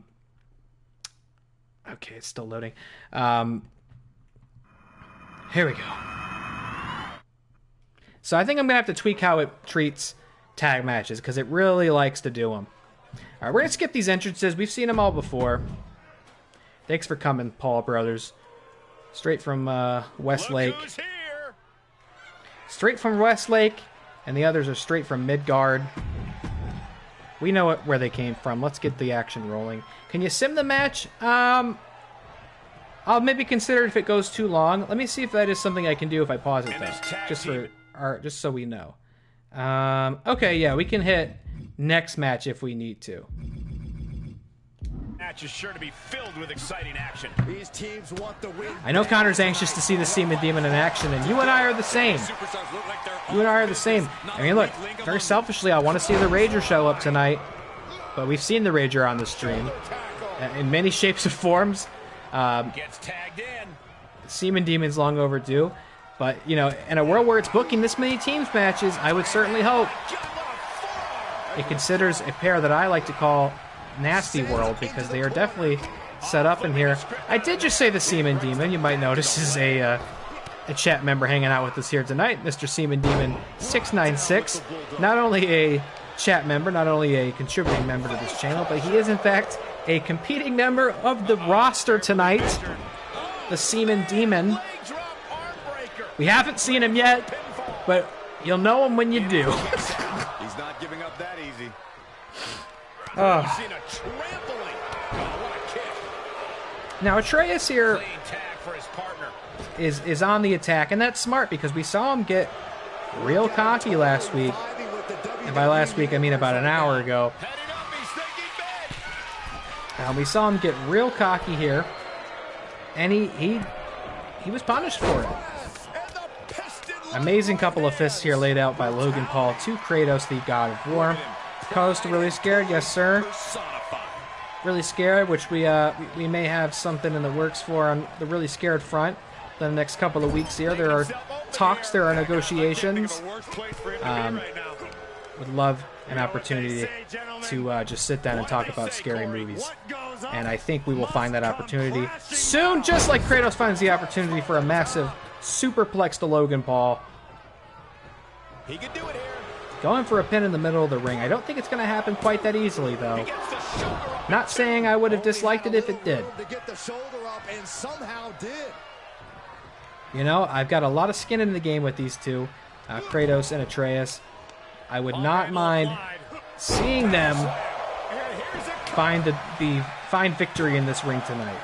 it's still loading. Here we go. So I think I'm going to have to tweak how it treats tag matches because it really likes to do them. All right, we're going to skip these entrances. We've seen them all before. Thanks for coming, Paul Brothers. Straight from Westlake. Straight from Westlake, and the others are straight from Midgard. We know where they came from. Let's get the action rolling. Can you sim the match? I'll maybe consider it if it goes too long. Let me see if that is something I can do if I pause it, though. Just so we know. Okay, yeah, we can hit next match if we need to. Match is sure to be filled with exciting action. These teams want the win. I know Connor's anxious to see the Seaman Demon in action, and you and I are the same. You and I are the same. I mean, look, very selfishly, I want to see the Rager show up tonight, but we've seen the Rager on the stream in many shapes and forms. Gets tagged in. Seaman Demon's long overdue, but, you know, in a world where it's booking this many teams matches, I would certainly hope it considers a pair that I like to call Nasty World, because they are definitely set up in here. I did just say the Seaman Demon. You might notice is a chat member hanging out with us here tonight, Mr. Seaman Demon 696. Not only a chat member, not only a contributing member to this channel, but he is in fact a competing member of the roster tonight, the Seaman Demon. We haven't seen him yet, but you'll know him when you do. He's not giving up that easy. Now Atreus here is on the attack, and that's smart because we saw him get real cocky last week. And by last week, I mean about an hour ago. We saw him get real cocky here, and he was punished for it. Amazing couple of fists here laid out by Logan Paul to Kratos, the God of War. Coast really scared, yes sir. Really scared, which we may have something in the works for on the really scared front the next couple of weeks here. There are talks, there are negotiations. Would love an opportunity to just sit down and talk about scary movies. And I think we will find that opportunity soon, just like Kratos finds the opportunity for a massive superplex to Logan Paul. He could do it here. Going for a pin in the middle of the ring. I don't think it's going to happen quite that easily, though. Not saying I would have disliked it if it did. You know, I've got a lot of skin in the game with these two, Kratos and Atreus. I would not mind seeing them find victory in this ring tonight.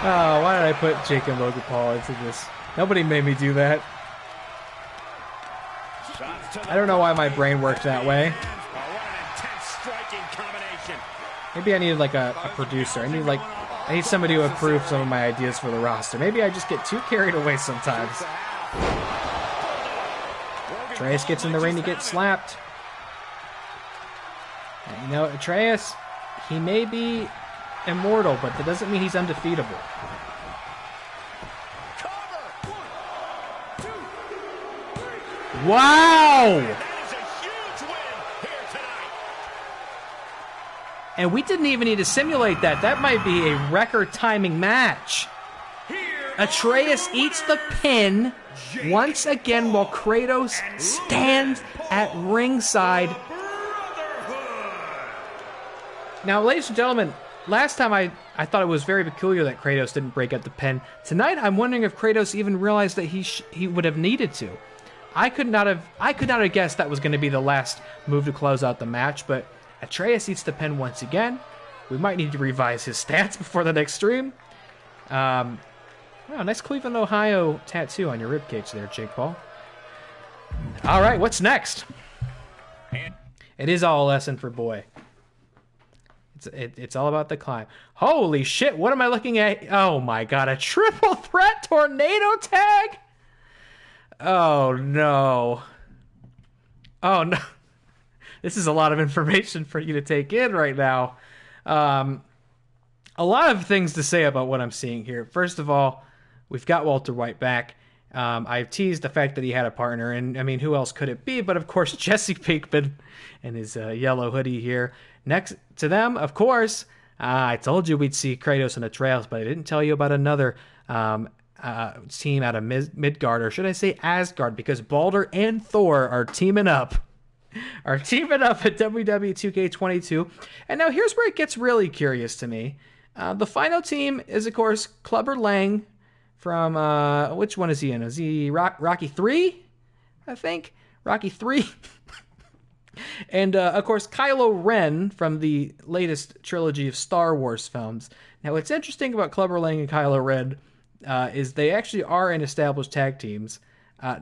Oh, why did I put Jake and Logan Paul into this? Nobody made me do that. I don't know why my brain worked that way. Maybe I needed like a producer. I need somebody to approve some of my ideas for the roster. Maybe I just get too carried away sometimes. Atreus gets in the ring to get slapped. And, you know, Atreus, he may be immortal, but that doesn't mean he's undefeatable. Wow! And we didn't even need to simulate that. That might be a record timing match. Atreus eats the pin once again while Kratos stands at ringside. Now, ladies and gentlemen, last time I thought it was very peculiar that Kratos didn't break up the pin. Tonight, I'm wondering if Kratos even realized that he would have needed to. I could not have guessed that was going to be the last move to close out the match, but Atreus eats the pin once again. We might need to revise his stats before the next stream. Wow, nice Cleveland, Ohio tattoo on your ribcage there, Jake Paul. All right, what's next? It is all a lesson for Boy. It's all about the climb. Holy shit, what am I looking at? Oh my god, a triple threat tornado tag? Oh no. Oh no. This is a lot of information for you to take in right now. A lot of things to say about what I'm seeing here. First of all, we've got Walter White back. I've teased the fact that he had a partner, and I mean, who else could it be? But of course, Jesse Pinkman and his yellow hoodie here. Next to them, of course, I told you we'd see Kratos and Atreus, but I didn't tell you about another team out of Midgard, or should I say Asgard, because Balder and Thor are teaming up. At WWE 2K22. And now here's where it gets really curious to me. The final team is, of course, Clubber Lang from, which one is he in? Is he Rocky 3? I think. Rocky 3. And, of course, Kylo Ren from the latest trilogy of Star Wars films. Now, what's interesting about Clubber Lang and Kylo Ren is they actually are in established tag teams,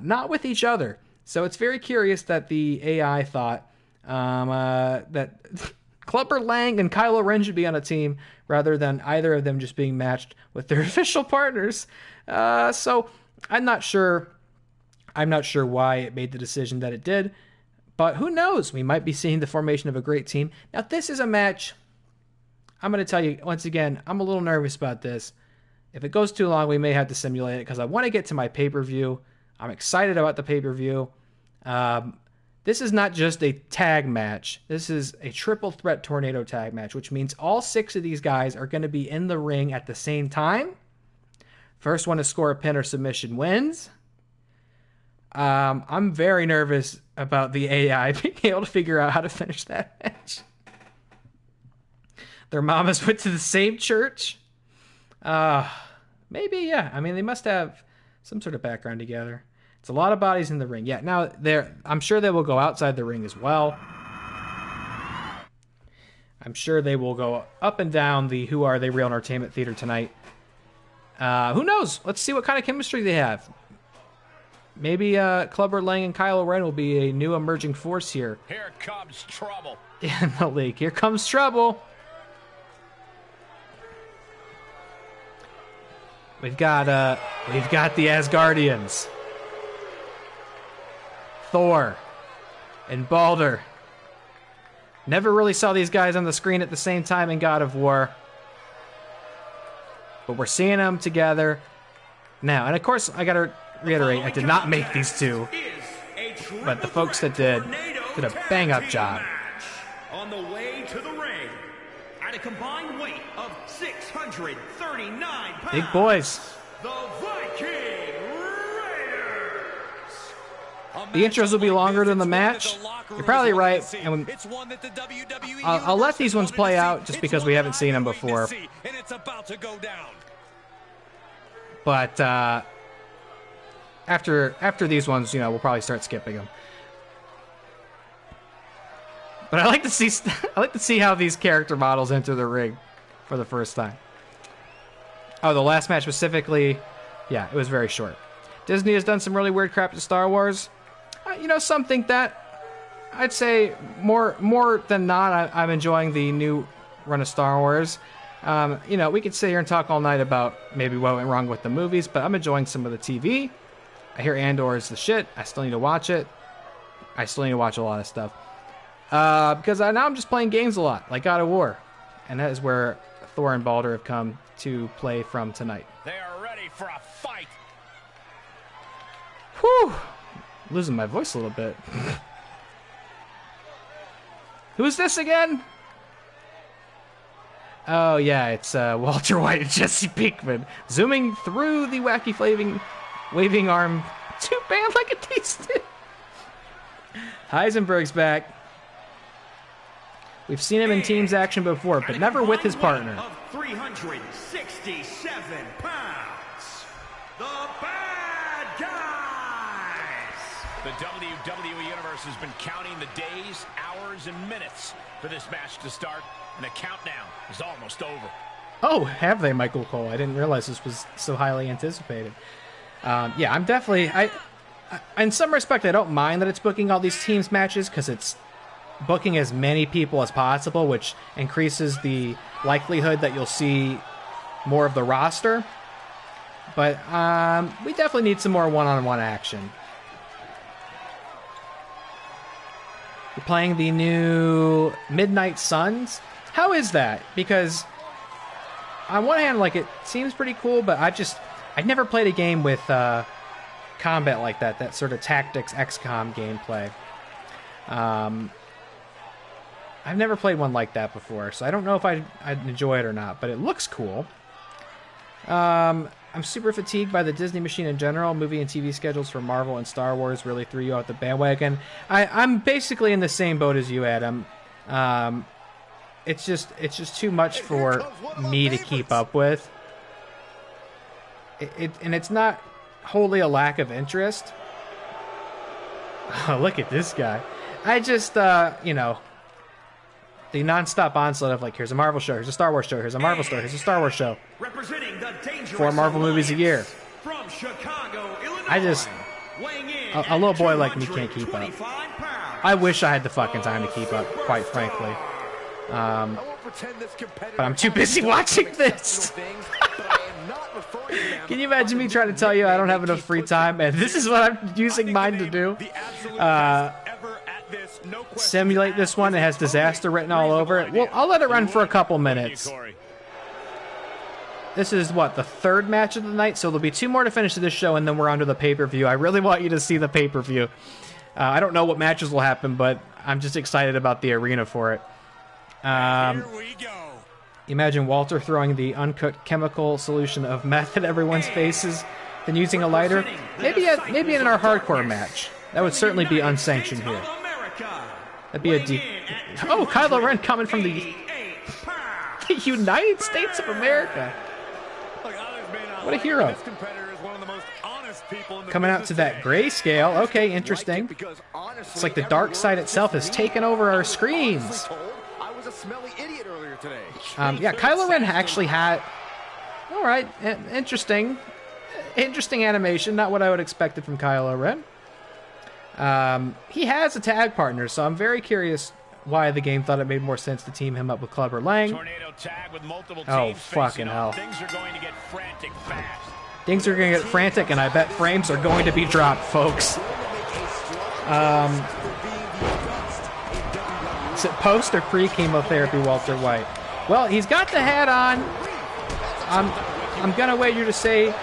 not with each other. So it's very curious that the AI thought that Clubber Lang and Kylo Ren should be on a team rather than either of them just being matched with their official partners. So I'm not sure why it made the decision that it did, but who knows? We might be seeing the formation of a great team. Now, this is a match. I'm going to tell you once again, I'm a little nervous about this. If it goes too long, we may have to simulate it because I want to get to my pay-per-view. I'm excited about the pay-per-view. This is not just a tag match. This is a triple threat tornado tag match, which means all 6 of these guys are going to be in the ring at the same time. First one to score a pin or submission wins. I'm very nervous about the AI being able to figure out how to finish that match. Their mamas went to the same church. Maybe, yeah. I mean, they must have some sort of background together. It's a lot of bodies in the ring. Yeah, now I'm sure they will go outside the ring as well. I'm sure they will go up and down the Who Are They Real Entertainment Theater tonight. Who knows? Let's see what kind of chemistry they have. Maybe Clubber Lang and Kylo Ren will be a new emerging force here. Here comes trouble. In the league. Here comes trouble. We've got the Asgardians. Thor and Balder. Never really saw these guys on the screen at the same time in God of War. But we're seeing them together now. And of course, I gotta reiterate, I did not make these two. But the folks that did a bang-up job. On the way to the ring, at a combined weight of 639 pounds. Big boys. The Viking Raiders. The intros will be longer than the match. You're probably right. And I'll let these ones play out just because we haven't seen them before. But after these ones, we'll probably start skipping them. But I like to see how these character models enter the ring for the first time. Oh, the last match specifically, yeah, it was very short. Disney has done some really weird crap to Star Wars. Some think that. I'd say more than not, I'm enjoying the new run of Star Wars. We could sit here and talk all night about maybe what went wrong with the movies, but I'm enjoying some of the TV. I hear Andor is the shit. I still need to watch it. I still need to watch a lot of stuff. Because now I'm just playing games a lot, like God of War. And that is where Thor and Balder have come to play from tonight. They are ready for a fight. Whew! Losing my voice a little bit. Who is this again? Oh, yeah, it's Walter White and Jesse Pinkman. Zooming through the wacky waving arm to band like a tasted. Heisenberg's back. We've seen him in teams action before, but never with his partner. Of 367 pounds, the Bad Guys. The WWE Universe has been counting the days, hours, and minutes for this match to start, and the countdown is almost over. Oh, have they, Michael Cole? I didn't realize this was so highly anticipated. Yeah, I'm definitely... in some respect, I don't mind that it's booking all these teams matches because it's booking as many people as possible, which increases the likelihood that you'll see more of the roster. But we definitely need some more one-on-one action. We're playing the new Midnight Suns. How is that? Because on one hand, it seems pretty cool, but I've never played a game with combat like that sort of tactics XCOM gameplay. I've never played one like that before, so I don't know if I'd enjoy it or not, but it looks cool. I'm super fatigued by the Disney machine in general. Movie and TV schedules for Marvel and Star Wars really threw you out the bandwagon. I'm basically in the same boat as you, Adam. It's just too much for me to keep up with. And it's not wholly a lack of interest. Oh, look at this guy. I just, you know, the non-stop onslaught of, like, here's a Marvel show, here's a Star Wars show, here's a Marvel show, here's a Star Wars show. Representing the 4 Marvel movies a year. From Chicago, Illinois, I just, a little boy like me can't keep up. I wish I had the fucking time to keep up, quite frankly. But I'm too busy watching this. Can you imagine me trying to tell you I don't have enough free time, and this is what I'm using mine to do? Simulate this one. It has disaster written all over it. Well, I'll let it run for a couple minutes. This is, what, the 3rd match of the night? So there'll be 2 more to finish this show, and then we're on to the pay-per-view. I really want you to see the pay-per-view. I don't know what matches will happen, but I'm just excited about the arena for it. Here we go. Imagine Walter throwing the uncooked chemical solution of meth at everyone's faces, then using a lighter. Maybe in our hardcore match. That would certainly be unsanctioned here. That'd be a Oh, Kylo Ren coming from the United States of America. What a hero. Coming out to that grayscale. Okay, interesting. It's like the dark side itself has taken over our screens. Yeah, Kylo Ren actually had... Alright, interesting. Interesting animation. Not what I would expected from Kylo Ren. He has a tag partner, so I'm very curious why the game thought it made more sense to team him up with Clubber Lang. Oh, fucking hell. Things are going to get frantic fast. Things are going to get frantic, and I bet frames are going to be dropped, folks. Is it post or pre-chemotherapy, Walter White? Well, he's got the hat on. I'm going to wager to say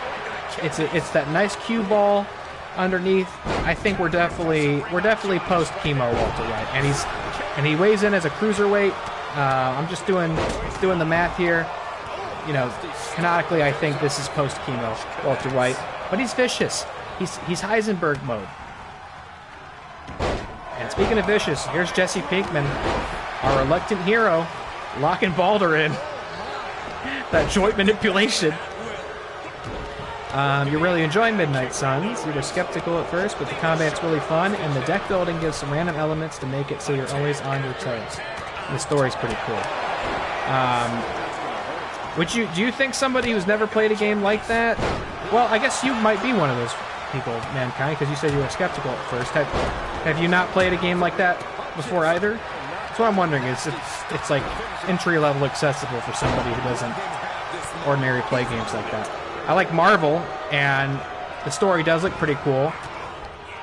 it's that nice cue ball underneath. I think we're definitely post chemo Walter White, and he weighs in as a cruiserweight. I'm just doing the math here. You know, canonically, I think this is post chemo Walter White, but he's vicious. He's Heisenberg mode. And speaking of vicious, here's Jesse Pinkman, our reluctant hero, locking Balder in. That joint manipulation. You're really enjoying Midnight Suns. You were skeptical at first, but the combat's really fun, and the deck building gives some random elements to make it so you're always on your toes. And the story's pretty cool. Do you think somebody who's never played a game like that? Well, I guess you might be one of those people, Mankind, because you said you were skeptical at first. Have you not played a game like that before either? That's what I'm wondering. It's like entry-level accessible for somebody who doesn't ordinarily play games like that. I like Marvel, and the story does look pretty cool,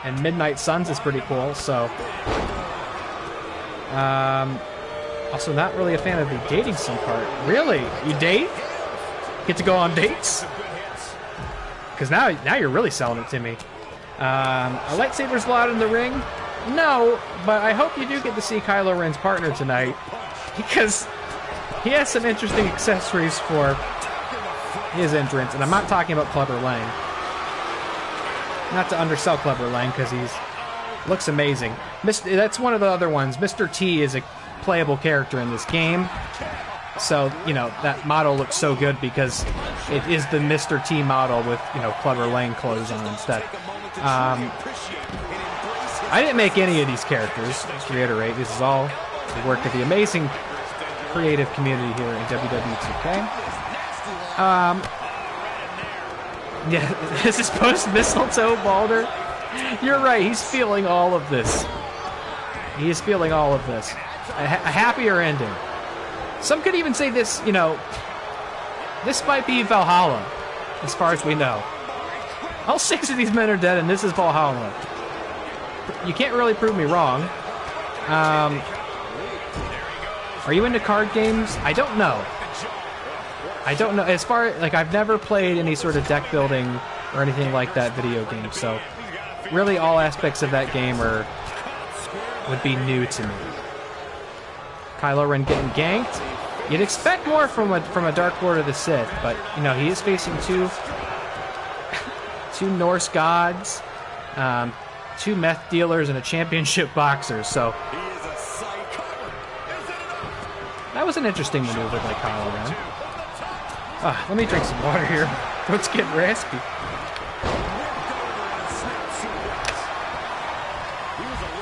and Midnight Suns is pretty cool, so... also not really a fan of the dating sim part. Really? You date? Get to go on dates? Because now you're really selling it to me. A lightsaber's allowed in the ring? No, but I hope you do get to see Kylo Ren's partner tonight, because he has some interesting accessories for his entrance, and I'm not talking about Clubber Lang. Not to undersell Clubber Lang, because looks amazing. That's one of the other ones. Mr. T is a playable character in this game, so you know that model looks so good because it is the Mr. T model with Clubber Lang clothes on instead. I didn't make any of these characters. Just to reiterate, this is all the work of the amazing creative community here in WWE 2K. Yeah, this is post-mistletoe Balder. You're right, he's feeling all of this. He is feeling all of this. A happier ending. Some could even say this, this might be Valhalla, as far as we know. All 6 of these men are dead, and this is Valhalla. You can't really prove me wrong. Are you into card games? I don't know. As far like I've never played any sort of deck building or anything like that video game, so really all aspects of that game would be new to me. Kylo Ren getting ganked. You'd expect more from a Dark Lord of the Sith, but he is facing 2 2 Norse gods, 2 meth dealers, and a championship boxer. So that was an interesting maneuver by Kylo Ren. Let me drink some water here. Let's get raspy.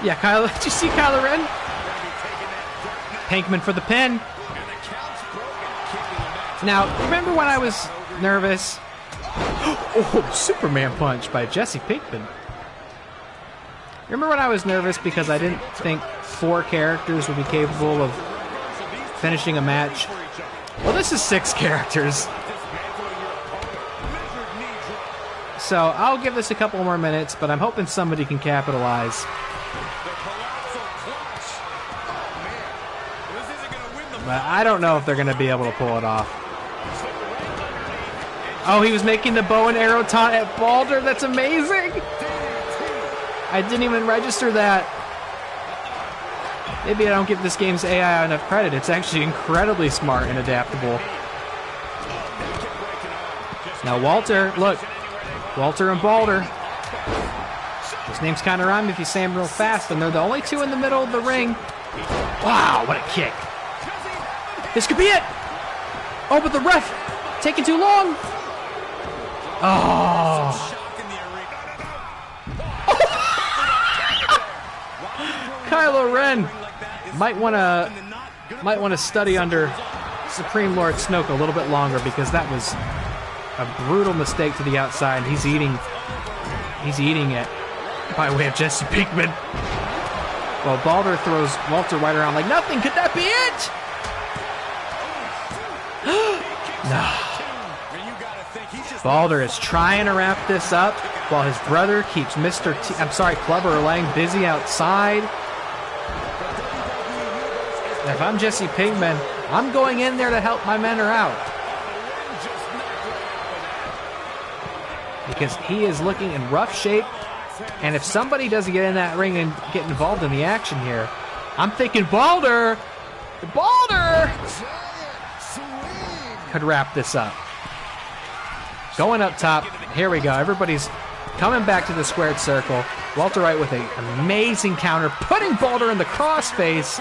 Yeah, Kylo. Did you see Kylo Ren? Pinkman for the pin. Now, remember when I was nervous? Oh, Superman punch by Jesse Pinkman. Remember when I was nervous because I didn't think 4 characters would be capable of finishing a match? Well, this is 6 characters. So I'll give this a couple more minutes, but I'm hoping somebody can capitalize. But I don't know if they're going to be able to pull it off. Oh, he was making the bow and arrow taunt at Balder. That's amazing. I didn't even register that. Maybe I don't give this game's AI enough credit. It's actually incredibly smart and adaptable. Now Walter, look. Walter and Balder. Those names kind of rhyme if you say them real fast, and they're the only 2 in the middle of the ring. Wow, what a kick. This could be it! Oh, but the ref taking too long! Oh! Kylo Ren might want to study under Supreme Lord Snoke a little bit longer, because that was a brutal mistake to the outside, and he's eating it by way of Jesse Pinkman. Well, Balder throws Walter White around like nothing. Could that be it? No. Balder is trying to wrap this up while his brother keeps Clubber Lang busy outside. If I'm Jesse Pinkman, I'm going in there to help my men out. Because he is looking in rough shape. And if somebody doesn't get in that ring and get involved in the action here, I'm thinking Balder could wrap this up. Going up top, here we go. Everybody's coming back to the squared circle. Walter White with an amazing counter, putting Balder in the crossface,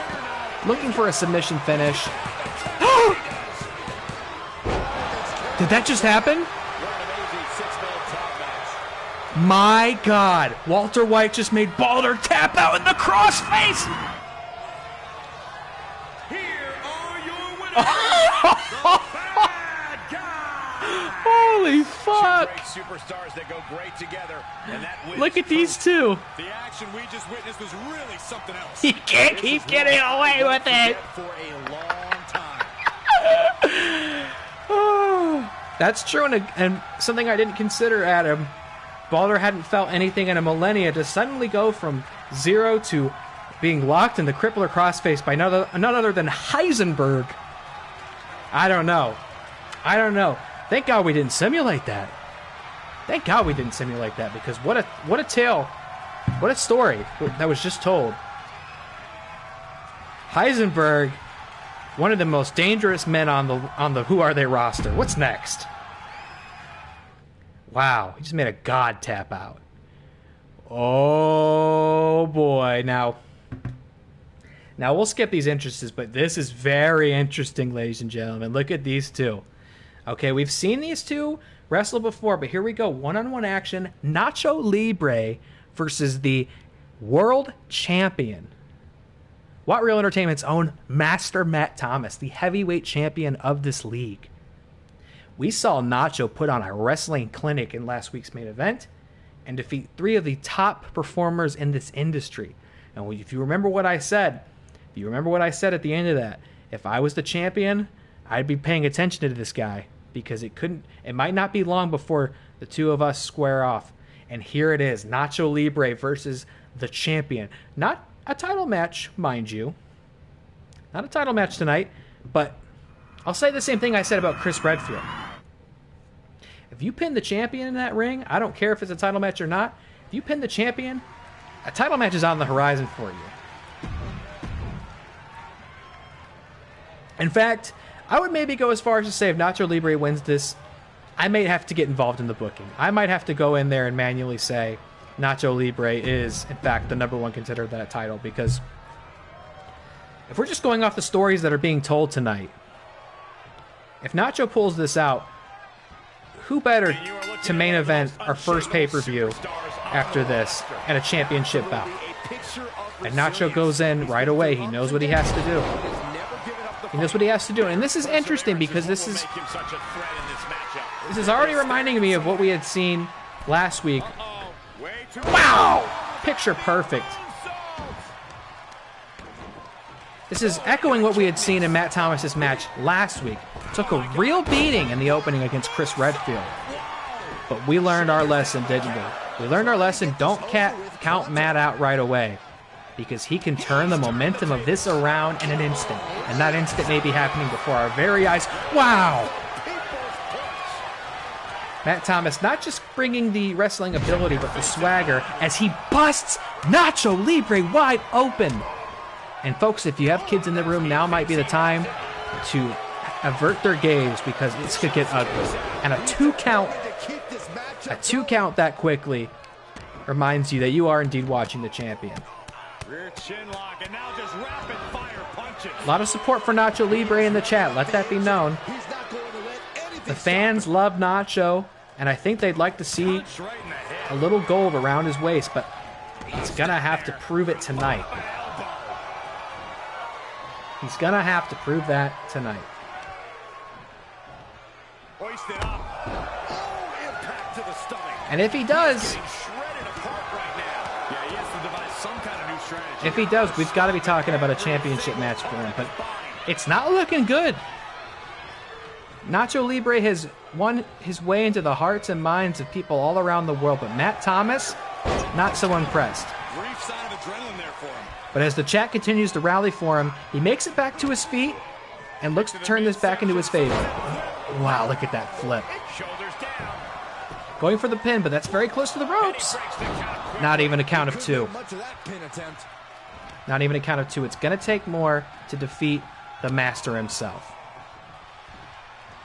looking for a submission finish. Did that just happen? My God, Walter White just made Balder tap out in the crossface. Here are your winners. Holy fuck! Two great superstars that go great together, and that win. Look at these two. The action we just witnessed was really something else. He can't keep getting away with it. For a long time. Oh, that's true, and something I didn't consider, Adam. Balder hadn't felt anything in a millennia to suddenly go from 0 to being locked in the crippler crossface by none other than Heisenberg. I don't know. Thank God we didn't simulate that. Because what a tale, what a story that was just told. Heisenberg, one of the most dangerous men on the Who Are They roster. What's next? Wow, he just made a god tap out. Oh boy. Now we'll skip these entrances, but this is very interesting, ladies and gentlemen. Look at these two. Okay, we've seen these two wrestle before, but here we go. One-on-one action. Nacho Libre versus the world champion. WAT Reel Entertainment's own Master Matt Thomas, the heavyweight champion of this league. We saw Nacho put on a wrestling clinic in last week's main event and defeat 3 of the top performers in this industry. And if you remember what I said, at the end of that, if I was the champion, I'd be paying attention to this guy, because it might not be long before the two of us square off. And here it is, Nacho Libre versus the champion. Not a title match, mind you. Not a title match tonight, but I'll say the same thing I said about Chris Redfield. If you pin the champion in that ring, I don't care if it's a title match or not. If you pin the champion, a title match is on the horizon for you. In fact, I would maybe go as far as to say if Nacho Libre wins this, I may have to get involved in the booking. I might have to go in there and manually say Nacho Libre is, in fact, the #1 contender to that title, because if we're just going off the stories that are being told tonight, if Nacho pulls this out, who better to main event our first pay-per-view after this and a championship bout? And Nacho goes in right away. He knows what he has to do. He knows what he has to do. And this is interesting because this is already reminding me of what we had seen last week. Wow! Picture perfect. This is echoing what we had seen in Matt Thomas's match last week. Took a real beating in the opening against Chris Redfield. But we learned our lesson, didn't we? We learned our lesson. Don't count Matt out right away, because he can turn the momentum of this around in an instant. And that instant may be happening before our very eyes. Wow! Matt Thomas not just bringing the wrestling ability, but the swagger as he busts Nacho Libre wide open. And folks, if you have kids in the room, now might be the time to avert their gaze, because this could get ugly. And a two count that quickly reminds you that you are indeed watching the champion. Rear chin lock, and now just rapid fire punches. A lot of support for Nacho Libre in the chat. Let that be known. The fans love Nacho, and I think they'd like to see a little gold around his waist, but he's going to have to prove it tonight. He's going to have to prove that tonight. Hoisted up. Oh, impact to the stomach. And if he does, we've got to be talking about a championship match for him, but it's not looking good. Nacho Libre has won his way into the hearts and minds of people all around the world, but Matt Thomas, not so impressed. Brief sign of adrenaline there for him. But as the chat continues to rally for him, he makes it back to his feet and looks to turn this back into his favor. Wow, look at that flip. Shoulders down. Going for the pin, but that's very close to the ropes. Not even a count of two. Not even a count of two. It's going to take more to defeat the master himself.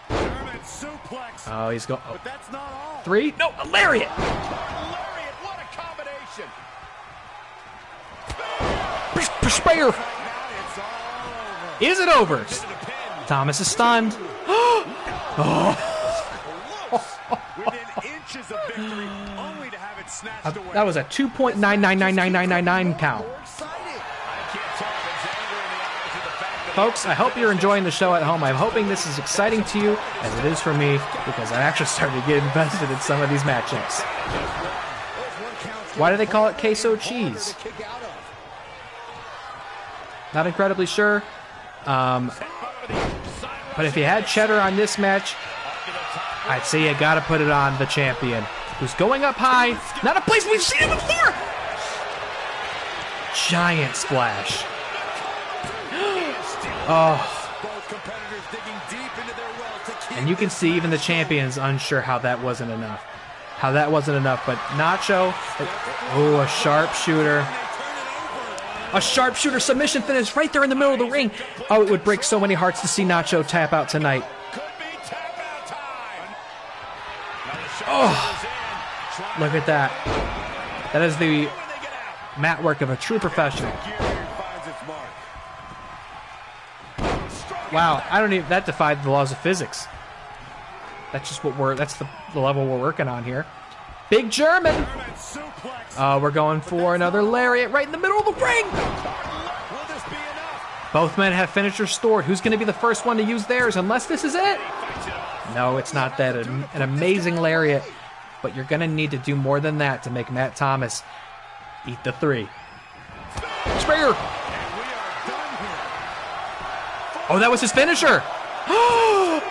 German suplex. Oh, he's going. But that's not all. Three? No, a lariat. Lariat, what a combination. Sprayer. Is it over? Thomas is stunned. Within inches of victory, only to have it snatched away. That was a 2.999999 count. Folks, I hope you're enjoying the show at home. I'm hoping this is exciting to you, as it is for me, because I'm actually starting to get invested in some of these matchups. Why do they call it queso cheese? Not incredibly sure. But if you had cheddar on this match, I'd say you gotta put it on the champion, who's going up high. Not a place we've seen him before! Giant splash. Oh. And you can see even the champion's unsure how that wasn't enough. But Nacho, oh, a sharpshooter. A sharpshooter submission finish right there in the middle of the ring. Oh, it would break so many hearts to see Nacho tap out tonight. Oh, look at that. That is the mat work of a true professional. Wow, that defied the laws of physics. That's just that's the level we're working on here. Big German. We're going for another lariat right in the middle of the ring. Both men have finishers stored. Who's going to be the first one to use theirs, unless this is it? No, it's not that. An amazing lariat, but you're going to need to do more than that to make Matt Thomas eat the three. Sprayer. Oh, that was his finisher. Oh!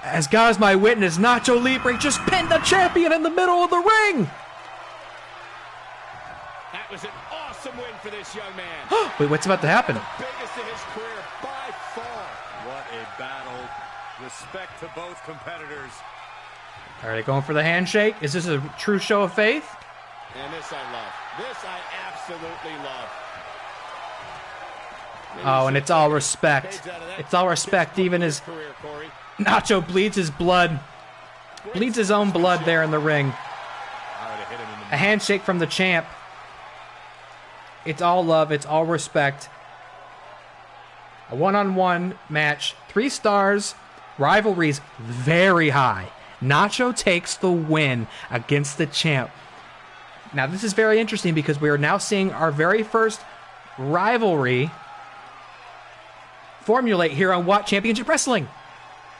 As God is my witness, Nacho Libre just pinned the champion in the middle of the ring. That was an awesome win for this young man. Wait, what's about to happen? Biggest in his career by far. What a battle. Respect to both competitors. Are they going for the handshake? Is this a true show of faith? And this I love. This I absolutely love. Oh, and it's all respect. It's all respect, even as Nacho bleeds his blood. Bleeds his own blood there in the ring. A handshake from the champ. It's all love. It's all respect. A one-on-one match. 3 stars. Rivalry's very high. Nacho takes the win against the champ. Now, this is very interesting because we are now seeing our very first rivalry formulate here on WAT Championship Wrestling.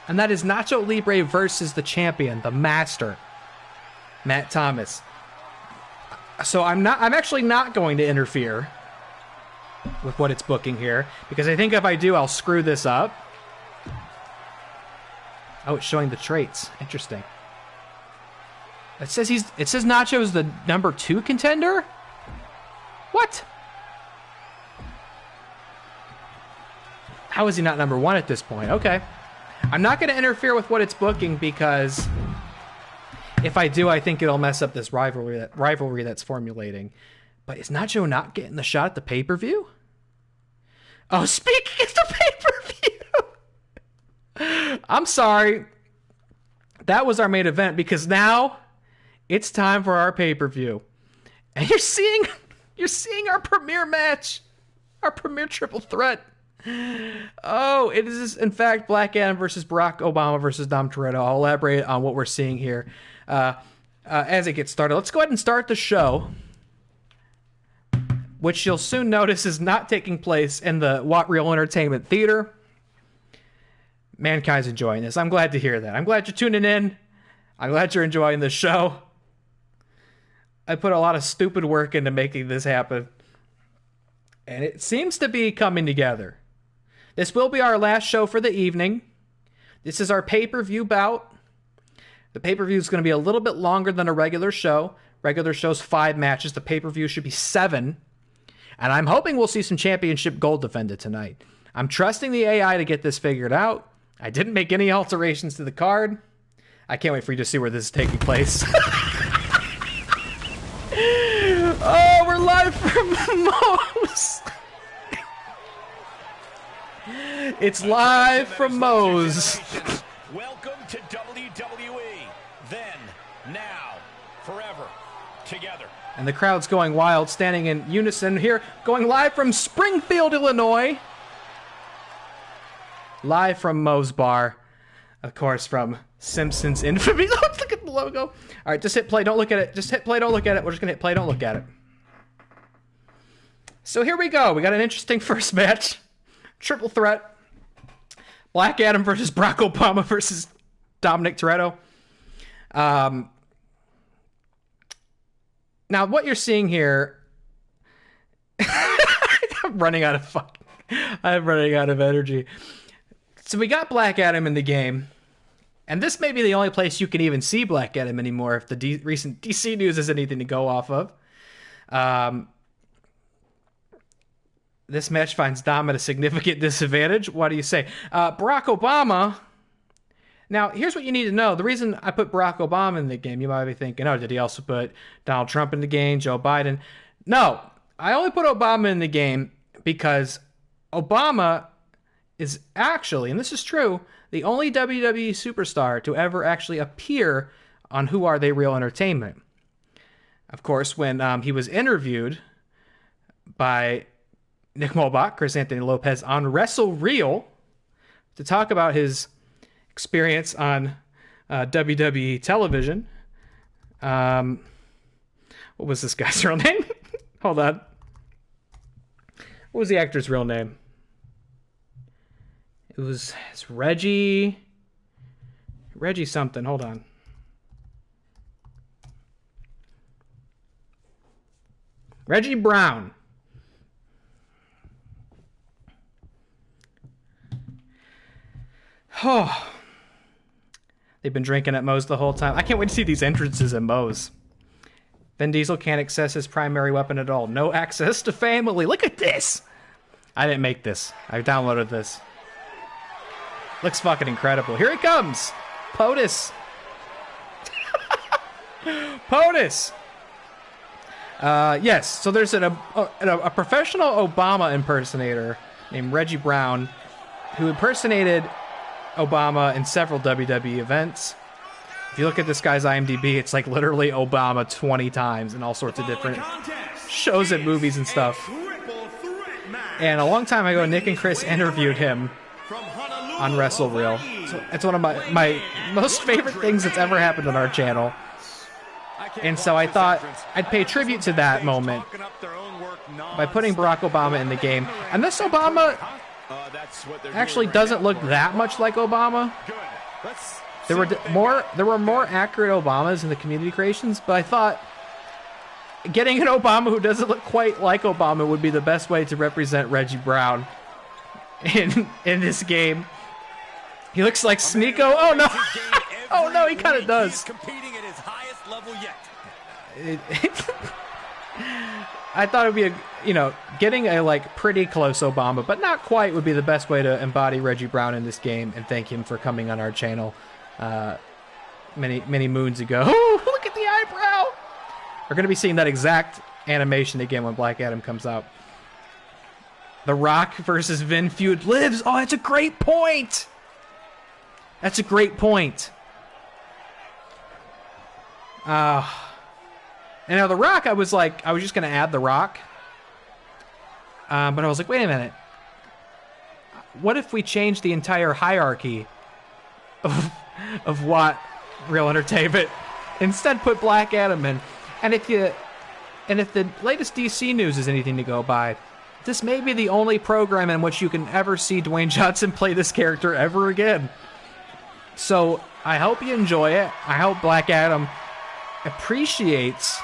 And that is Nacho Libre versus the champion, the master, Matt Thomas. So I'm actually not going to interfere with what it's booking here, because I think if I do, I'll screw this up. Oh, it's showing the traits. Interesting. It says Nacho's the number 2 contender? What? How is he not number 1 at this point? Okay. I'm not going to interfere with what it's booking, because if I do, I think it'll mess up this rivalry that's formulating. But is Nacho not getting the shot at the pay-per-view? Oh, speaking of the pay-per-view! I'm sorry. That was our main event, because now it's time for our pay-per-view. And you're seeing our premiere match. Our premiere triple threat. Oh, it is in fact Black Adam versus Barack Obama versus Dom Toretto. I'll elaborate on what we're seeing here as it gets started. Let's go ahead and start the show, which you'll soon notice is not taking place in the WAT Reel Entertainment Theater. Mankind's enjoying this. I'm glad to hear that. I'm glad you're tuning in. I'm glad you're enjoying this show. I put a lot of stupid work into making this happen, and it seems to be coming together. This will be our last show for the evening. This is our pay-per-view bout. The pay-per-view is going to be a little bit longer than a regular show. Regular show's 5 matches. The pay-per-view should be 7. And I'm hoping we'll see some championship gold defended tonight. I'm trusting the AI to get this figured out. I didn't make any alterations to the card. I can't wait for you to see where this is taking place. Oh, we're live from Moe's. It's live from Moe's. Welcome to WWE. Then, now, forever, together. And the crowd's going wild, standing in unison here, going live from Springfield, Illinois. Live from Moe's Bar. Of course, from Simpsons infamy. Look at the logo. All right, just hit play. Don't look at it. Just hit play. Don't look at it. We're just going to hit play. Don't look at it. So here we go. We got an interesting first match. Triple threat. Black Adam versus Barack Obama versus Dominic Toretto. Now, what you're seeing here... I'm running out of energy. So we got Black Adam in the game. And this may be the only place you can even see Black Adam anymore if the recent DC news is anything to go off of. This match finds Dom at a significant disadvantage. What do you say? Barack Obama. Now, here's what you need to know. The reason I put Barack Obama in the game, you might be thinking, oh, did he also put Donald Trump in the game, Joe Biden? No, I only put Obama in the game because Obama is actually, and this is true, the only WWE superstar to ever actually appear on Who Are They Real Entertainment. Of course, when he was interviewed by Nick Mulbach, Chris Anthony Lopez on Wrestle Reel to talk about his experience on WWE television. What was this guy's real name? Hold on. What was the actor's real name? It's Reggie something. Hold on. Reggie Brown. Oh, they've been drinking at Moe's the whole time. I can't wait to see these entrances at Moe's. Vin Diesel can't access his primary weapon at all. No access to family. Look at this. I didn't make this. I downloaded this. Looks fucking incredible. Here it comes. POTUS. POTUS. Yes, so there's a professional Obama impersonator named Reggie Brown, who impersonated Obama in several WWE events. If you look at this guy's IMDb, it's like literally Obama 20 times in all sorts of different shows and movies and stuff. And a long time ago, Nick and Chris interviewed him on Wrestle Reel. So it's one of my most favorite things that's ever happened on our channel. And so I thought I'd pay tribute to that moment by putting Barack Obama in the game. And this Obama actually doesn't look that much like Obama. There were more accurate Obamas in the community creations, but I thought getting an Obama who doesn't look quite like Obama would be the best way to represent Reggie Brown in this game. He looks like Sneeko. Oh no! Oh no, he kind of does. Competing at his highest level yet. I thought it would be getting a like pretty close Obama, but not quite, would be the best way to embody Reggie Brown in this game and thank him for coming on our channel many moons ago. Oh, look at the eyebrow! We're going to be seeing that exact animation again when Black Adam comes out. The Rock versus Vin feud lives. Oh, that's a great point. That's a great point. And now The Rock, I was just going to add The Rock. But I was like, wait a minute. What if we change the entire hierarchy of WAT Reel Entertainment? Instead, put Black Adam in. And if the latest DC news is anything to go by, this may be the only program in which you can ever see Dwayne Johnson play this character ever again. So I hope you enjoy it. I hope Black Adam appreciates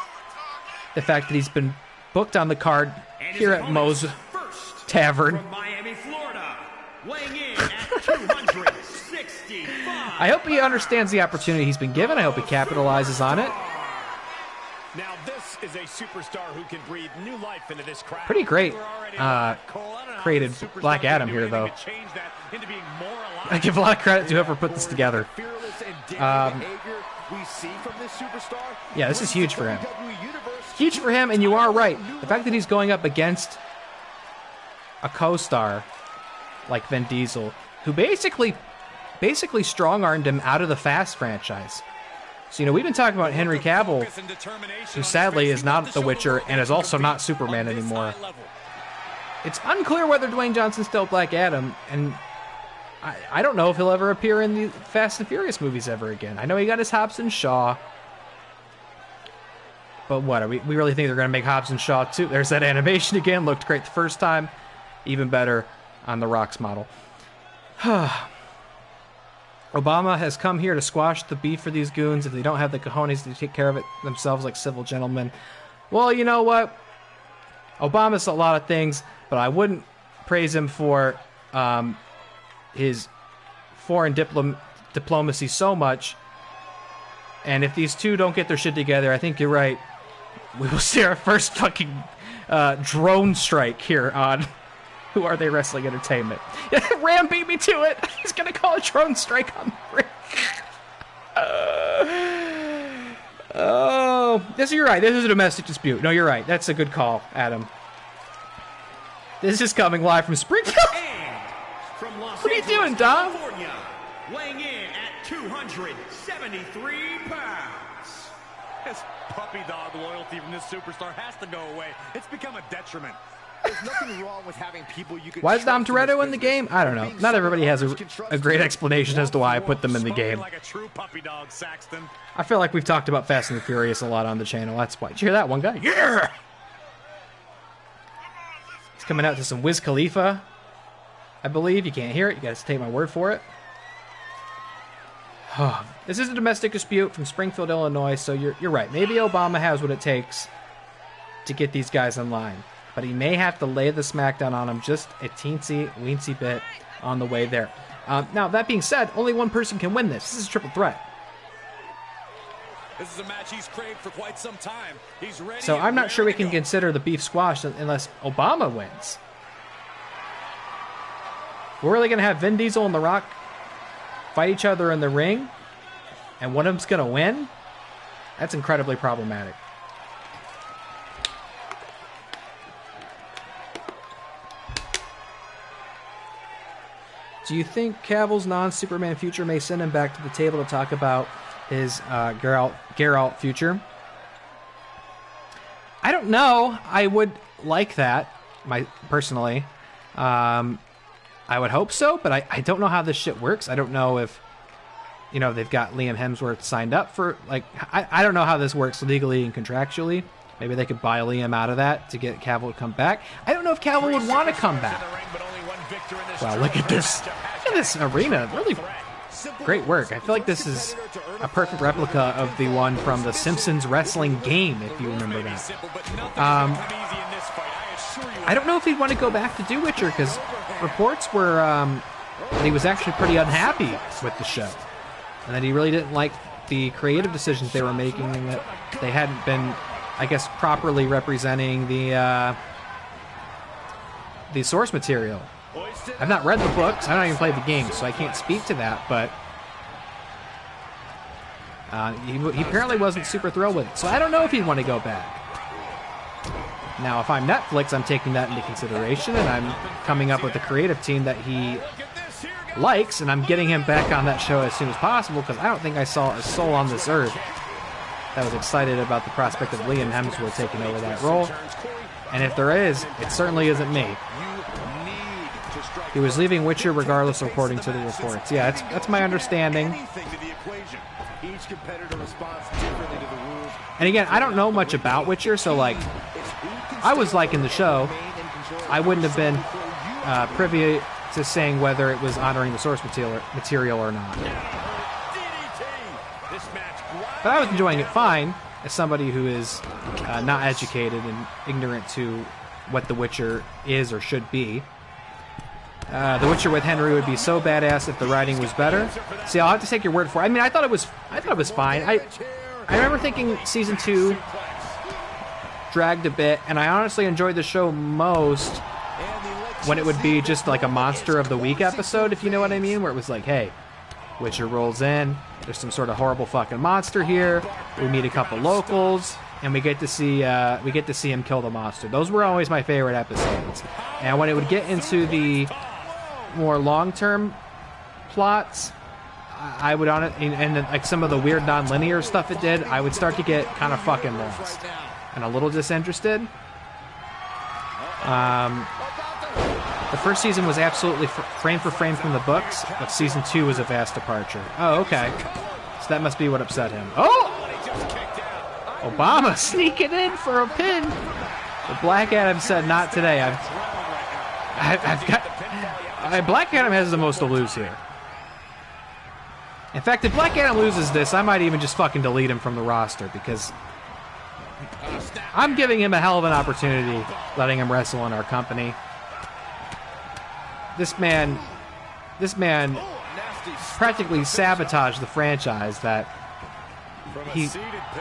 the fact that he's been booked on the card here at Moe's Tavern. From Miami, Florida, weighing in at 265. I hope he understands the opportunity he's been given. I hope he capitalizes on it. Now this is a superstar who can breathe new life into this crowd. Pretty great created Black Adam here, though. I give a lot of credit to whoever put this together. Yeah, this is huge for him. Huge for him, and you are right. The fact that he's going up against a co-star like Vin Diesel, who basically strong-armed him out of the Fast franchise. So, we've been talking about Henry Cavill, who sadly is not The Witcher and is also not Superman anymore. It's unclear whether Dwayne Johnson's still Black Adam, and I don't know if he'll ever appear in the Fast and Furious movies ever again. I know he got his Hobbs and Shaw, but what, we really think they're going to make Hobbs and Shaw too? There's that animation again, looked great the first time, even better on the Rock's model. Obama has come here to squash the beef for these goons if they don't have the cojones to take care of it themselves like civil gentlemen. Well, you know what? Obama's a lot of things, but I wouldn't praise him for his foreign diplomacy so much. And if these two don't get their shit together, I think you're right. We will see our first fucking drone strike here on Who Are They Wrestling Entertainment. Ram beat me to it. He's going to call a drone strike on the ring. Oh, yes, you're right. This is a domestic dispute. No, you're right. That's a good call, Adam. This is coming live from Springfield. From Los What are you Angeles, doing, Dom? California, weighing in at 273 pounds. This puppy dog loyalty from this superstar has to go away. It's become a detriment. There's nothing wrong with having people you can. Why is Dom Toretto in the game? I don't know. Not everybody has a great explanation as to why I put them in the game. Like a true puppy dog, Saxton. I feel like we've talked about Fast and the Furious a lot on the channel. That's why. Did you hear that one guy? Yeah! He's coming out to some Wiz Khalifa, I believe. You can't hear it. You guys take my word for it. This is a domestic dispute from Springfield, Illinois, so you're right. Maybe Obama has what it takes to get these guys in line. But he may have to lay the smackdown on him just a teensy-weensy bit on the way there. Now, that being said, only one person can win this. This is a triple threat. This is a match he's craved for quite some time. He's ready. So I'm not sure we can consider the beef squashed unless Obama wins. We're really going to have Vin Diesel and The Rock fight each other in the ring, and one of them's going to win? That's incredibly problematic. do you think Cavill's non-Superman future may send him back to the table to talk about his Geralt future? I don't know. I would like that, personally. I would hope so, but I don't know how this shit works. I don't know if, they've got Liam Hemsworth signed up for, I don't know how this works legally and contractually. Maybe they could buy Liam out of that to get Cavill to come back. I don't know if Cavill would want to come back. Wow, look at this. Look at this arena. Really great work. I feel like this is a perfect replica of the one from the Simpsons wrestling game, if you remember that. I don't know if he'd want to go back to do Witcher, because reports were that he was actually pretty unhappy with the show. And that he really didn't like the creative decisions they were making, and that they hadn't been, I guess, properly representing the source material. I've not read the books. I don't even play the game, so I can't speak to that. But he apparently wasn't super thrilled with it. So I don't know if he'd want to go back. Now, if I'm Netflix, I'm taking that into consideration, and I'm coming up with a creative team that he likes, and I'm getting him back on that show as soon as possible, because I don't think I saw a soul on this earth that was excited about the prospect of Liam Hemsworth taking over that role. And if there is, it certainly isn't me. He was leaving Witcher regardless, according to the reports. Yeah, that's my understanding. And again, I don't know much about Witcher, so I was liking the show. I wouldn't have been privy to saying whether it was honoring the source material or not. But I was enjoying it fine, as somebody who is not educated and ignorant to what The Witcher is or should be. The Witcher with Henry would be so badass if the writing was better. See, I'll have to take your word for it. I mean, I thought it was fine. I remember thinking season 2 dragged a bit, and I honestly enjoyed the show most when it would be just like a Monster of the Week episode, if you know what I mean, where it was like, hey, Witcher rolls in, there's some sort of horrible fucking monster here, we meet a couple locals, and we get to see him kill the monster. Those were always my favorite episodes. And when it would get into the more long-term plots, I would on it, and like some of the weird non-linear stuff it did, I would start to get kind of fucking lost and a little disinterested. The first season was absolutely frame for frame from the books, but season 2 was a vast departure. Oh, okay. So that must be what upset him. Oh! Obama sneaking in for a pin. But Black Adam said, "Not today. Black Adam has the most to lose here. In fact, if Black Adam loses this, I might even just fucking delete him from the roster, because I'm giving him a hell of an opportunity, letting him wrestle in our company. This man practically sabotaged the franchise that he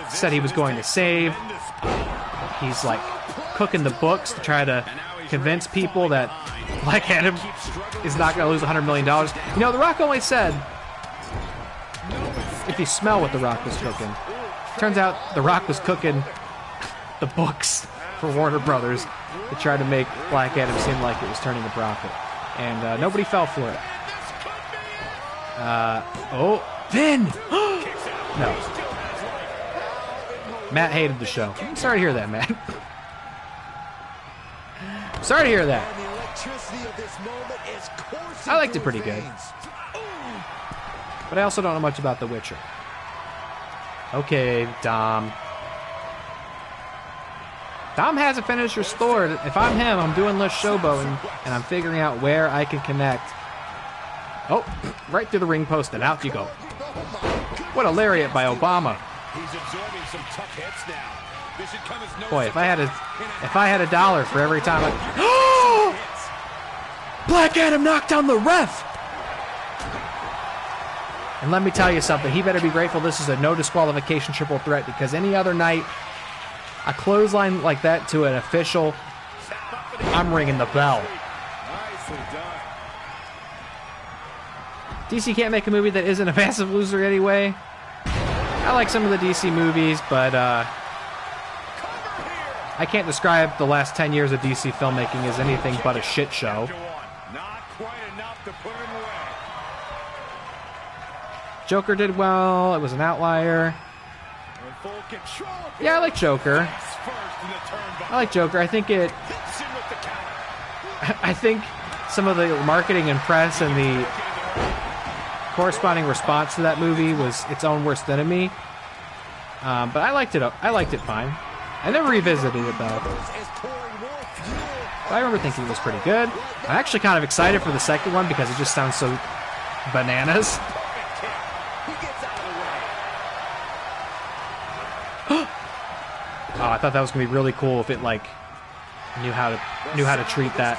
said he was going to save. He's like cooking the books to try to convince people that Black Adam is not going to lose $100 million. You know, The Rock only said, if you smell what The Rock was cooking. Turns out The Rock was cooking the books for Warner Brothers to try to make Black Adam seem like it was turning a profit. And nobody fell for it. Finn! No. Matt hated the show. I'm sorry to hear that, Matt. Sorry to hear that. I liked it pretty good. But I also don't know much about The Witcher. Okay, Dom. Dom has a finished restored. If I'm him, I'm doing less showboating, and I'm figuring out where I can connect. Oh, right through the ring post, and out you go. What a lariat by Obama. He's absorbing some tough hits now. This should come as no Boy, if I had $1 for every time I... Black Adam knocked down the ref! And let me tell you something, he better be grateful this is a no disqualification triple threat, because any other night, a clothesline like that to an official, I'm ringing the bell. DC can't make a movie that isn't a massive loser anyway. I like some of the DC movies, but I can't describe the last 10 years of DC filmmaking as anything but a shit show. Not quite enough to put him away. Joker did well. It was an outlier. In full control. Yeah, I like Joker. First in the turnbuckle. I like Joker. I think Hits him with the counter. I think some of the marketing and press and the corresponding response to that movie was its own worst enemy. But I liked it. I liked it fine. I never revisited it though. But I remember thinking it was pretty good. I'm actually kind of excited for the second one because it just sounds so bananas. Oh, I thought that was gonna be really cool if it like knew how to treat that.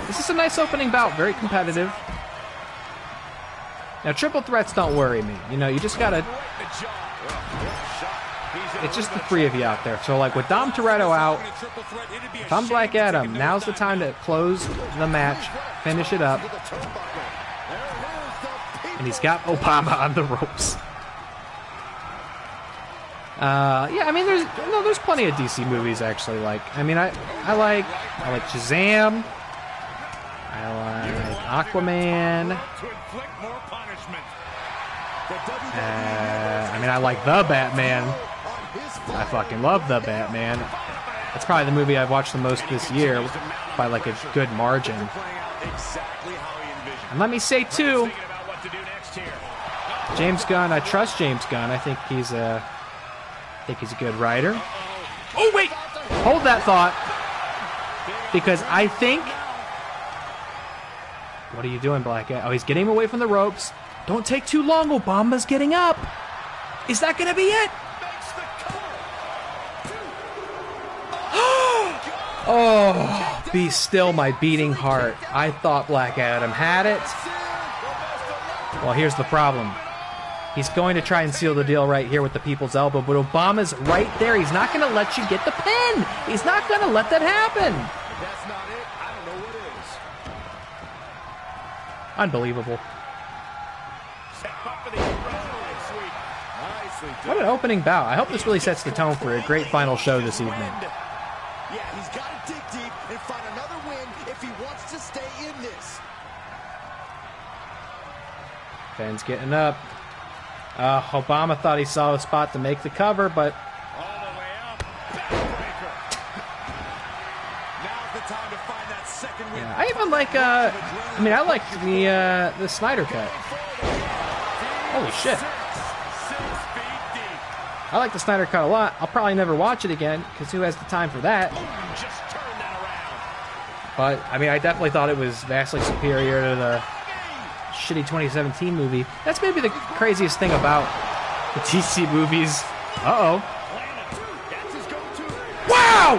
This is a nice opening bout, very competitive. Now, triple threats don't worry me. You know, you just gotta... It's just the three of you out there. So, like, with Dom Toretto out, if I'm Black Adam, now's the time to close the match, finish it up. And he's got Obama on the ropes. Yeah, I mean, there's plenty of DC movies, actually. Like, I mean, I like Shazam. I like Aquaman. I mean, I like The Batman. I fucking love The Batman. It's probably the movie I've watched the most this year by like a good margin. And let me say too, James Gunn. I trust James Gunn. I think he's a good writer. Oh wait, hold that thought, because I think. What are you doing, Black Adam? Oh, he's getting him away from the ropes. Don't take too long. Obama's getting up. Is that going to be it? Oh, be still my beating heart. I thought Black Adam had it. Well, here's the problem. He's going to try and seal the deal right here with the people's elbow, but Obama's right there. He's not going to let you get the pin. He's not going to let that happen. That's not it. I don't know what is. Unbelievable. What an opening bout. I hope this really sets the tone for a great final show this evening. Yeah, he's got to dig deep and find another win if he wants to stay in this. Ben's getting up. Obama thought he saw a spot to make the cover, but... All the way up. Backbreaker. Now's the time to find that second win. Yeah, I even like, I mean, I like the Snyder cut. Holy shit. I like the Snyder cut a lot. I'll probably never watch it again, because who has the time for that? Just turn that around. But, I mean, I definitely thought it was vastly superior to the shitty 2017 movie. That's maybe the craziest thing about the DC movies. Uh-oh. That's his go-to. Wow!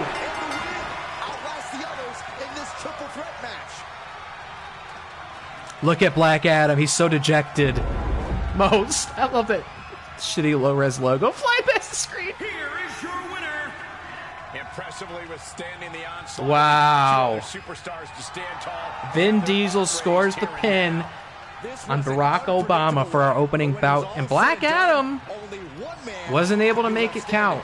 Outlast the others in this triple threat match. Look at Black Adam. He's so dejected. Most. I love that shitty low-res logo. Fly past the screen. Here is your winner. Impressively withstanding the onslaught. Wow. Superstars to stand tall. Vin Diesel scores the pin on Barack Obama for our opening bout. And Black Adam Only one man. wasn't able to make it count.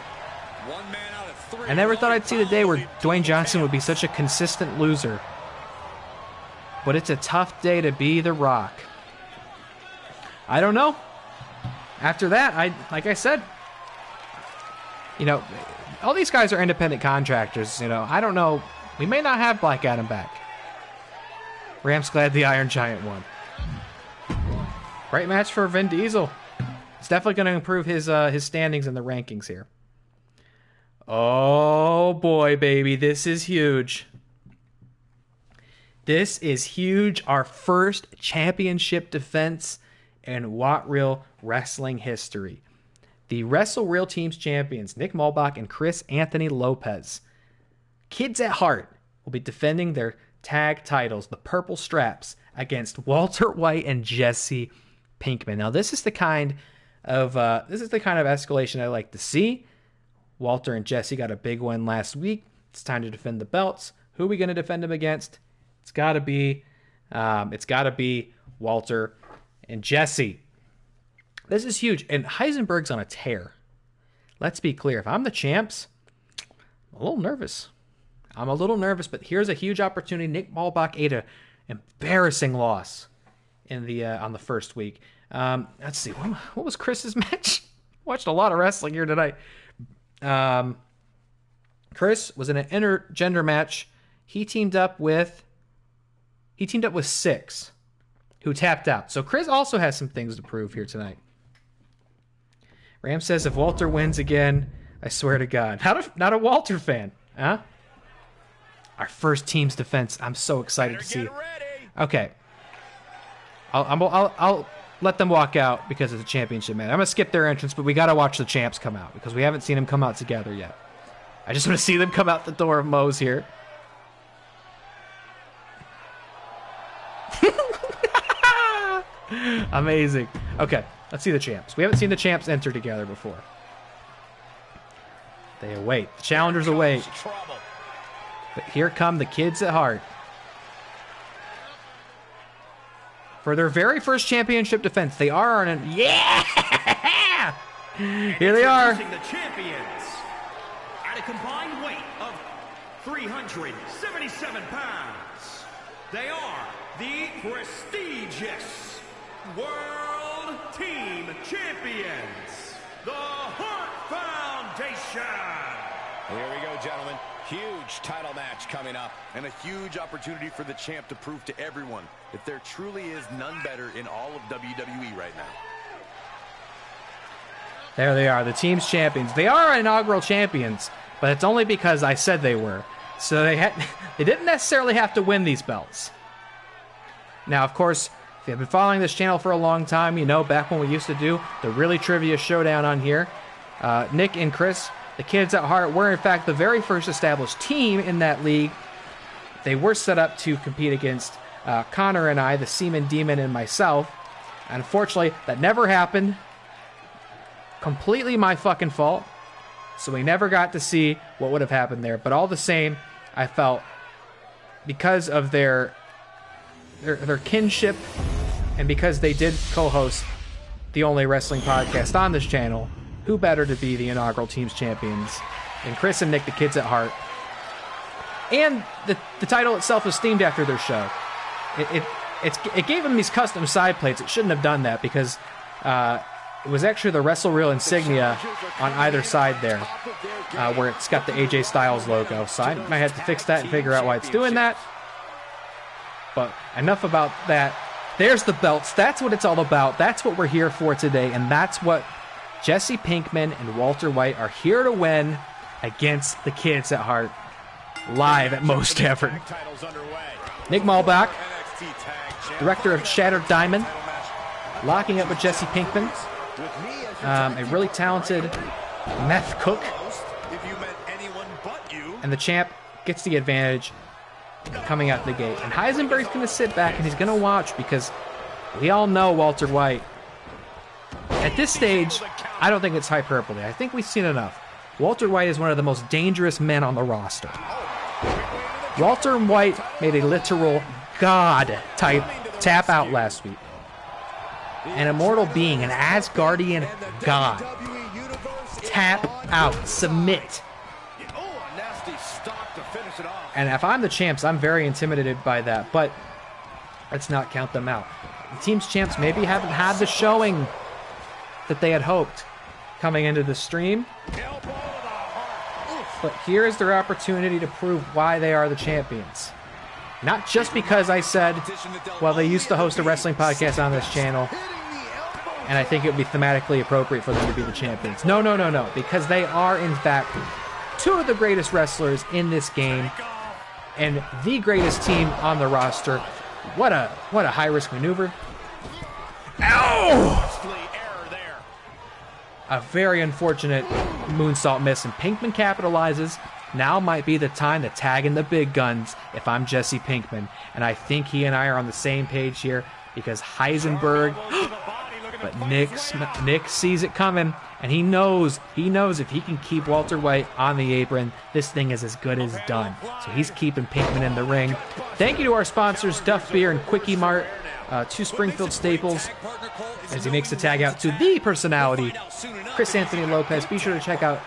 One man out of three. I never thought I'd see the day where Dwayne Johnson would be such a consistent loser. But it's a tough day to be The Rock. I don't know. After that, like I said, you know, all these guys are independent contractors. You know, I don't know. We may not have Black Adam back. Rams glad the Iron Giant won. Great match for Vin Diesel. It's definitely going to improve his standings in the rankings here. Oh boy, baby, this is huge. This is huge. Our first championship defense in WAT Reel Wrestling history. The Wrestle Reel Team's champions, Nick Mulbach and Chris Anthony Lopez, kids at heart, will be defending their tag titles, the Purple Straps, against Walter White and Jesse Pinkman. Now, this is the kind of escalation I like to see. Walter and Jesse got a big win last week. It's time to defend the belts. Who are we going to defend them against? It's got to be Walter and Jesse. This is huge. And Heisenberg's on a tear. Let's be clear. If I'm the champs, I'm a little nervous. But here's a huge opportunity. Nick Mulbach ate embarrassing loss in the on the first week. Let's see, what was Chris's match? Watched a lot of wrestling here tonight. Chris was in an intergender match. He teamed up with Six, who tapped out. So Chris also has some things to prove here tonight. Ram says if Walter wins again, I swear to God. Not a Walter fan, huh? Our first team's defense. I'm so excited to see. Okay. I'll let them walk out because it's a championship match. I'm gonna skip their entrance, but we gotta watch the champs come out because we haven't seen them come out together yet. I just want to see them come out the door of Moe's here. Amazing. Okay, let's see the champs. We haven't seen the champs enter together before. They await. The challengers await. But here come the kids at heart. For their very first championship defense, they are on an... Yeah! Here they are. The champions at a combined weight of 377 pounds. They are the prestigious World Team Champions, the Hart Foundation. Here we go, gentlemen. Huge title match coming up, and a huge opportunity for the champ to prove to everyone that there truly is none better in all of WWE right now. There they are, the team's champions. They are inaugural champions, but it's only because I said they were. So they didn't necessarily have to win these belts. Now, of course, if you've been following this channel for a long time, you know back when we used to do the Really Trivia Showdown on here, Nick and Chris, the kids at heart, were in fact the very first established team in that league. They were set up to compete against Connor and I, the Seaman Demon, and myself. Unfortunately, that never happened. Completely my fucking fault. So we never got to see what would have happened there. But all the same, I felt because of their kinship and because they did co-host the only wrestling podcast on this channel, who better to be the inaugural team's champions than Chris and Nick, the kids at heart. And the title itself is themed after their show. It gave them these custom side plates. It shouldn't have done that because it was actually the Wrestle Reel insignia on either side there, where it's got the AJ Styles logo. So I might have to fix that and figure out why it's doing that. But enough about that. There's the belts. That's what it's all about. That's what we're here for today, and that's what Jesse Pinkman and Walter White are here to win against the kids at heart, live at Moe's Tavern. Nick Malbach, director of Shattered Diamond, locking up with Jesse Pinkman, a really talented meth cook, and the champ gets the advantage coming out the gate. And Heisenberg's going to sit back and he's going to watch because we all know Walter White. At this stage, I don't think it's hyperbole. I think we've seen enough. Walter White is one of the most dangerous men on the roster. Walter White made a literal God-type tap out last week. An immortal being, an Asgardian god. Tap out, submit. And if I'm the champs, I'm very intimidated by that, but let's not count them out. The team's champs maybe haven't had the showing that they had hoped coming into the stream, but here is their opportunity to prove why they are the champions. Not just because I said, well, they used to host a wrestling podcast on this channel, and I think it would be thematically appropriate for them to be the champions. No, no, no, no, because they are, in fact, two of the greatest wrestlers in this game, and the greatest team on the roster. What a high-risk maneuver. Ow! A very unfortunate moonsault miss, and Pinkman capitalizes. Now might be the time to tag in the big guns if I'm Jesse Pinkman. And I think he and I are on the same page here because Heisenberg, but Nick sees it coming, and he knows if he can keep Walter White on the apron, this thing is as good as done. So he's keeping Pinkman in the ring. Thank you to our sponsors, Duff Beer and Quickie Mart, two Springfield staples, as he makes the tag out to the personality, Chris Anthony Lopez. Be sure to check out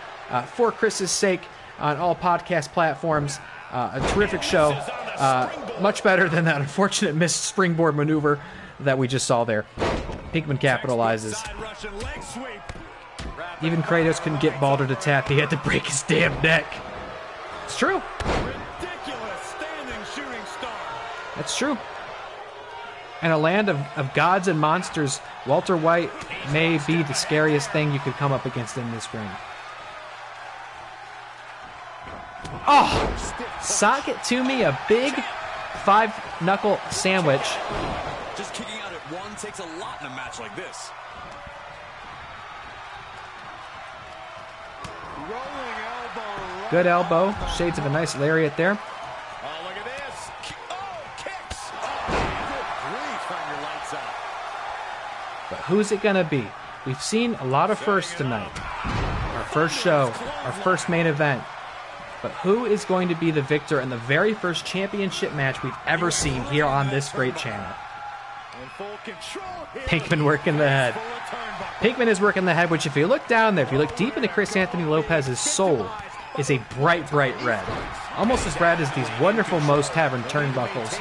For Chris's Sake on all podcast platforms. A terrific show. Much better than that unfortunate missed springboard maneuver that we just saw there. Pinkman capitalizes. Even Kratos couldn't get Balder to tap. He had to break his damn neck. It's true. Ridiculous standing shooting star. That's true. In a land of gods and monsters, Walter White may be the scariest thing you could come up against in this ring. Oh! Sock it to me, a big 5-knuckle sandwich. Just kicking out at one takes a lot in a match like this. Rolling elbow. Good elbow. Shades of a nice lariat there. Oh, look at this. Oh, kicks. Oh, good grief on your lights out. But who's it going to be? We've seen a lot of firsts tonight. Our first show, our first main event. But who is going to be the victor in the very first championship match we've ever seen here on this great channel? Pinkman working the head. Pinkman is working the head, which if you look down there, if you look deep into Chris Anthony Lopez's soul, is a bright, bright red. Almost as red as these wonderful Moe's Tavern turnbuckles.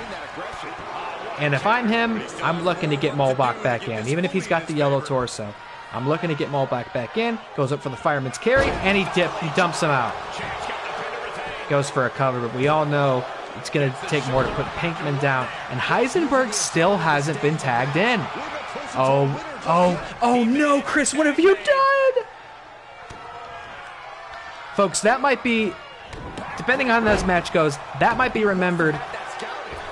And if I'm him, I'm looking to get Molbach back in, even if he's got the yellow torso. I'm looking to get Molbach back in, goes up for the fireman's carry, and he dumps him out. Goes for a cover, but we all know it's going to take more to put Pinkman down. And Heisenberg still hasn't been tagged in. Oh no, Chris, what have you done? Folks, that might be, depending on how this match goes, that might be remembered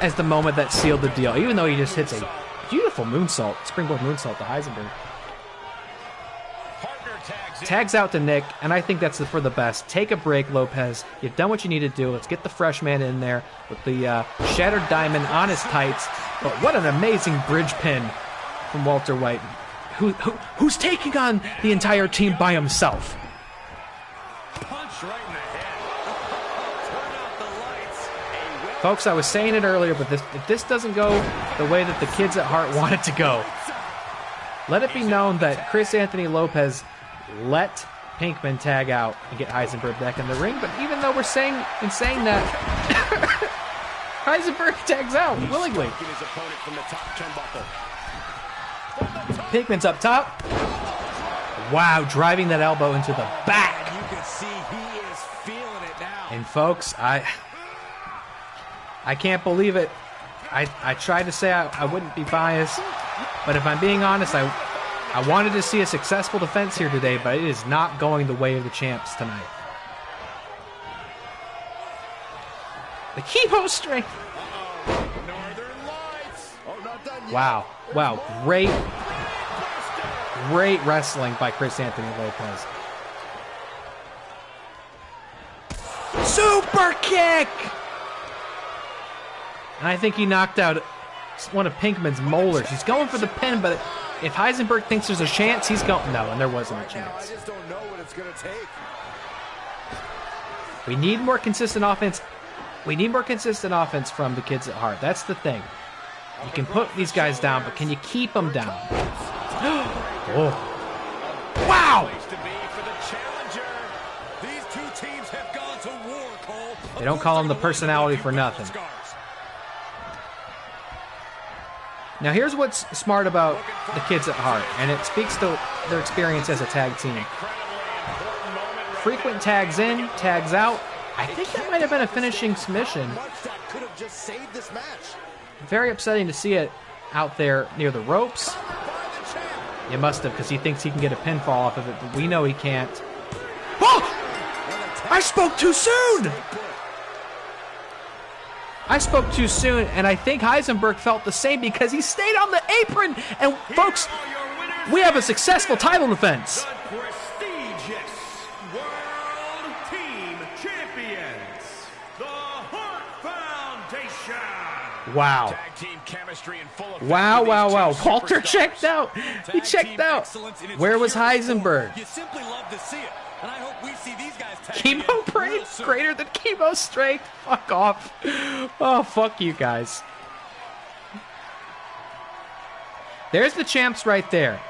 as the moment that sealed the deal, even though he just hits a beautiful moonsault, springboard moonsault to Heisenberg. Tags out to Nick, and I think that's for the best. Take a break, Lopez. You've done what you need to do. Let's get the fresh man in there with the shattered diamond on his tights. But what an amazing bridge pin from Walter White, who's taking on the entire team by himself. Punch right in the head. Turn out the lights. Folks, I was saying it earlier, but if this doesn't go the way that the kids at Heart want it to go, let it be known that Chris Anthony Lopez let Pinkman tag out and get Heisenberg back in the ring. But even though we're saying that, Heisenberg tags out willingly. Pinkman's up top. Wow, driving that elbow into the back. You can see he is feeling it now. And folks, I can't believe it. I tried to say I wouldn't be biased, but if I'm being honest, I wanted to see a successful defense here today, but it is not going the way of the champs tonight. The chemo strength. Wow. Great wrestling by Chris Anthony Lopez. Super kick! And I think he knocked out one of Pinkman's molars. He's going for the pin, but if Heisenberg thinks there's a chance, he's going. No, and there wasn't a chance. I just don't know what it's going to take. We need more consistent offense. We need more consistent offense from the kids at Heart. That's the thing. You can put these guys down, but can you keep them down? Oh. Wow! These two teams have gone to war, Cole. They don't call him the personality for nothing. Now here's what's smart about the kids at Heart, and it speaks to their experience as a tag team. Frequent tags in, tags out. I think that might have been a finishing submission. Very upsetting to see it out there near the ropes. It must have, because he thinks he can get a pinfall off of it, but we know he can't. Oh! I spoke too soon! I spoke too soon, and I think Heisenberg felt the same because he stayed on the apron. And folks, we have a successful title defense. The prestigious World Team Champions, the Heart Foundation. Wow. Tag team chemistry in full effect Wow. with these two Walter superstars. checked out. He checked out. Where was Heisenberg? You simply love to see it, and I hope we see these guys tag Chemo again brain real soon. greater than chemo strength. Fuck off. Oh, fuck you guys. There's the champs right there.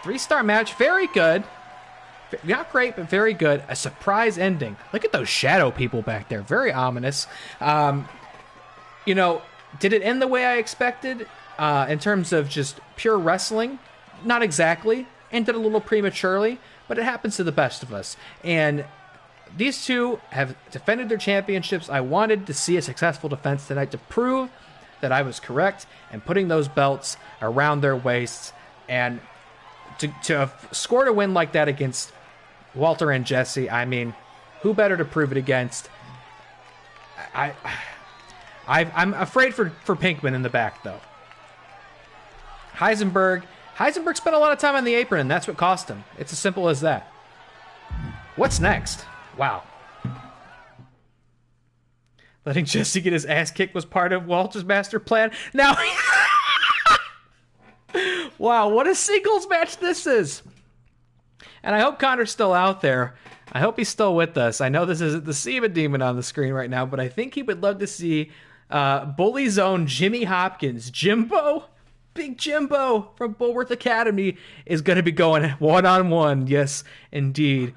3-star match. Very good. Not great, but very good. A surprise ending. Look at those shadow people back there. Very ominous. you know, did it end the way I expected in terms of just pure wrestling? Not exactly. Ended a little prematurely, but it happens to the best of us. And these two have defended their championships. I wanted to see a successful defense tonight to prove that I was correct and putting those belts around their waists. And to have scored a win like that against Walter and Jesse, I mean, who better to prove it against? I'm afraid for Pinkman in the back, though. Heisenberg spent a lot of time on the apron, and that's what cost him. It's as simple as that. What's next? Wow. Letting Jesse get his ass kicked was part of Walter's master plan. Now, wow, what a singles match this is. And I hope Connor's still out there. I hope he's still with us. I know this isn't the Seaman Demon on the screen right now, but I think he would love to see Bully Zone Jimmy Hopkins. Jimbo, Big Jimbo from Bulworth Academy is going to be going one-on-one. Yes, indeed.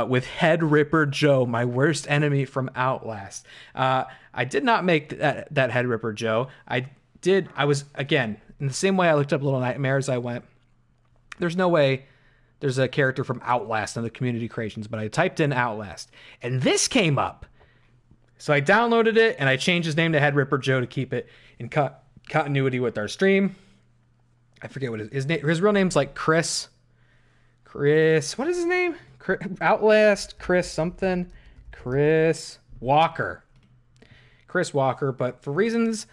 With Head Ripper Joe, my worst enemy from Outlast. I did not make that Head Ripper Joe. I was, again, in the same way I looked up Little Nightmares, I went, there's no way there's a character from Outlast in the community creations, but I typed in Outlast, and this came up. So I downloaded it, and I changed his name to Head Ripper Joe to keep it in continuity with our stream. I forget what his name. His real name's like Chris. What is his name? Outlast, Chris Walker. Chris Walker, but for reasons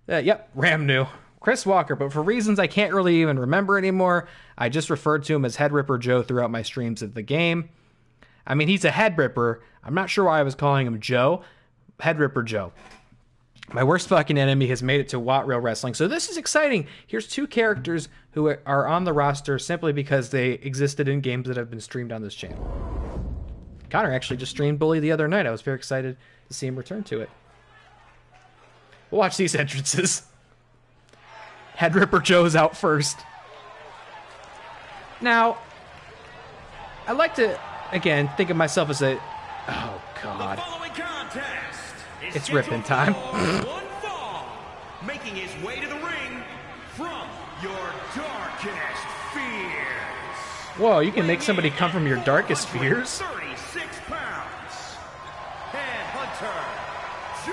Ram knew. Chris Walker, but for reasons I can't really even remember anymore, I just referred to him as Head Ripper Joe throughout my streams of the game. I mean, he's a head ripper. I'm not sure why I was calling him Joe. Head Ripper Joe. My worst fucking enemy has made it to WAT Reel Wrestling. So this is exciting. Here's two characters who are on the roster simply because they existed in games that have been streamed on this channel. Connor actually just streamed Bully the other night. I was very excited to see him return to it. We'll watch these entrances. Head Ripper Joe's out first. Now, I like to, again, think of myself as a... Oh, God. It's ripping time. One fall, making his way to the ring from your darkest fears. Whoa, you can make somebody come from your darkest fears? 36 pounds. Headhunter Joe.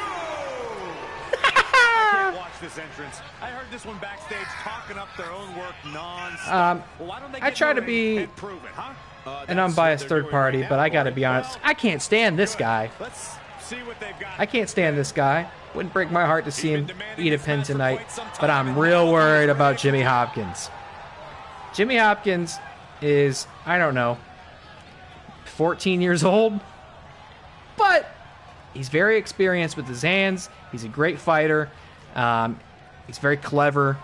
I can't watch this entrance. I heard this one backstage talking up their own work non-stop. Why don't they I try to be an unbiased third party, but I gotta be honest, I can't stand this guy. Let's see what they've got. I can't stand this guy. Wouldn't break my heart to see him eat a pin tonight, but I'm real worried about Jimmy Hopkins. Jimmy Hopkins is, I don't know, 14 years old, but he's very experienced with his hands. He's a great fighter. He's very clever.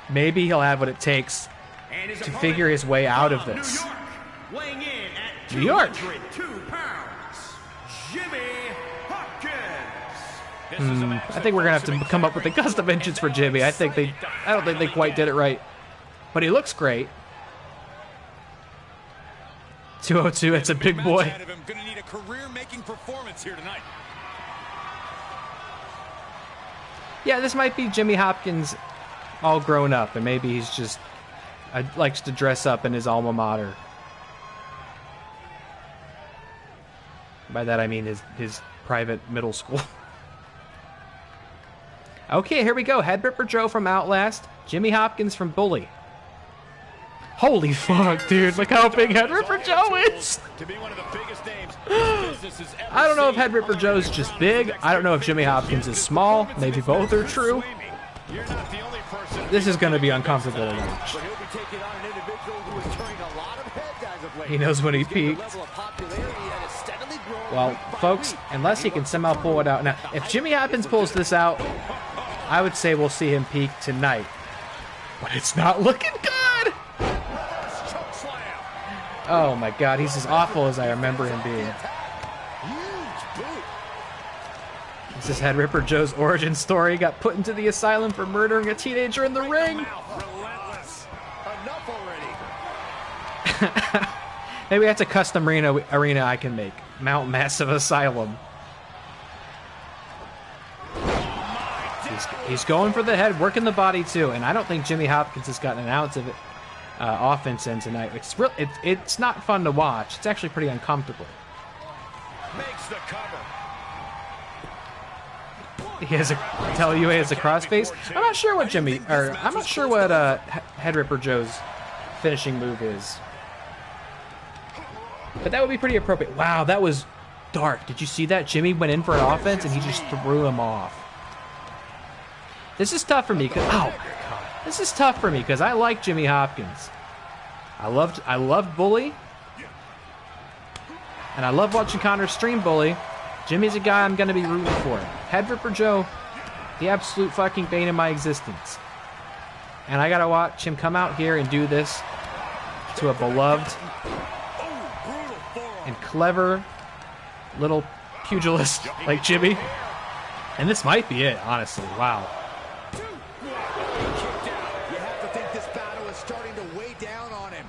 Maybe he'll have what it takes to figure his way out of this. Weighing in at New York. 202 pounds, Jimmy Hopkins. I think we're gonna have to come up with a custom entrance for Jimmy. I don't think they quite did it right, but he looks great. 202. It's a big boy. Gonna need a career-making performance here tonight. Yeah, this might be Jimmy Hopkins all grown up, and maybe he's just likes to dress up in his alma mater. By that I mean his private middle school. Okay, here we go. Head Ripper Joe from Outlast. Jimmy Hopkins from Bully. Holy fuck, dude. Look how big Head Ripper Joe is. I don't know if Head Ripper Joe's just big. I don't know if Jimmy Hopkins is small. Maybe both are true. This is going to be uncomfortable to watch. He knows when he peaked. Well, folks, unless he can somehow pull it out. Now, if Jimmy Hopkins pulls this out, I would say we'll see him peak tonight. But it's not looking good. Oh my God, he's as awful as I remember him being. This is Head Ripper Joe's origin story. He got put into the asylum for murdering a teenager in the ring. Maybe that's a custom arena I can make. Mount Massive Asylum. He's going for the head, working the body too, and I don't think Jimmy Hopkins has gotten an ounce of it, offense in tonight. It's not fun to watch. It's actually pretty uncomfortable. Makes the cover. He has he has a crossface. I'm not sure what I'm not sure what Head Ripper Joe's finishing move is. But that would be pretty appropriate. Wow, that was dark. Did you see that? Jimmy went in for an offense and he just threw him off. This is tough for me because this is tough for me because I like Jimmy Hopkins. I loved Bully. And I love watching Connor stream Bully. Jimmy's a guy I'm going to be rooting for. Head Ripper Joe, the absolute fucking bane of my existence. And I got to watch him come out here and do this to a beloved and clever little pugilist like Jimmy. And this might be it, honestly. Wow. You have to think this battle is starting to weigh down on him.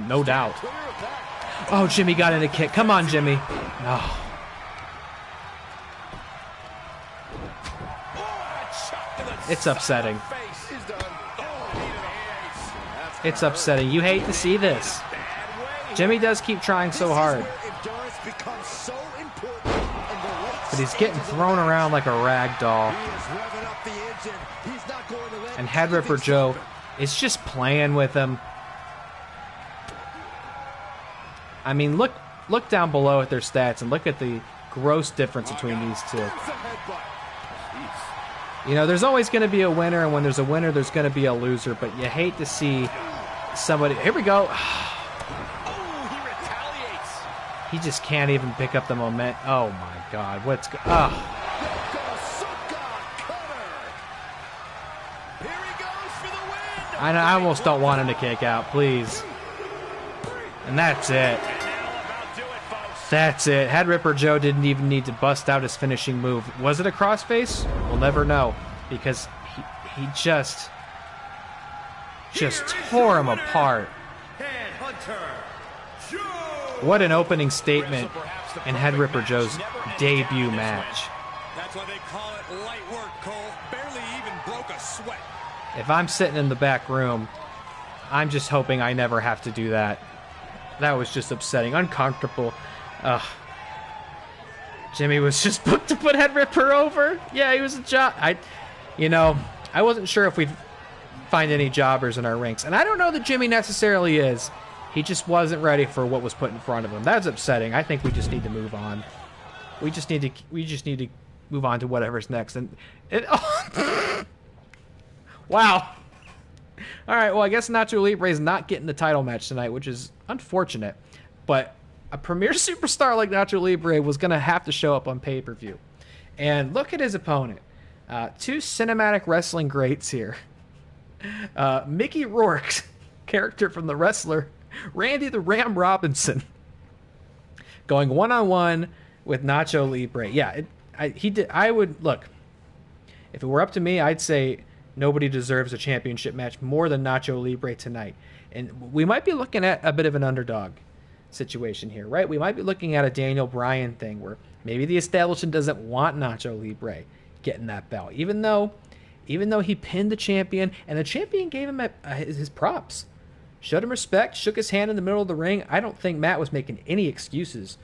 No doubt. Oh, Jimmy got in a kick. Come on, Jimmy. No. It's upsetting. It's upsetting. You hate to see this. Jimmy does keep trying so hard. But he's getting thrown around like a rag doll. And Head Ripper Joe is just playing with him. I mean, look down below at their stats and look at the gross difference between these two. You know, there's always going to be a winner, and when there's a winner, there's going to be a loser, but you hate to see somebody... Here we go. Oh, he retaliates. He just can't even pick up the moment. Oh, my God. What's... Here he goes for the win. I almost don't want him to kick out, please. And that's it. That's it. Head Ripper Joe didn't even need to bust out his finishing move. Was it a crossface? We'll never know, because he just tore him apart. What an opening statement in Head Ripper Joe's debut match. That's why they call it light work, Cole. Barely even broke a sweat. If I'm sitting in the back room, I'm just hoping I never have to do that. That was just upsetting, uncomfortable. Ugh. Jimmy was just booked to put Head Ripper over. Yeah, he was a job. I wasn't sure if we'd find any jobbers in our ranks, and I don't know that Jimmy necessarily is. He just wasn't ready for what was put in front of him. That's upsetting. I think we just need to move on. We just need to move on to whatever's next. And wow. All right. Well, I guess Nacho Libre is not getting the title match tonight, which is unfortunate. But a premier superstar like Nacho Libre was going to have to show up on pay-per-view. And look at his opponent. Two cinematic wrestling greats here. Mickey Rourke's character from The Wrestler, Randy the Ram Robinson, going one-on-one with Nacho Libre. Yeah, he did. I would look. If it were up to me, I'd say nobody deserves a championship match more than Nacho Libre tonight. And we might be looking at a bit of an underdog situation here, right? We might be looking at a Daniel Bryan thing where maybe the establishment doesn't want Nacho Libre getting that belt, even though he pinned the champion, and the champion gave him his props, showed him respect, shook his hand in the middle of the ring. I don't think Matt was making any excuses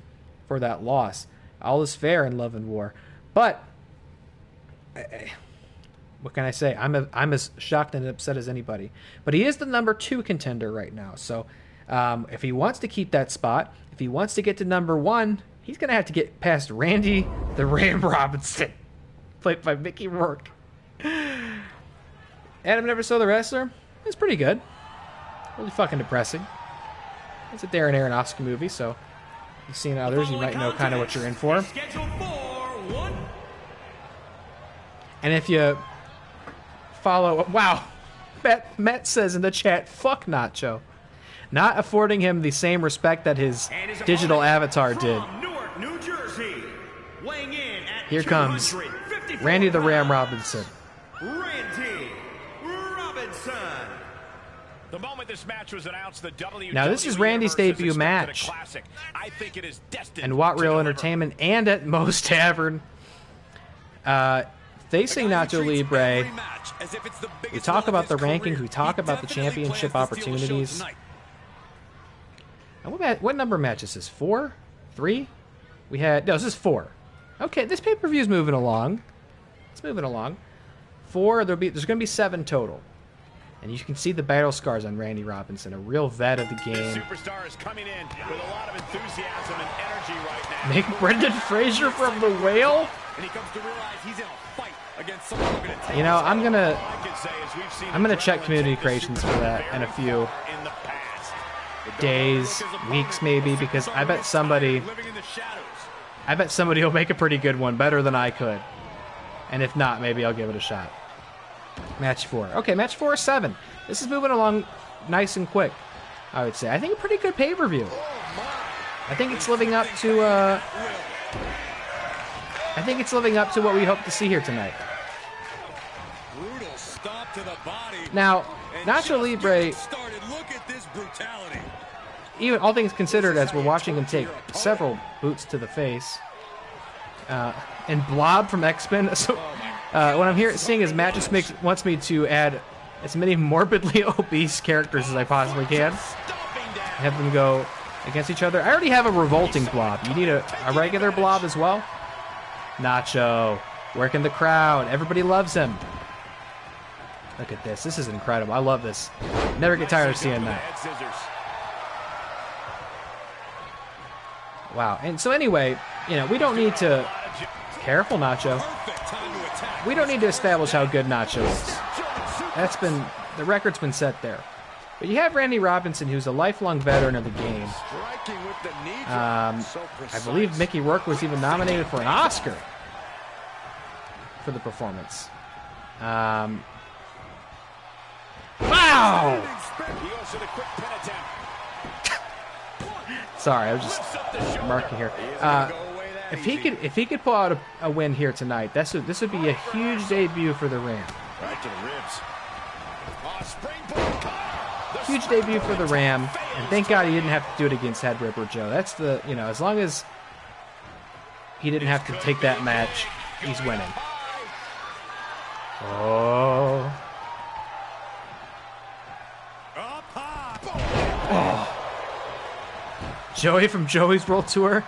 for that loss. All is fair in love and war, but what can I say? I'm as shocked and upset as anybody. But he is the number 2 contender right now. So if he wants to keep that spot, if he wants to get to number 1, he's going to have to get past Randy the Ram Robinson, played by Mickey Rourke. Adam Never Saw The Wrestler. It's pretty good. Really fucking depressing. It's a Darren Aronofsky movie, so you've seen others, you might know kind of what you're in for. And if you follow... Wow. Matt says in the chat, fuck Nacho. Not affording him the same respect that his digital avatar did. Newark, New Jersey, weighing in at Here comes Randy the Ram Robinson. Randy Robinson. The moment this match was announced, the WWE Now this is Randy's debut match. I think it is destined And WAT Reel to Entertainment and at Moe's Tavern. facing Nacho Libre. We talk about the rankings. We talk about the championship opportunities. And what number match is this? 4? 3? We had... No, this is 4. Okay, this pay-per-view is moving along. It's moving along. 4, there's going to be 7 total. And you can see the battle scars on Randy Robinson, a real vet of the game. The superstar is coming in with a lot of enthusiasm and energy right now. Make Brendan Fraser from the Whale? And he comes to realize he's in a fight against someone who's going to take. You know, I'm gonna check community creations for that in a few days, weeks maybe, because I bet somebody will make a pretty good one, better than I could. And if not, maybe I'll give it a shot. Match 4. Okay, match 4 is 7. This is moving along nice and quick, I would say. I think a pretty good pay-per-view. I think it's living up to what we hope to see here tonight. Brutal stomp to the body. Now, Nacho Libre, even all things considered, as we're watching him take several boots to the face, and Blob from X-Men. So, what I'm seeing is Matt just wants me to add as many morbidly obese characters as I possibly can. Have them go against each other. I already have a revolting Blob. You need a regular Blob as well? Nacho, working the crowd. Everybody loves him. Look at this. This is incredible. I love this. Never get tired of seeing that. Wow. And so anyway, you know, we don't need to... Careful, Nacho. We don't need to establish how good Nacho is. The record's been set there. But you have Randy Robinson, who's a lifelong veteran of the game. I believe Mickey Rourke was even nominated for an Oscar for the performance. Wow! Sorry, I was just marking here. If he could pull out a win here tonight, this would be a huge debut for the Ram. Right to the ribs. Huge debut for the Ram, and thank God he didn't have to do it against Head Ripper Joe. That's as long as he didn't have to take that match, he's winning. Oh. Joey from Joey's World Tour.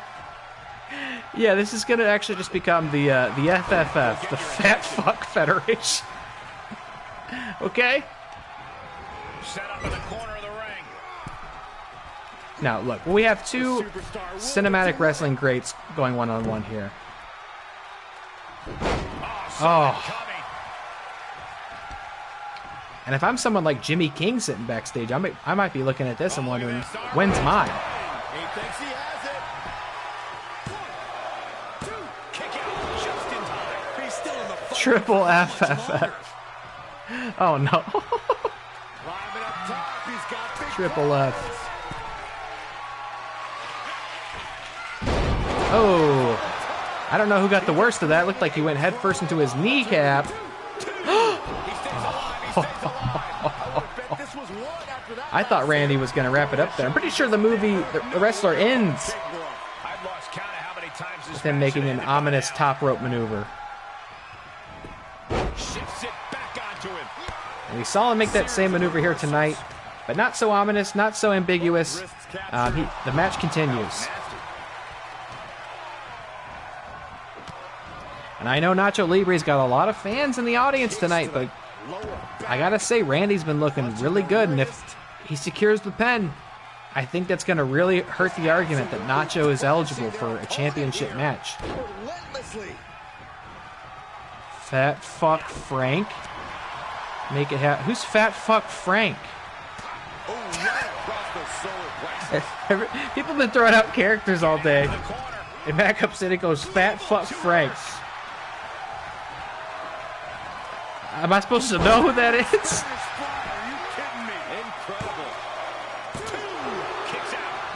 Yeah, this is going to actually just become the FFF, the Fat Fuck Federation. Okay? Set up in the corner of the ring. Now, look, we have two cinematic wrestling greats going one-on-one here. Oh. And if I'm someone like Jimmy King sitting backstage, I might be looking at this and wondering, when's mine? He thinks he has it. Kick out just in time. He's still in the fight. Triple FFF. Oh no. Climbing up top. He's got big Triple F. Oh. I don't know who got the worst of that. Looked like he went headfirst into his kneecap. I thought Randy was going to wrap it up there. I'm pretty sure the wrestler ends with him making an ominous top rope maneuver. And we saw him make that same maneuver here tonight, but not so ominous, not so ambiguous. The match continues. And I know Nacho Libre's got a lot of fans in the audience tonight, but I gotta say, Randy's been looking really good, and if he secures the pen, I think that's going to really hurt the argument that Nacho is eligible for a championship match. Fat Fuck Frank. Make it happen. Who's Fat Fuck Frank? People have been throwing out characters all day. And back up City goes, Fat Fuck Frank. Am I supposed to know who that is?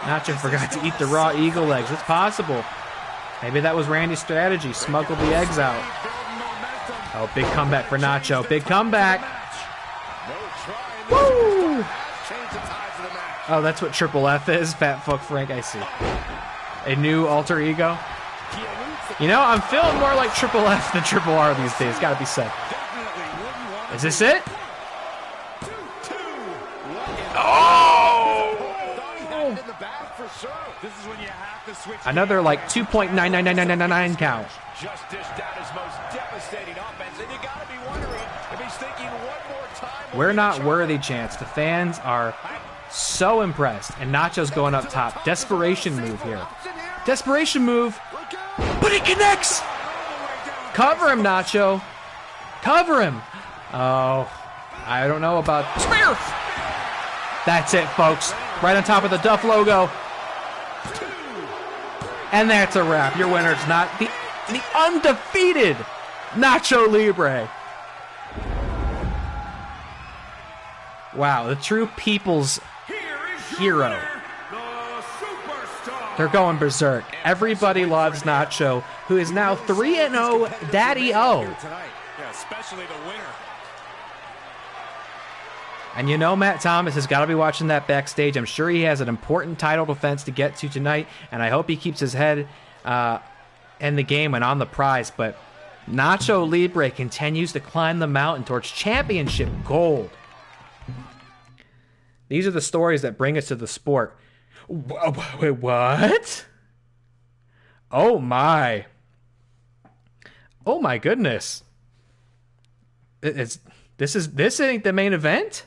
Nacho forgot to eat the raw eagle legs. It's possible. Maybe that was Randy's strategy. Smuggle the eggs out. Oh, big comeback for Nacho. Big comeback. Woo! Oh, that's what Triple F is. Fat Fuck Frank, I see. A new alter ego. You know, I'm feeling more like Triple F than Triple R these days. Gotta be said. Is this it? Oh! Another like 2.99999 count. Just dished out his most devastating offense, and you gotta be wondering if he's thinking one more time. We're not worthy, Chance. The fans are so impressed. And Nacho's going up top. Desperation move here. Desperation move. But he connects! Cover him, Nacho. Cover him. Oh, I don't know about... Spear! That's it, folks. Right on top of the Duff logo. And that's a wrap. Your winner's not the undefeated Nacho Libre. Wow, the true people's hero. They're going berserk. Everybody loves Nacho, who is now 3-0 Daddy-O. Yeah, especially the winner. And you know Matt Thomas has got to be watching that backstage. I'm sure he has an important title defense to get to tonight, and I hope he keeps his head in the game and on the prize. But Nacho Libre continues to climb the mountain towards championship gold. These are the stories that bring us to the sport. Wait, what? Oh my. Oh my goodness. This ain't the main event?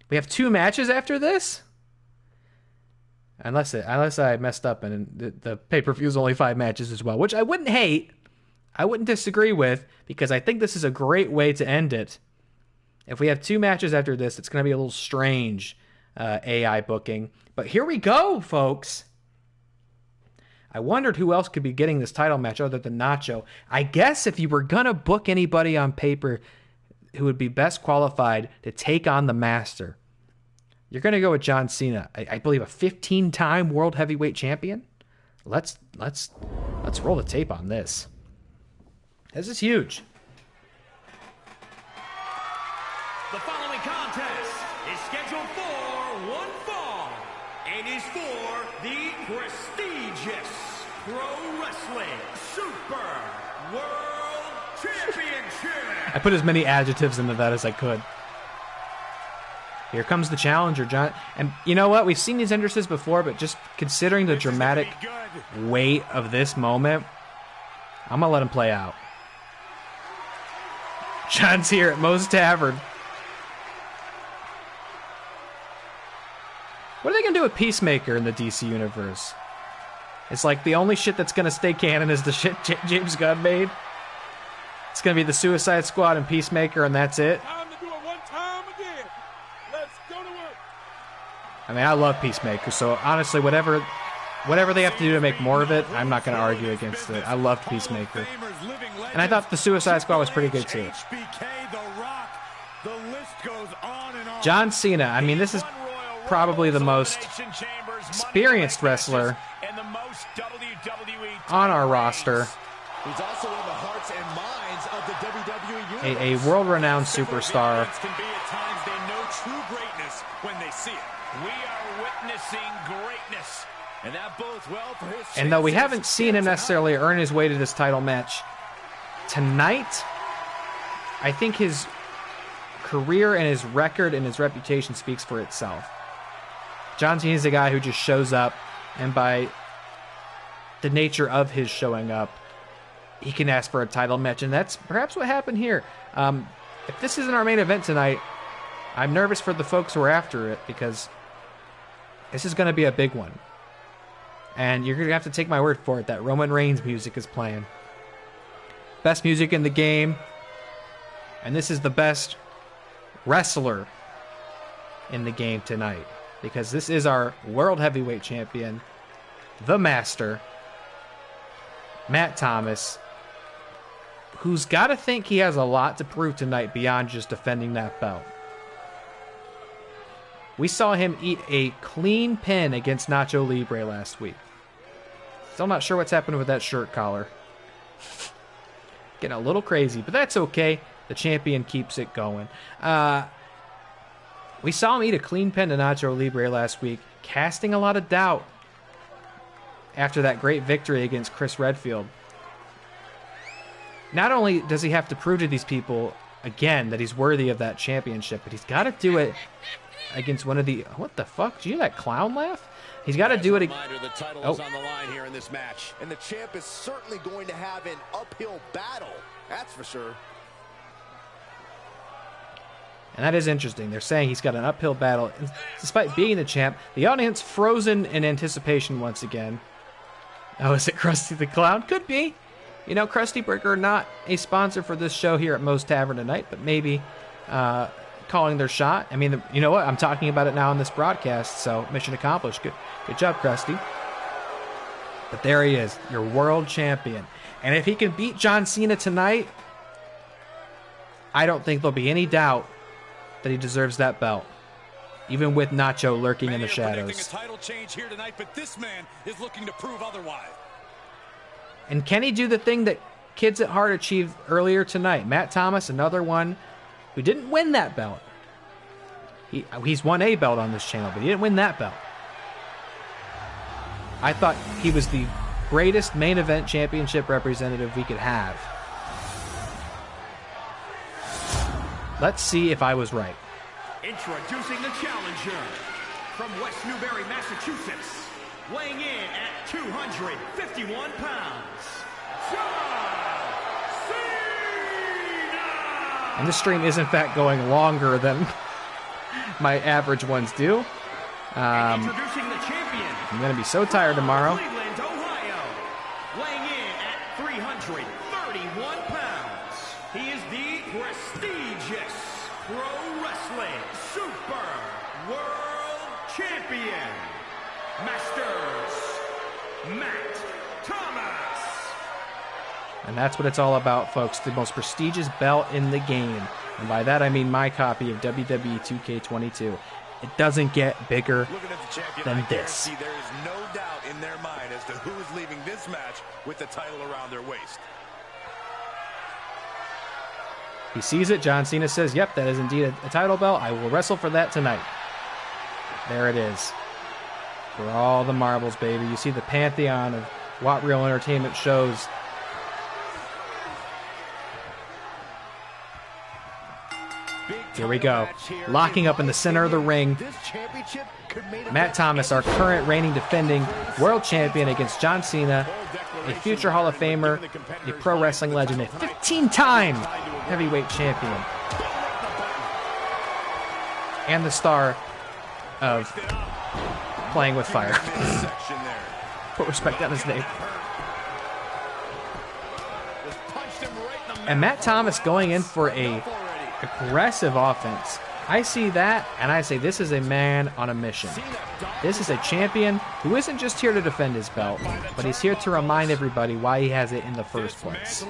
We have 2 matches after this? Unless I messed up and the pay-per-view is only 5 matches as well, which I wouldn't hate. I wouldn't disagree with, because I think this is a great way to end it. If we have 2 matches after this, it's going to be a little strange AI booking. But here we go, folks. I wondered who else could be getting this title match other than Nacho. I guess if you were going to book anybody on paper who would be best qualified to take on the Master, you're going to go with John Cena. I believe a 15-time World Heavyweight Champion. Let's roll the tape on this. This is huge. The following contest is scheduled for one fall and is for the prestigious Pro Wrestling Super World Championship. I put as many adjectives into that as I could. Here comes the challenger, John. And you know what? We've seen these entrances before, but just considering the dramatic weight of this moment, I'm going to let him play out. John's here at Moe's Tavern. What are they going to do with Peacemaker in the DC universe? It's like the only shit that's going to stay canon is the shit James Gunn made. It's going to be the Suicide Squad and Peacemaker, and that's it. Time to do it one time again. Let's go to work. I mean, I love Peacemaker, so honestly, whatever they have to do to make more of it, I'm not going to argue against it. I loved Peacemaker. And I thought the Suicide Squad was pretty good, too. John Cena, I mean, this is probably the most experienced wrestler on our roster. He's also in the hearts and minds of the WWE universe. A world-renowned superstar. Can be at times they know true greatness when they see it. We are witnessing greatness. And that bodes well for his And though we haven't seen him necessarily earn his way to this title match tonight, I think his career and his record and his reputation speaks for itself. John Cena is a guy who just shows up, and by the nature of his showing up, he can ask for a title match, and that's perhaps what happened here. If this isn't our main event tonight, I'm nervous for the folks who are after it, because this is going to be a big one. And you're going to have to take my word for it that Roman Reigns music is playing. Best music in the game, and this is the best wrestler in the game tonight, because this is our World Heavyweight Champion, the Master, Matt Thomas, who's got to think he has a lot to prove tonight beyond just defending that belt. We saw him eat a clean pin against Nacho Libre last week. Still not sure what's happened with that shirt collar. Getting a little crazy, but that's okay. The champion keeps it going. We saw him eat a clean pin to Nacho Libre last week, casting a lot of doubt after that great victory against Chris Redfield. not only does he have to prove to these people, again, that he's worthy of that championship, but he's got to do it against one of the... What the fuck? Did you hear that clown laugh? He's got to do it... The title is on the line here in this match. And the champ is certainly going to have an uphill battle. That's for sure. And that is interesting. They're saying he's got an uphill battle. And despite being the champ, the audience frozen in anticipation once again. Oh, is it Krusty the Clown? Could be. You know, Krusty Burger not a sponsor for this show here at Moe's Tavern tonight, but maybe calling their shot. I mean, you know what? I'm talking about it now on this broadcast, so mission accomplished. Good job, Krusty. But there he is, your world champion. And if he can beat John Cena tonight, I don't think there'll be any doubt that he deserves that belt, even with Nacho lurking in the shadows. A title change here tonight, but this man is looking to prove otherwise. And can he do the thing that Kids at Heart achieved earlier tonight? Matt Thomas, another one who didn't win that belt. He's won a belt on this channel, but he didn't win that belt. I thought he was the greatest main event championship representative we could have. Let's see if I was right. Introducing the challenger from West Newbury, Massachusetts, weighing in at 251 pounds, John Cena! And this stream is in fact going longer than my average ones do. Introducing the champion. I'm going to be so tired tomorrow. Cleveland, Ohio, weighing in at 331 pounds. He is the prestigious Pro Wrestling Super World Champion, Masters Matt Thomas. And that's what it's all about, folks. The most prestigious belt in the game. And by that I mean my copy of WWE 2K22. It doesn't get bigger than this. There is no doubt in their mind as to who is leaving this match with the title around their waist. He sees it. John Cena says, yep, that is indeed a title belt. I will wrestle for that tonight. There it is. For all the marbles, baby. You see the pantheon of WAT Reel Entertainment shows. Here we go. Locking up in the center of the ring. Matt Thomas, our current reigning defending world champion, against John Cena, a future Hall of Famer, a pro wrestling legend, a 15-time heavyweight champion, and the star of Playing with Fire. Put respect on his name. And Matt Thomas going in for a aggressive offense. I see that, and I say this is a man on a mission. This is a champion who isn't just here to defend his belt, but he's here to remind everybody why he has it in the first place.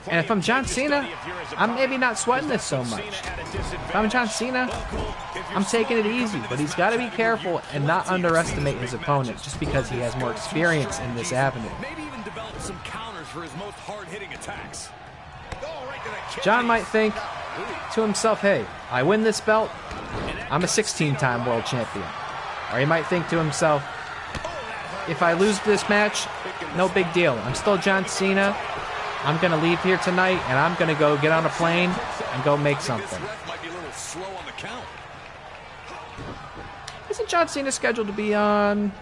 And if I'm John Cena, I'm maybe not sweating this so much. If I'm John Cena, I'm taking it easy, but he's got to be careful and not underestimate his opponent just because he has more experience in this avenue. Some counters for his most hard-hitting attacks. John might think to himself, hey, I win this belt, I'm a 16-time world champion. Or he might think to himself, if I lose this match, no big deal. I'm still John Cena. I'm going to leave here tonight, and I'm going to go get on a plane and go make something. Isn't John Cena scheduled to be on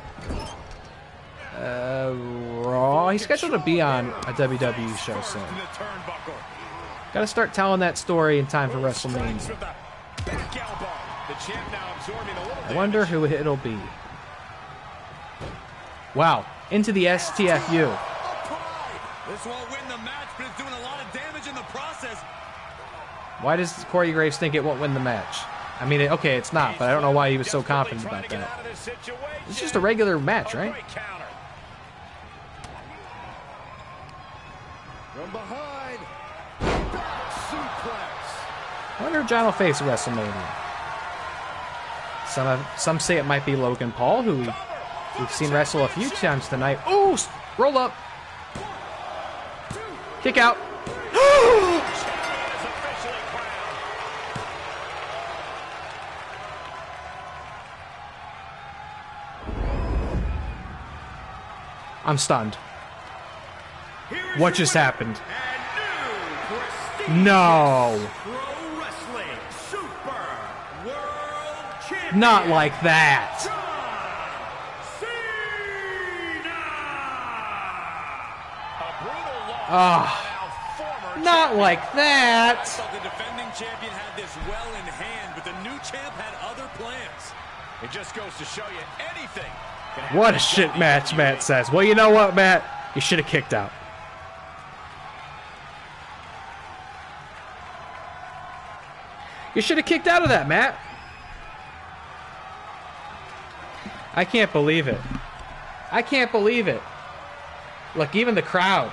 Raw? He's scheduled to be on a WWE show soon. Got to start telling that story in time for WrestleMania. I wonder who it'll be. Wow, into the STFU. This won't win the match, but it's doing a lot of damage in the process. Why does Corey Graves think it won't win the match? I mean, okay, it's not, but I don't know why he was so confident about that. It's just a regular match, right? From behind, I wonder if John will face at WrestleMania. Some say it might be Logan Paul, who we've seen wrestle a few times tonight. Ooh, roll up. Kick out. I'm stunned. Here is What your just winner, happened? and new No. Pro Wrestling Super World Champion. Not like that. A brutal loss. Ah. Former Not champion. like I that. thought the defending champion had this well in hand, but the new champ had other plans. It just goes to show you anything. What a shit match, Matt says. Well, you know what, Matt? You should have kicked out. You should have kicked out of that, Matt. I can't believe it. I can't believe it. Look, even the crowd,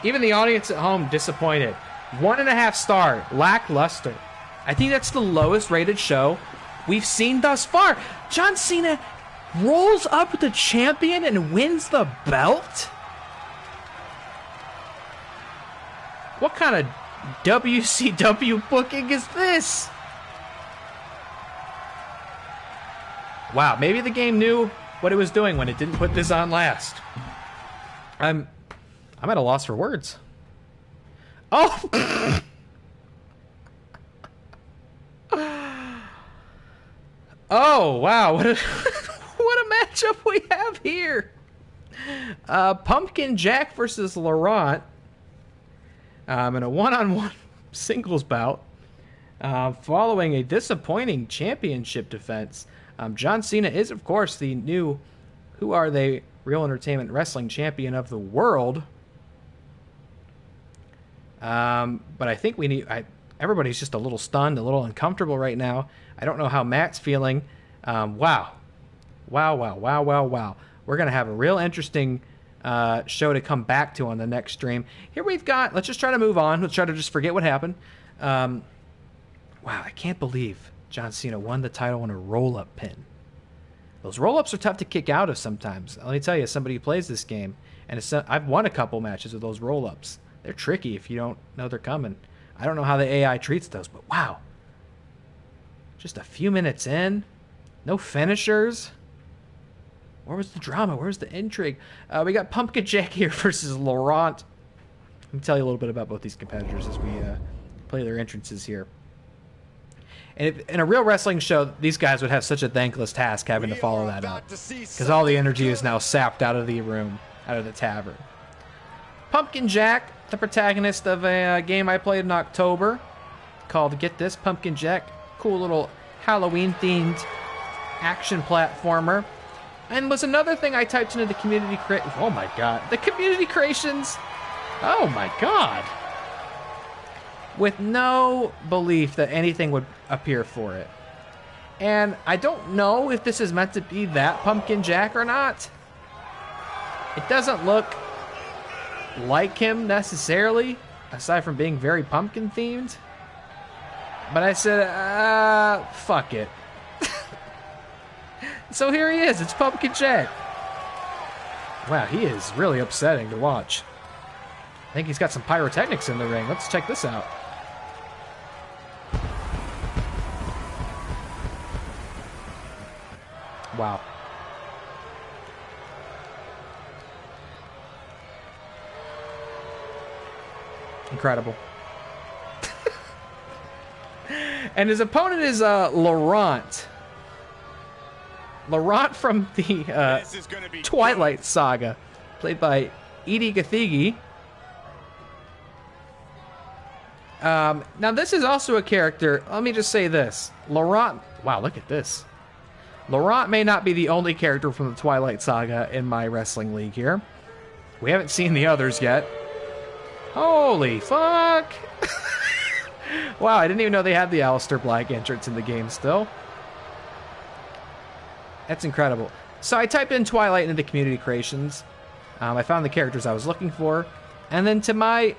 even the audience at home, disappointed. 1.5 star, lackluster. I think that's the lowest rated show we've seen thus far. John Cena rolls up with the champion and wins the belt? What kind of WCW booking is this? Wow, maybe the game knew what it was doing when it didn't put this on last. I'm at a loss for words. Oh! Oh, wow. What a, what a matchup we have here. Pumpkin Jack versus Laurent in a one-on-one singles bout. Following a disappointing championship defense. John Cena is, of course, the new Who Are They Real Entertainment Wrestling Champion of the World. But I think we need... everybody's just a little stunned, a little uncomfortable right now. I don't know how Matt's feeling. Wow. Wow. We're going to have a real interesting show to come back to on the next stream. Here we've got... Let's just try to move on. Let's try to just forget what happened. Wow, I can't believe John Cena won the title in a roll-up pin. Those roll-ups are tough to kick out of sometimes. Let me tell you, as somebody who plays this game, and I've won a couple matches with those roll-ups. They're tricky if you don't know they're coming. I don't know how the AI treats those, but wow. Just a few minutes in. No finishers. Where was the drama? Where's the intrigue? We got Pumpkin Jack here versus Laurent. Let me tell you a little bit about both these competitors as we play their entrances here. And if, in a real wrestling show, these guys would have such a thankless task having to follow that up. Because all the energy is now sapped out of the room, out of the tavern. Pumpkin Jack, the protagonist of a game I played in October called, get this, Pumpkin Jack. Cool little Halloween-themed action platformer. And was another thing I typed into the community oh my god. The community creations. Oh my god. With no belief that anything would appear for it. And I don't know if this is meant to be that Pumpkin Jack or not. It doesn't look like him necessarily, aside from being very pumpkin themed. But I said, fuck it. So here he is, it's Pumpkin Jack. Wow, he is really upsetting to watch. I think he's got some pyrotechnics in the ring. Let's check this out. Wow. Incredible. And his opponent is Laurent. Laurent from the Twilight Saga, played by Edie Gathegi. Now, this is also a character. Let me just say this. Laurent... Wow, look at this. Laurent may not be the only character from the Twilight Saga in my wrestling league here. We haven't seen the others yet. Holy fuck! Wow, I didn't even know they had the Aleister Black entrance in the game still. That's incredible. So I typed in Twilight into community creations. I found the characters I was looking for. And then to my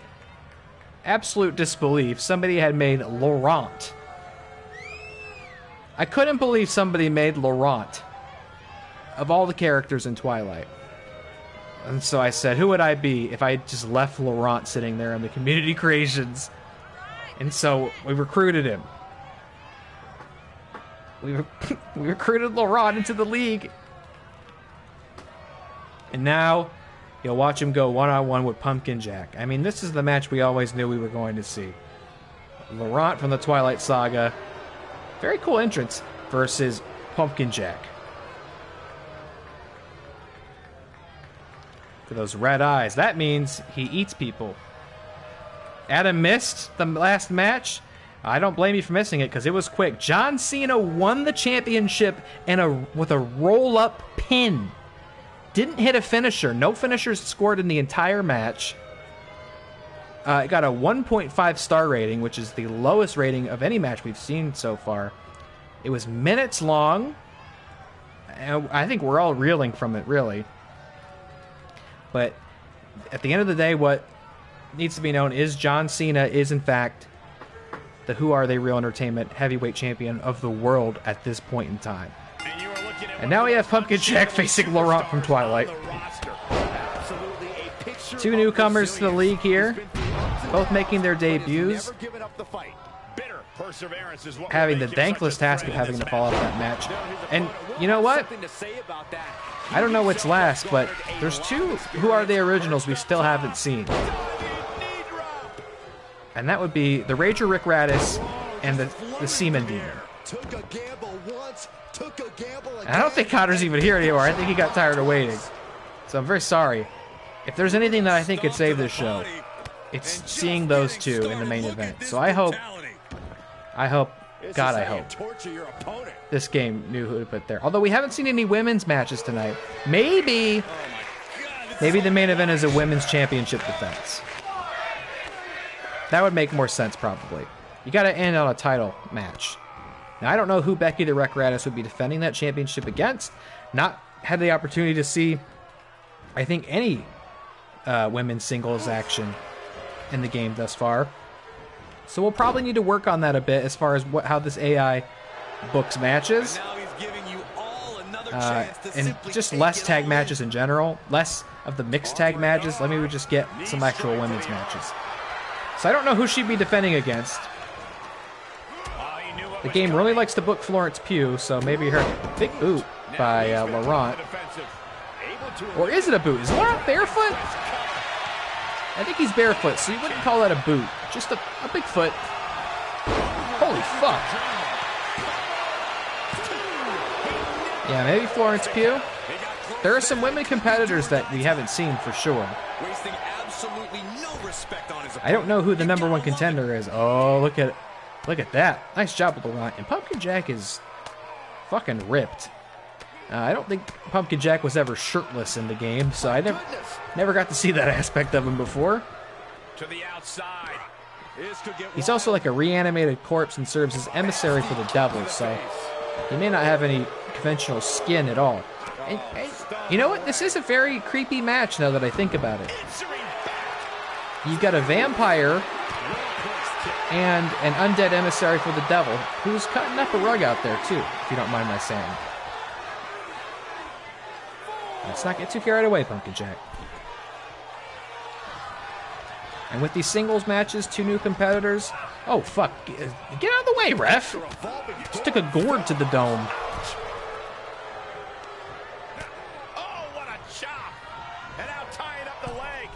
absolute disbelief, somebody had made Laurent. I couldn't believe somebody made Laurent of all the characters in Twilight. And so I said, who would I be if I just left Laurent sitting there in the community creations? And so we recruited him. We recruited Laurent into the league. And now you'll watch him go one-on-one with Pumpkin Jack. I mean, this is the match we always knew we were going to see. Laurent from the Twilight Saga. Very cool entrance versus Pumpkin Jack. For those red eyes, that means he eats people. Adam missed the last match. I don't blame you for missing it because it was quick. John Cena won the championship with a roll-up pin. Didn't hit a finisher. No finishers scored in the entire match. It got a 1.5 star rating, which is the lowest rating of any match we've seen so far. It was minutes long. And I think we're all reeling from it, really. But at the end of the day, what needs to be known is John Cena is, in fact, the Who Are They Real Entertainment heavyweight champion of the world at this point in time. And now we have Pumpkin Jack facing Laurent from Twilight. Two newcomers to the league here, both making their debuts, having the thankless task of having to follow up that match. And you know what? I don't know what's last, but there's two Who Are They originals we still haven't seen. And that would be the Rager Rick Radis and the Seaman Demon. And I don't think Connor's even here anymore. I think he got tired of waiting. So I'm very sorry. If there's anything that I think could save this show, it's seeing those two in the main event. So I hope, God, I hope this game knew who to put there. Although we haven't seen any women's matches tonight. Maybe the main event is a women's championship defense. That would make more sense, probably. You got to end on a title match. Now, I don't know who Becky the Wreck Radis would be defending that championship against. Not had the opportunity to see, I think, any women's singles action in the game thus far. So we'll probably need to work on that a bit as far as how this AI books matches. And just less tag matches in general. Less of the mixed tag matches. Let me just get some actual women's matches. So I don't know who she'd be defending against. The game really likes to book Florence Pugh, so maybe her big boot by Laurent. Or is it a boot? Is Laurent barefoot? I think he's barefoot, so you wouldn't call that a boot. Just a big foot. Holy fuck. Yeah, maybe Florence Pugh. There are some women competitors that we haven't seen for sure. I don't know who the #1 contender is. Oh, look at that. Nice job with Laurent. And Pumpkin Jack is fucking ripped. I don't think Pumpkin Jack was ever shirtless in the game, so I never got to see that aspect of him before. To the outside. He's also like a reanimated corpse and serves as emissary for the devil, so he may not have any conventional skin at all. And you know what? This is a very creepy match now that I think about it. You've got a vampire and an undead emissary for the devil who's cutting up a rug out there too, if you don't mind my saying. Let's not get too carried away, Pumpkin Jack. And with these singles matches, two new competitors. Oh, fuck. Get out of the way, ref. Just took a gourd to the dome. Oh, what a chop. And now tying up the leg.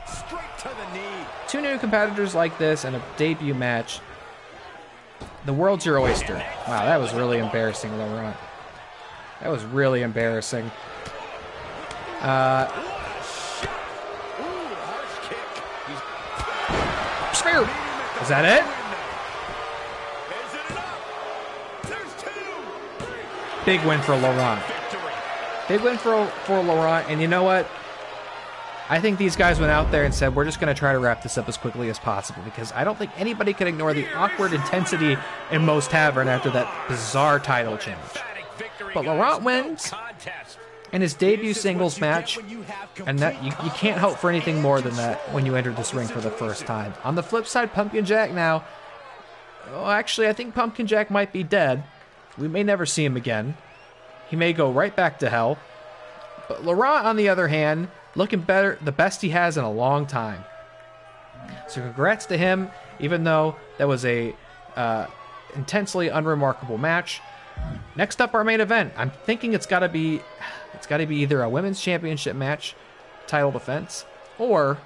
Straight to the knee. Two new competitors like this and a debut match. The world's your oyster. Wow, that was really embarrassing, Laurent. That was really embarrassing. Spear. Is that it? Big win for Laurent. Big win for Laurent. And you know what? I think these guys went out there and said, we're just going to try to wrap this up as quickly as possible, because I don't think anybody can ignore the awkward intensity in Moe's Tavern after that bizarre title change. But Laurent wins in his debut singles match, and that you can't hope for anything more than that when you enter this ring for the first time. On the flip side, Pumpkin Jack now, well, actually, I think Pumpkin Jack might be dead. We may never see him again. He may go right back to hell. But Laurent, on the other hand, looking better, the best he has in a long time. So congrats to him, even though that was a intensely unremarkable match. Next up, our main event. I'm thinking it's got to be either a women's championship match, title defense, or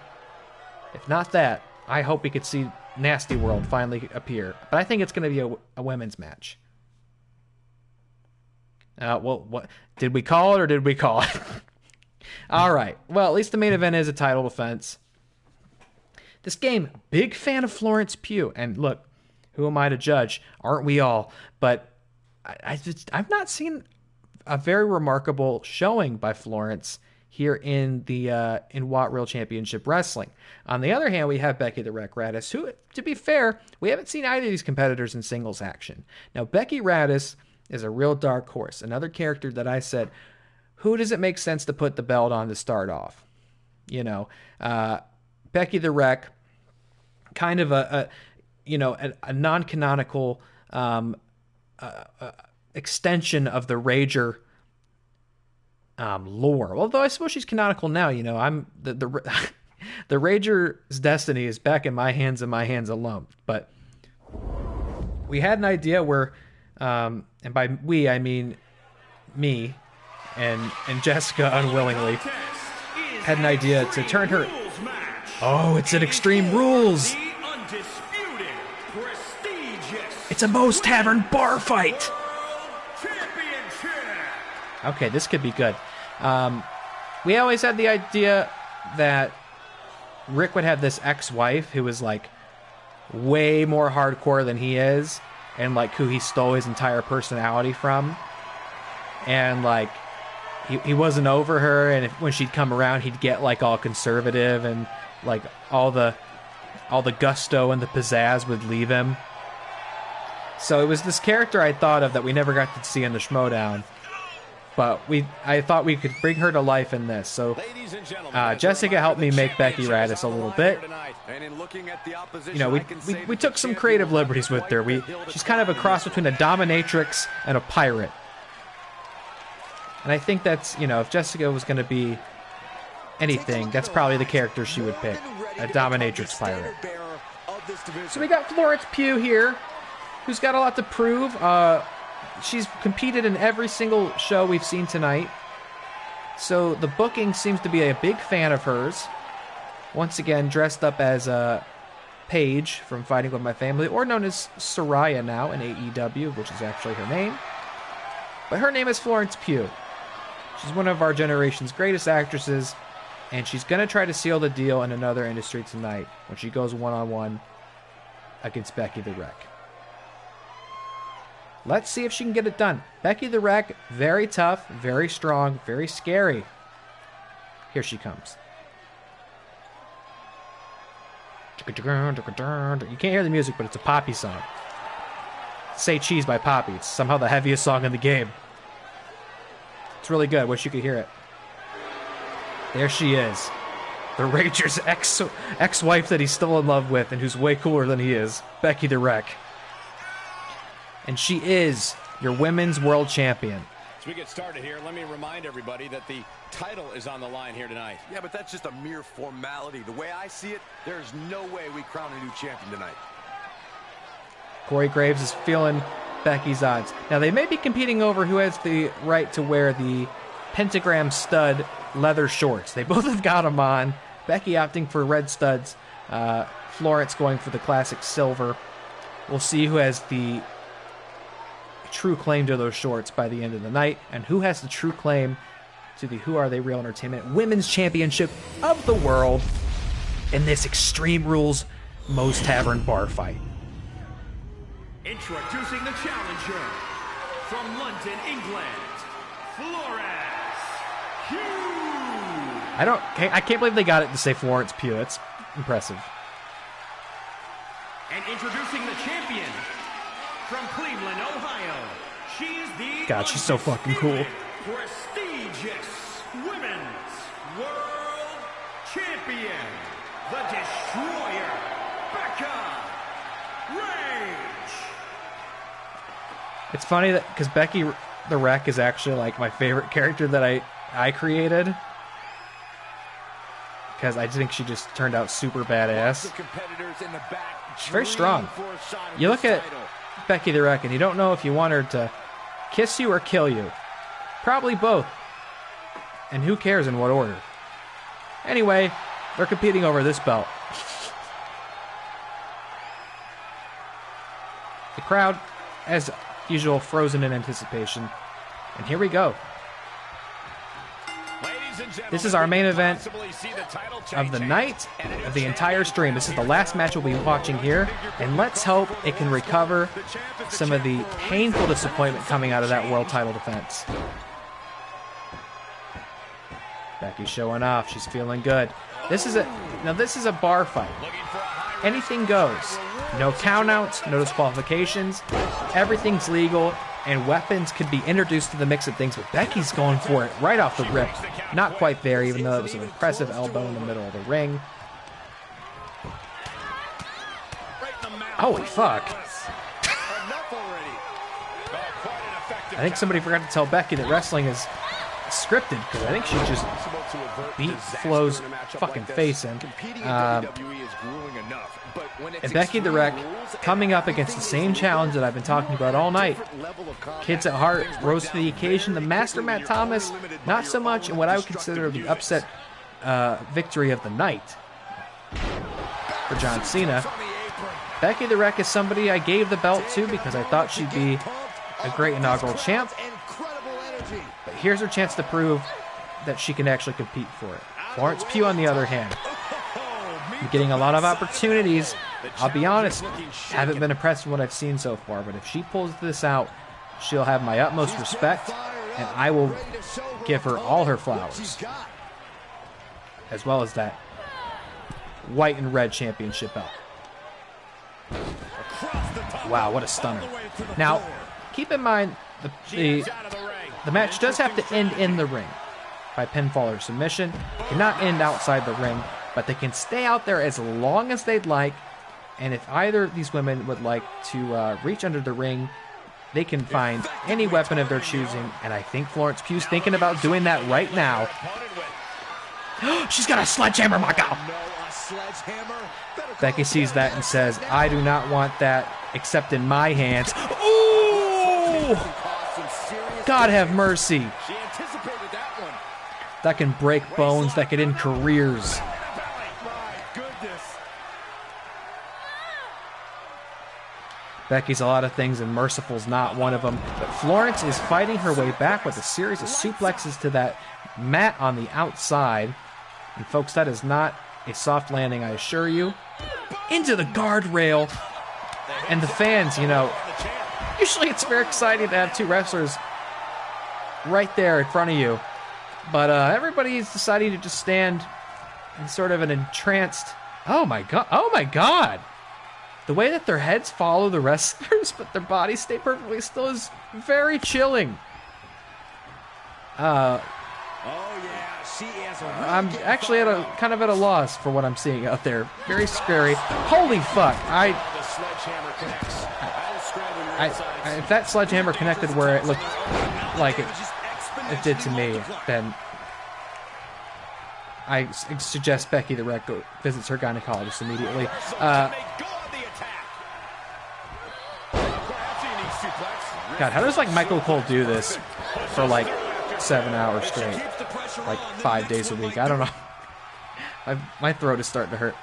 if not that, I hope we could see Nasty World finally appear. But I think it's going to be a women's match. Well, what did we call it, or did we call it? All right. Well, at least the main event is a title defense. This game, big fan of Florence Pugh, and look, who am I to judge? Aren't we all? But I've not seen a very remarkable showing by Florence here in the WAT Reel Championship Wrestling. On the other hand, we have Becky the Wreck Radis, who, to be fair, we haven't seen either of these competitors in singles action. Now, Becky Radis is a real dark horse, another character that I said, who does it make sense to put the belt on to start off? You know, Becky the Wreck, kind of a non-canonical extension of the Rager lore. Although I suppose she's canonical now. You know, I'm the Rager's destiny is back in my hands and my hands alone. But we had an idea where, and by we I mean me and Jessica unwillingly had an idea to turn her. Oh, it's an Extreme Rules. It's a Moe's Tavern bar fight. Okay, this could be good. We always had the idea that Rick would have this ex-wife who was like way more hardcore than he is, and like who he stole his entire personality from, and like he wasn't over her, and when she'd come around, he'd get like all conservative, and like all the gusto and the pizzazz would leave him. So it was this character I thought of that we never got to see in the Schmodown. But I thought we could bring her to life in this. So Jessica helped me make Becky Radis a little bit. You know, we took some creative liberties with her. She's kind of a cross between a dominatrix and a pirate. And I think that's, you know, if Jessica was going to be anything, that's probably the character she would pick. A dominatrix pirate. So we got Florence Pugh here, who's got a lot to prove. She's competed in every single show we've seen tonight. So the booking seems to be a big fan of hers. Once again, dressed up as Paige from Fighting With My Family, or known as Soraya now in AEW, which is actually her name. But her name is Florence Pugh. She's one of our generation's greatest actresses, and she's going to try to seal the deal in another industry tonight when she goes one-on-one against Becky the Wreck. Let's see if she can get it done. Becky the Wreck, very tough, very strong, very scary. Here she comes. You can't hear the music, but it's a Poppy song. Say Cheese by Poppy. It's somehow the heaviest song in the game. It's really good. Wish you could hear it. There she is. The Rager's ex-wife that he's still in love with and who's way cooler than he is. Becky the Wreck. And she is your women's world champion. As we get started here, let me remind everybody that the title is on the line here tonight. Yeah, but that's just a mere formality. The way I see it, there's no way we crown a new champion tonight. Corey Graves is feeling Becky's odds. Now, they may be competing over who has the right to wear the pentagram stud leather shorts. They both have got them on. Becky opting for red studs. Florence going for the classic silver. We'll see who has the true claim to those shorts by the end of the night, and who has the true claim to the Who Are They Real Entertainment Women's Championship of the World in this Extreme Rules Moe's Tavern bar fight. Introducing the challenger from London, England, Florence Pugh. I can't believe they got it to say Florence Pugh. It's impressive. And introducing the champion from Cleveland, Ohio, she's the God, she's so fucking cool. Prestigious Women's World Champion, the Destroyer, Becca Rage. It's funny that because Becky the Wreck is actually like my favorite character that I created, because I think she just turned out super badass. She's very strong. You look at Becky the Wreck and you don't know if you want her to Kiss you or kill you? Probably both. And who cares in what order? Anyway, they're competing over this belt. The crowd, as usual, frozen in anticipation. And here we go. This is our main event of the night, of the entire stream. This is the last match we'll be watching here. And let's hope it can recover some of the painful disappointment coming out of that world title defense. Becky's showing off. She's feeling good. This is a bar fight. Anything goes. No countouts, no disqualifications. Everything's legal, and weapons could be introduced to the mix of things, but Becky's going for it right off the rip. Not quite there, even though it was an impressive elbow in the middle of the ring. Holy fuck. I think somebody forgot to tell Becky that wrestling is scripted, because I think she just beat Flo's fucking face in. And Becky the Wreck coming up against the same challenge that I've been talking about all night. Kids at heart rose to the occasion. The Master Matt Thomas, not so much in what I would consider the upset victory of the night for John Cena. Becky the Wreck is somebody I gave the belt to because I thought she'd be a great inaugural champ. But here's her chance to prove that she can actually compete for it. Florence Pugh, on the other hand, getting a lot of opportunities. I'll be honest, haven't been impressed with what I've seen so far, but if she pulls this out, she'll have my utmost respect, and I will give her all her flowers, as well as that white and red championship belt. Wow, what a stunner. Now, keep in mind, the match does have to end in the ring by pinfall or submission. It cannot end outside the ring, but they can stay out there as long as they'd like, and if either of these women would like to reach under the ring, they can find any weapon of their choosing, and I think Florence Pugh's thinking about doing that right now. She's got a sledgehammer, my God! Becky sees that and says, I do not want that except in my hands. Ooh! God have mercy. That can break bones, that could end careers. Becky's a lot of things, and Merciful's not one of them. But Florence is fighting her way back with a series of suplexes to that mat on the outside. And folks, that is not a soft landing, I assure you. Into the guardrail. And the fans, you know, usually it's very exciting to have two wrestlers right there in front of you. But everybody's deciding to just stand in sort of an entranced, oh my god. The way that their heads follow the wrestlers, but their bodies stay perfectly still is very chilling. I'm actually kind of at a loss for what I'm seeing out there. Very scary. Holy fuck! If that sledgehammer connected where it looked like it did to me, then I suggest Becky the Wreck visits her gynecologist immediately. God, how does like Michael Cole do this for like 7 hours straight, like 5 days a week? I don't know. My throat is starting to hurt.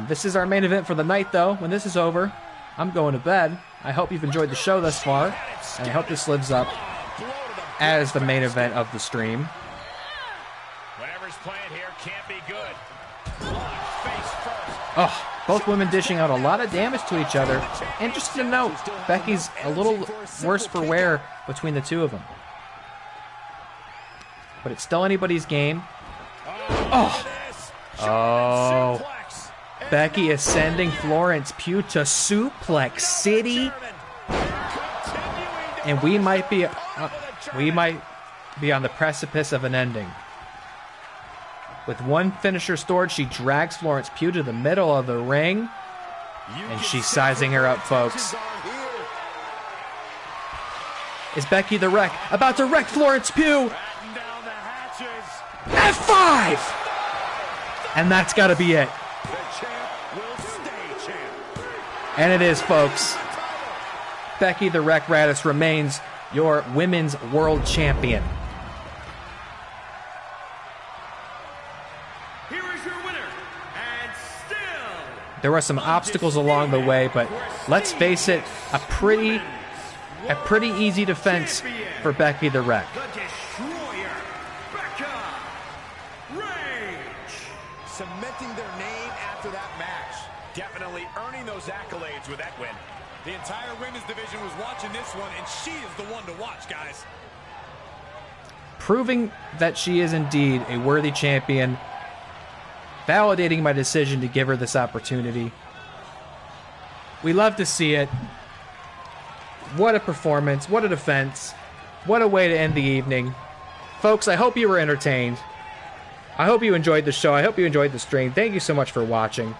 This is our main event for the night, though. When this is over, I'm going to bed. I hope you've enjoyed the show thus far, and I hope this lives up as the main event of the stream. Whatever's playing here can't be good. Face first. Oh, both women dishing out a lot of damage to each other. And just to note, Becky's a little worse for wear between the two of them. But it's still anybody's game. Oh. Becky is sending Florence Pugh to Suplex City. And we might be on the precipice of an ending. With one finisher stored, she drags Florence Pugh to the middle of the ring. And she's sizing her up, folks. Is Becky the Wreck about to wreck Florence Pugh? F5! And that's got to be it. And it is, folks. Becky the Wreck Radis remains your Women's World Champion. Here is your winner, and still There were some obstacles along the way, but let's face it, a pretty easy defense for Becky the Wreck. the Destroyer, Becca Rage. Cementing their name after that match. Definitely earning those accolades with that win. The entire women's division was watching this one, and she is the one to watch, guys. Proving that she is indeed a worthy champion, validating my decision to give her this opportunity. We love to see it. What a performance, what a defense, what a way to end the evening. Folks, I hope you were entertained. I hope you enjoyed the show. I hope you enjoyed the stream. Thank you so much for watching.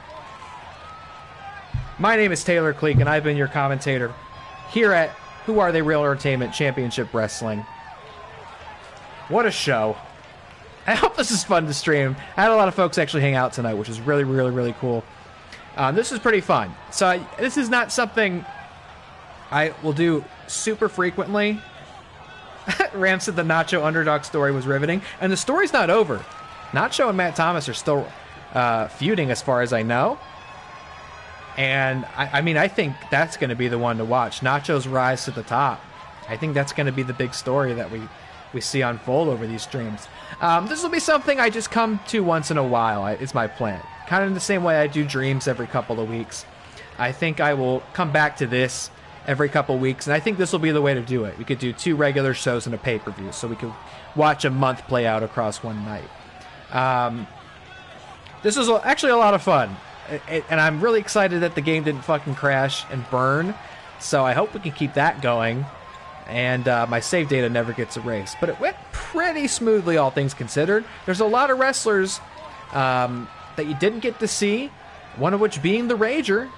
My name is Taylor Cleek, and I've been your commentator here at Who Are They Real Entertainment Championship Wrestling. What a show. I hope this is fun to stream. I had a lot of folks actually hang out tonight, which is really, really, really cool. This is pretty fun. So this is not something I will do super frequently. Ram said the Nacho underdog story was riveting. And the story's not over. Nacho and Matt Thomas are still feuding as far as I know. And, I mean, I think that's going to be the one to watch. Nacho's rise to the top. I think that's going to be the big story that we see unfold over these streams. This will be something I just come to once in a while. It's my plan. Kind of in the same way I do dreams every couple of weeks. I think I will come back to this every couple of weeks, and I think this will be the way to do it. We could do 2 regular shows and a pay-per-view, so we could watch a month play out across one night. This was actually a lot of fun, and I'm really excited that the game didn't fucking crash and burn, so I hope we can keep that going, and my save data never gets erased. But it went pretty smoothly, all things considered. There's a lot of wrestlers that you didn't get to see, one of which being the Rager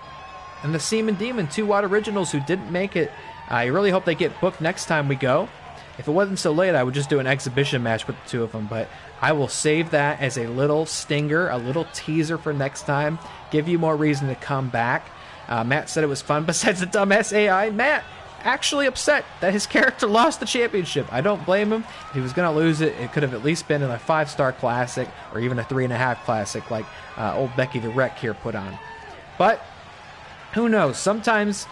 and the Seaman Demon, 2 WAT originals who didn't make it. I really hope they get booked next time we go. If it wasn't so late, I would just do an exhibition match with the 2 of them, but I will save that as a little stinger, a little teaser for next time, give you more reason to come back. Matt said it was fun. Besides the dumbass AI, Matt actually upset that his character lost the championship. I don't blame him. If he was going to lose it, it could have at least been in a 5-star classic or even a 3.5 classic like old Becky the Wreck here put on. But who knows? Sometimes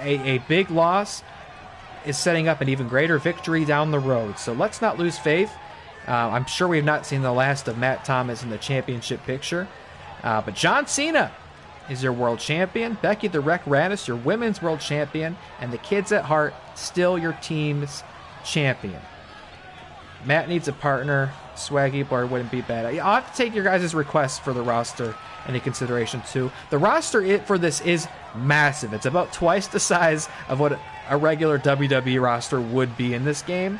a big loss is setting up an even greater victory down the road. So let's not lose faith. I'm sure we've not seen the last of Matt Thomas in the championship picture. But John Cena is your world champion. Becky the Wreck Radis, your women's world champion. And the kids at heart, still your team's champion. Matt needs a partner. Swaggy Boy wouldn't be bad. I'll have to take your guys' requests for the roster into consideration too. The roster for this is massive. It's about twice the size of what a regular WWE roster would be in this game.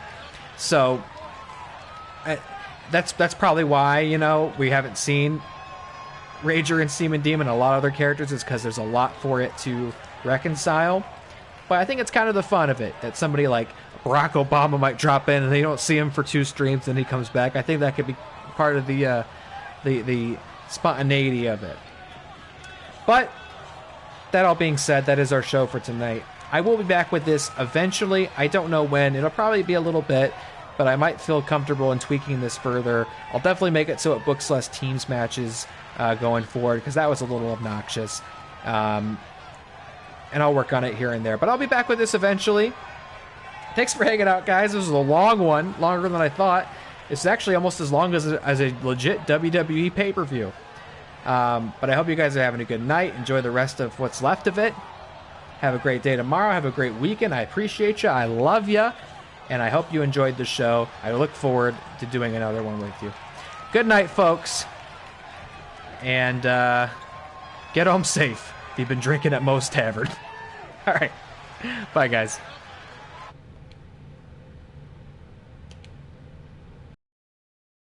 So that's probably why, you know, we haven't seen Rager and Seaman Demon and a lot of other characters, is because there's a lot for it to reconcile. But I think it's kind of the fun of it, that somebody like Barack Obama might drop in and they don't see him for 2 streams and he comes back. I think that could be part of the spontaneity of it. But that all being said, that is our show for tonight. I will be back with this eventually. I don't know when. It'll probably be a little bit, but I might feel comfortable in tweaking this further. I'll definitely make it so it books less teams matches going forward, because that was a little obnoxious. And I'll work on it here and there. But I'll be back with this eventually. Thanks for hanging out, guys. This was a long one, longer than I thought. It's actually almost as long as a legit WWE pay-per-view. But I hope you guys are having a good night. Enjoy the rest of what's left of it. Have a great day tomorrow. Have a great weekend. I appreciate you. I love you. And I hope you enjoyed the show. I look forward to doing another one with you. Good night, folks. And get home safe if you've been drinking at Moe's Tavern. All right. Bye, guys.